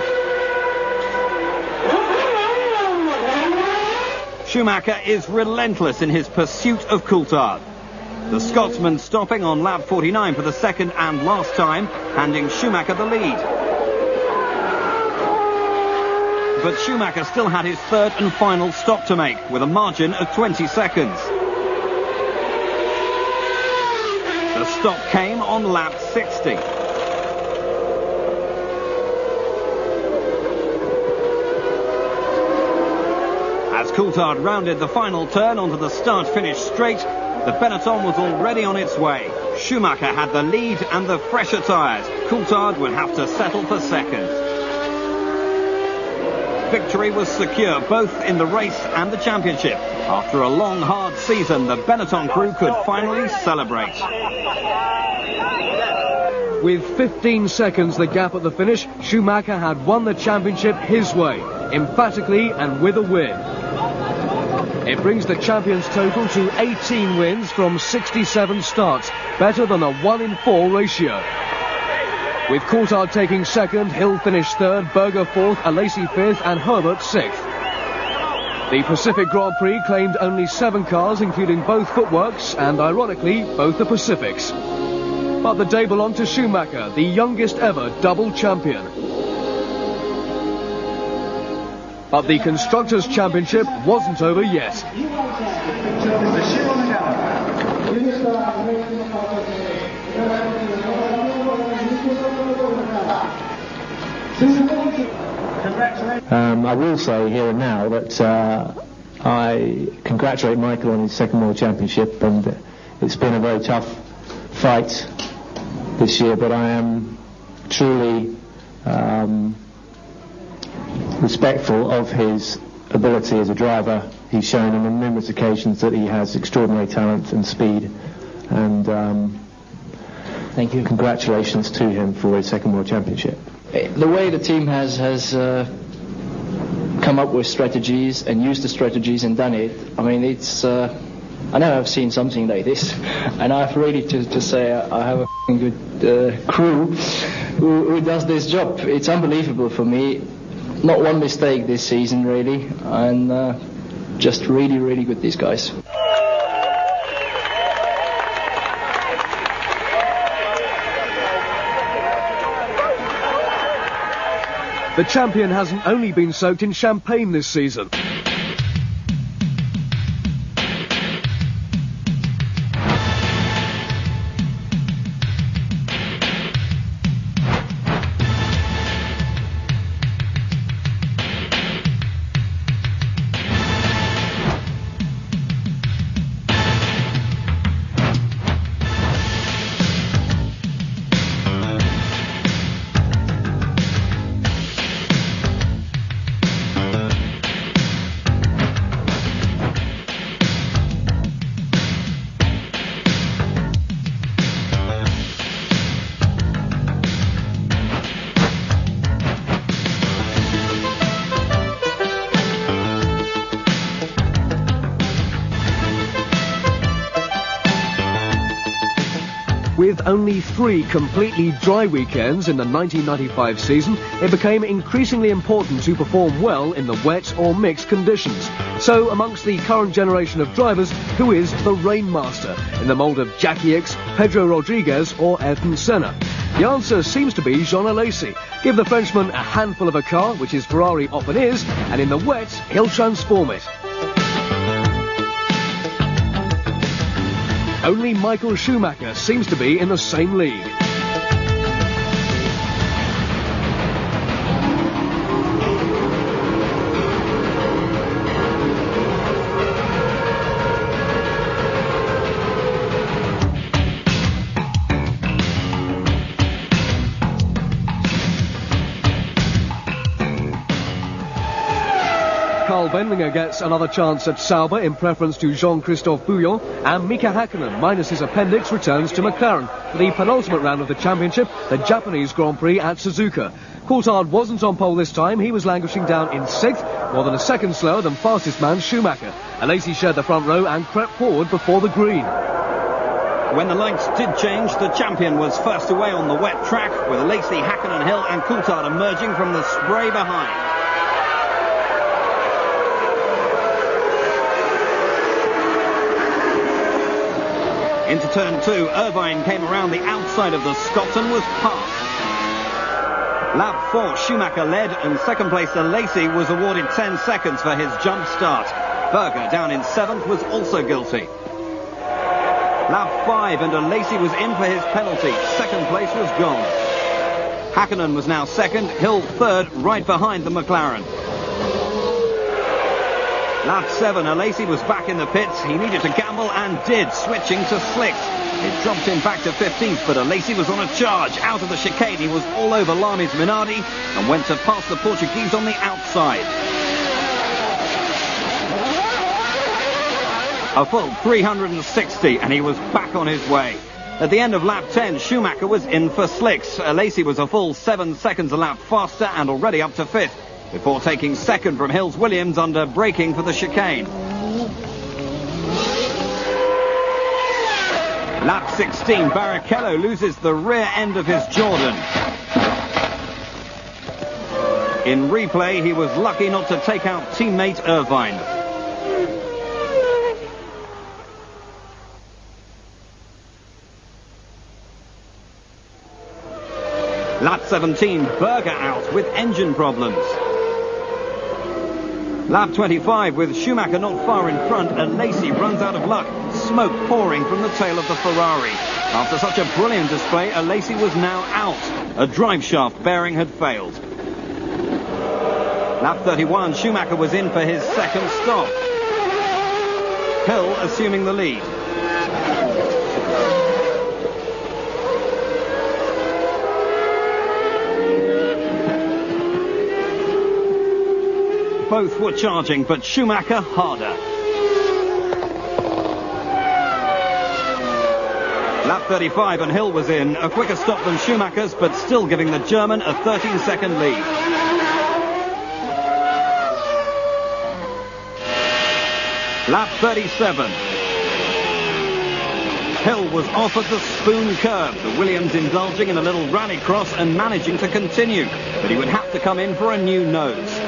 Schumacher is relentless in his pursuit of Coulthard. The Scotsman stopping on lap 49 for the 2nd and last time, handing Schumacher the lead. But Schumacher still had his 3rd and final stop to make, with a margin of 20 seconds. The The stop came on lap 60. As Coulthard rounded the final turn onto the start-finish straight, the Benetton was already on its way. Schumacher had the lead and the fresher tyres. Coulthard would have to settle for second. Victory was secure both in the race and the championship. After a long, hard season, the Benetton crew could finally celebrate. With 15 seconds the gap at the finish, Schumacher had won the championship his way, emphatically and with a win. It brings the champions' total to 18 wins from 67 starts, better than a 1 in 4 ratio. With Coulthard taking second, Hill finished third, Berger fourth, Alesi fifth and Herbert sixth. The Pacific Grand Prix claimed only 7 cars, including both footworks and, ironically, both the Pacifics. But the day belonged to Schumacher, the youngest ever double champion. But the Constructors' Championship wasn't over yet. I will say here and now that I congratulate Michael on his second World Championship, and it's been a very tough fight this year, but I am truly respectful of his ability as a driver. He's shown on numerous occasions that he has extraordinary talent and speed, and thank you. Congratulations to him for his second World Championship. The way the team has come up with strategies and used the strategies and done it, I mean, it's I never have seen something like this, and I have really to say I have a good crew who does this job. It's unbelievable for me. Not one mistake this season, really, and just really, really good, these guys. The champion hasn't only been soaked in champagne this season. With only 3 completely dry weekends in the 1995 season, it became increasingly important to perform well in the wet or mixed conditions. So, amongst the current generation of drivers, who is the Rainmaster, in the mould of Jackie Ickx, Pedro Rodriguez or Ayrton Senna? The answer seems to be Jean Alesi. Give the Frenchman a handful of a car, which his Ferrari often is, and in the wet, he'll transform it. Only Michael Schumacher seems to be in the same league. Carl Wendlinger gets another chance at Sauber in preference to Jean-Christophe Bouillon, and Mika Hakkinen, minus his appendix, returns to McLaren for the penultimate round of the championship, the Japanese Grand Prix at Suzuka. Coulthard wasn't on pole this time. He was languishing down in 6th, more than a second slower than fastest man Schumacher. Alesi shared the front row and crept forward before the green. When the lights did change, the champion was first away on the wet track, with Alesi, Hakkinen, Hill and Coulthard emerging from the spray behind. Into turn 2, Irvine came around the outside of the Scots and was passed. Lap 4, Schumacher led, and second place Alesi was awarded 10 seconds for his jump start. Berger, down in 7th, was also guilty. Lap 5, and Lacey was in for his penalty. Second place was gone. Hakkinen was now second, Hill third, right behind the McLaren. Lap 7, Lacey was back in the pits. He needed to gamble and did, switching to slicks. It dropped him back to 15th, but Lacey was on a charge. Out of the chicane, he was all over Lami's Minardi and went to pass the Portuguese on the outside. A full 360, and he was back on his way. At the end of lap 10, Schumacher was in for slicks. Lacey was a full 7 seconds a lap faster and already up to 5th, before taking second from Hills Williams under braking for the chicane. Lap 16, Barrichello loses the rear end of his Jordan. In replay, he was lucky not to take out teammate Irvine. Lap 17, Berger out with engine problems. Lap 25, with Schumacher not far in front, and Lacey runs out of luck, smoke pouring from the tail of the Ferrari. After such a brilliant display, Lacey was now out. A drive shaft bearing had failed. Lap 31, Schumacher was in for his second stop. Hill assuming the lead. Both were charging, but Schumacher harder. Lap 35 and Hill was in. A quicker stop than Schumacher's, but still giving the German a 13-second lead. Lap 37. Hill was off at the spoon curve. The Williams indulging in a little rally cross and managing to continue, but he would have to come in for a new nose.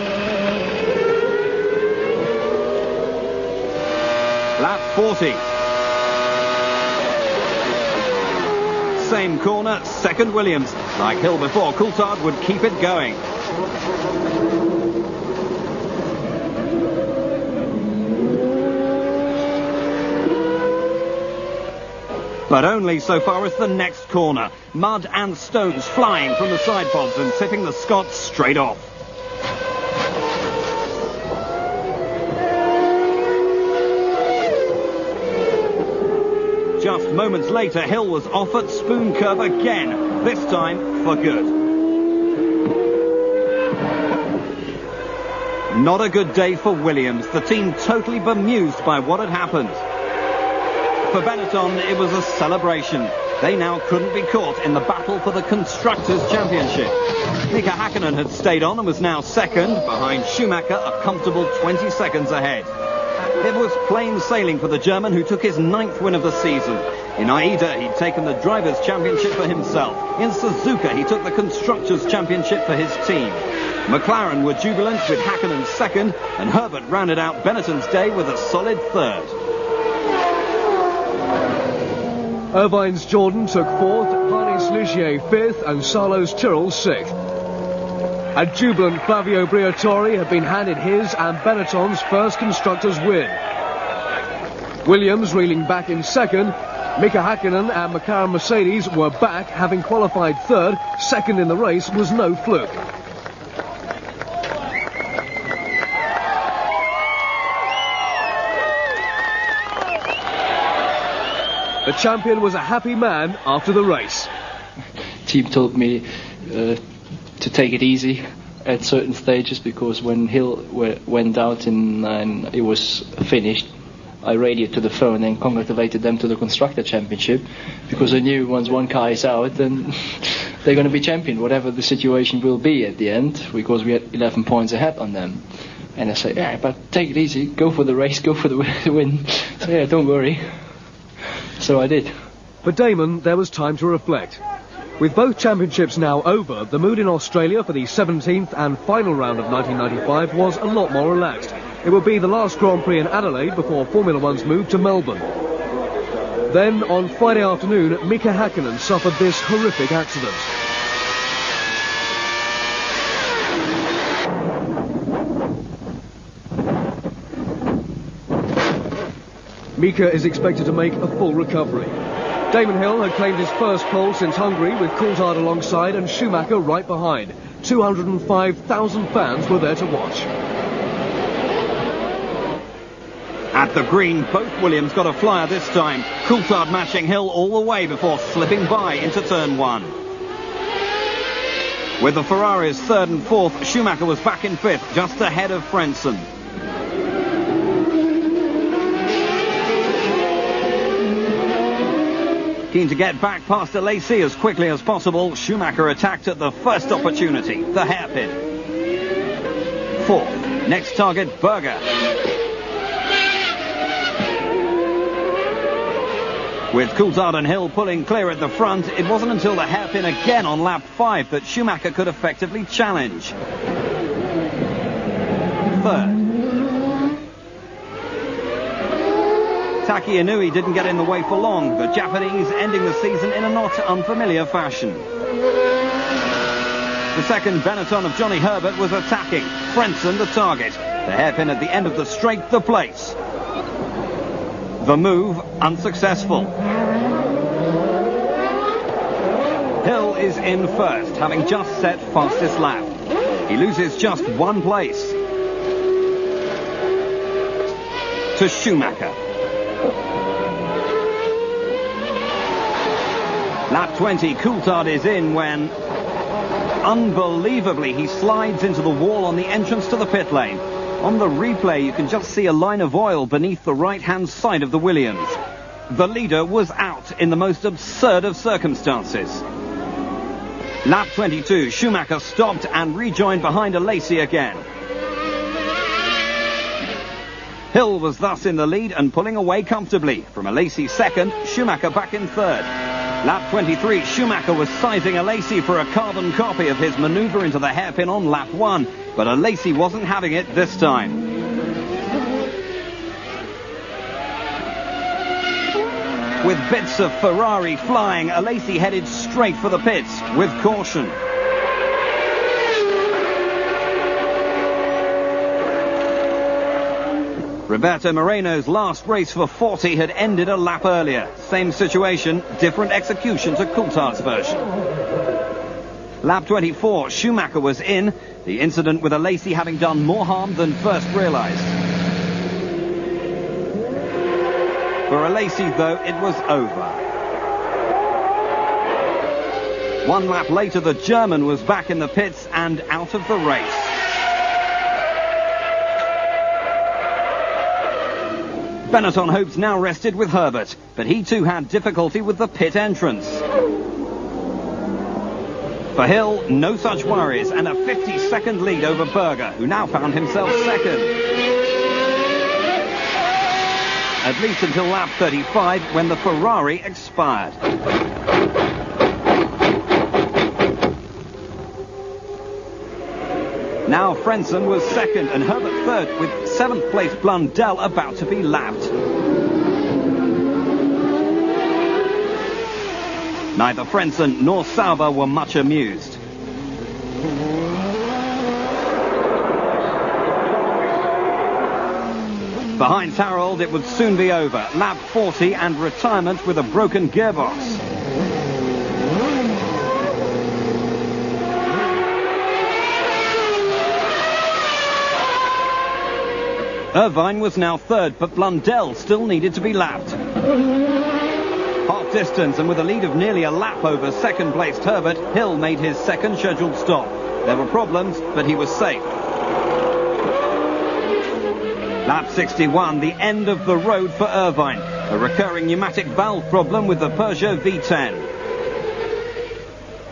Lap 40. Same corner, second Williams. Like Hill before, Coulthard would keep it going. But only so far as the next corner. Mud and stones flying from the side pods and tipping the Scots straight off. Just moments later, Hill was off at spoon curve again, this time for good. Not a good day for Williams, the team totally bemused by what had happened. For Benetton, it was a celebration. They now couldn't be caught in the battle for the Constructors' Championship. Mika Hakkinen had stayed on and was now second, behind Schumacher, a comfortable 20 seconds ahead. It was plain sailing for the German, who took his 9th win of the season. In Aida, he'd taken the Drivers' Championship for himself. In Suzuka, he took the Constructors' Championship for his team. McLaren were jubilant with Hakkinen second, and Herbert rounded out Benetton's day with a solid third. Irvine's Jordan took 4th, Harney's Ligier 5th, and Salo's Tyrrell 6th. A jubilant Flavio Briatore had been handed his and Benetton's first Constructors' win. Williams reeling back in second. Mika Hakkinen and McLaren Mercedes were back, having qualified third. Second in the race was no fluke. The champion was a happy man after the race. Team told me to take it easy at certain stages, because when Hill went out and it was finished, I radioed to the phone and congratulated them to the Constructor Championship, because I knew once one car is out, then they're going to be champion, whatever the situation will be at the end, because we had 11 points ahead on them. And I said, yeah, but take it easy, go for the race, go for the win. So yeah, don't worry. So I did. For Damon, there was time to reflect. With both championships now over, the mood in Australia for the 17th and final round of 1995 was a lot more relaxed. It would be the last Grand Prix in Adelaide before Formula One's move to Melbourne. Then, on Friday afternoon, Mika Hakkinen suffered this horrific accident. Mika is expected to make a full recovery. Damon Hill had claimed his first pole since Hungary with Coulthard alongside and Schumacher right behind. 205,000 fans were there to watch. At the green, both Williams got a flyer this time. Coulthard matching Hill all the way before slipping by into turn 1. With the Ferraris third and fourth, Schumacher was back in fifth, just ahead of Frentzen. Keen to get back past Alesi as quickly as possible, Schumacher attacked at the first opportunity, the hairpin. Fourth, next target, Berger. With Coulthard and Hill pulling clear at the front, it wasn't until the hairpin again on lap 5 that Schumacher could effectively challenge. Third. Taki Inui didn't get in the way for long, the Japanese ending the season in a not unfamiliar fashion. The second Benetton of Johnny Herbert was attacking, Frentzen the target. The hairpin at the end of the straight, the place. The move, unsuccessful. Hill is in first, having just set fastest lap. He loses just one place to Schumacher. Lap 20, Coulthard is in when, unbelievably, he slides into the wall on the entrance to the pit lane. On the replay, you can just see a line of oil beneath the right-hand side of the Williams. The leader was out in the most absurd of circumstances. Lap 22, Schumacher stopped and rejoined behind Alesi again. Hill was thus in the lead and pulling away comfortably. From Alesi second, Schumacher back in third. Lap 23, Schumacher was sizing Alesi for a carbon copy of his manoeuvre into the hairpin on lap 1, but Alesi wasn't having it this time. With bits of Ferrari flying, Alesi headed straight for the pits with caution. Roberto Moreno's last race for 40 had ended a lap earlier. Same situation, different execution to Coulthard's version. Lap 24, Schumacher was in, the incident with Alesi having done more harm than first realised. For Alesi, though, it was over. One lap later, the German was back in the pits and out of the race. Benetton hopes now rested with Herbert, but he too had difficulty with the pit entrance. For Hill, no such worries, and a 50-second lead over Berger, who now found himself second. At least until lap 35, when the Ferrari expired. Now Frentzen was second and Herbert third, with 7th place Blundell about to be lapped. Neither Frentzen nor Sauber were much amused. Behind Harold, it would soon be over. Lap 40 and retirement with a broken gearbox. Irvine was now third, but Blundell still needed to be lapped. Half distance and with a lead of nearly a lap over second-placed Herbert, Hill made his second scheduled stop. There were problems, but he was safe. Lap 61, the end of the road for Irvine. A recurring pneumatic valve problem with the Peugeot V10.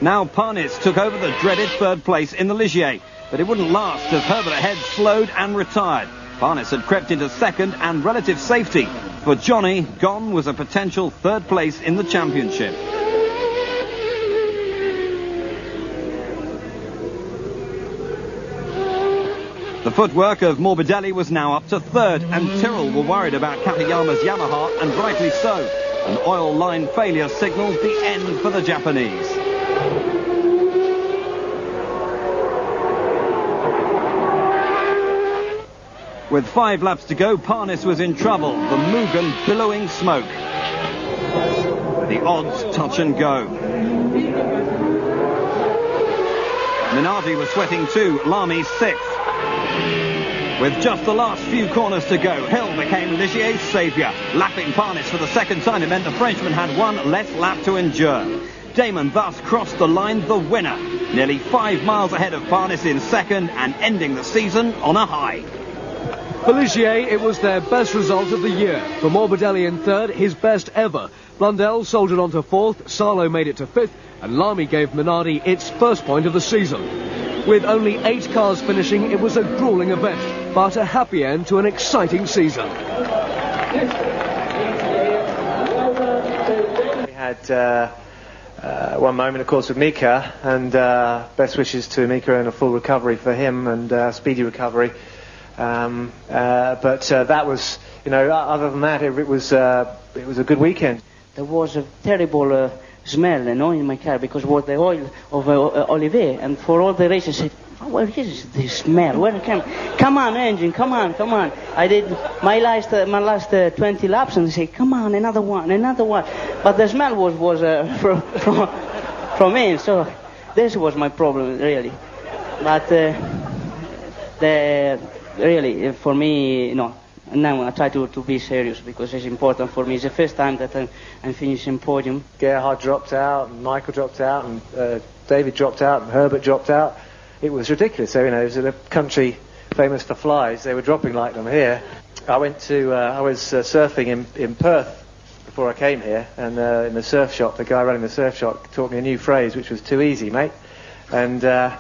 Now Parnis took over the dreaded third place in the Ligier, but it wouldn't last as Herbert ahead slowed and retired. Parnis had crept into second and relative safety. For Johnny, gone was a potential third place in the championship. The footwork of Morbidelli was now up to third, and Tyrrell were worried about Katayama's Yamaha, and rightly so. An oil line failure signalled the end for the Japanese. With 5 laps to go, Parnis was in trouble, the Mugen billowing smoke. The odds touch and go. Minardi was sweating too, Lamy 6th. With just the last few corners to go, Hill became Ligier's saviour. Lapping Parnis for the second time, it meant the Frenchman had one less lap to endure. Damon thus crossed the line the winner, nearly 5 miles ahead of Parnis in second and ending the season on a high. For Ligier, it was their best result of the year. For Morbidelli in third, his best ever. Blundell soldiered on to fourth, Salo made it to fifth, and Lamy gave Minardi its first point of the season. With only 8 cars finishing, it was a gruelling event, but a happy end to an exciting season. We had one moment, of course, with Mika, and best wishes to Mika and a full recovery for him and speedy recovery. But that was, other than that, it was a good weekend. There was a terrible smell, in my car because it was the oil of Olivier, and for all the races I said, where is this smell? Where come on, engine, come on. I did my last 20 laps, and they say, come on, another one. But the smell was from me, so this was my problem really. But really, for me, no. Now I try to be serious because it's important for me. It's the first time that I'm finishing podium. Gerhard dropped out, and Michael dropped out, and David dropped out, and Herbert dropped out. It was ridiculous. So, it was in a country famous for flies. They were dropping like them here. I was surfing in Perth before I came here, and in the surf shop, the guy running the surf shop taught me a new phrase, which was too easy, mate. And I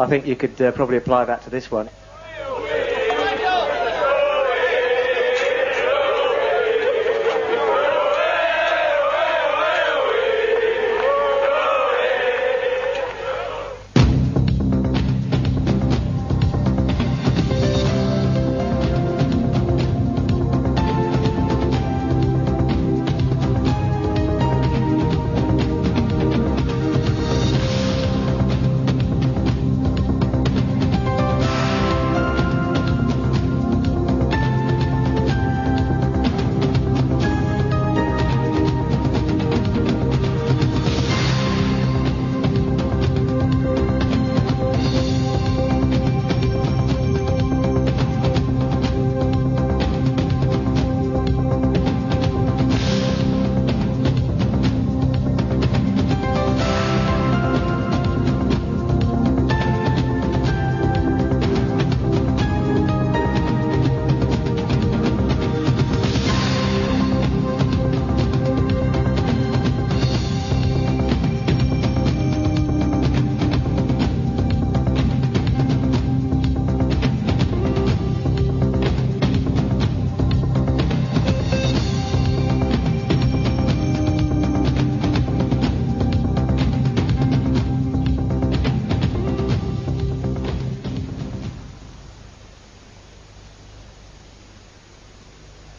think you could probably apply that to this one.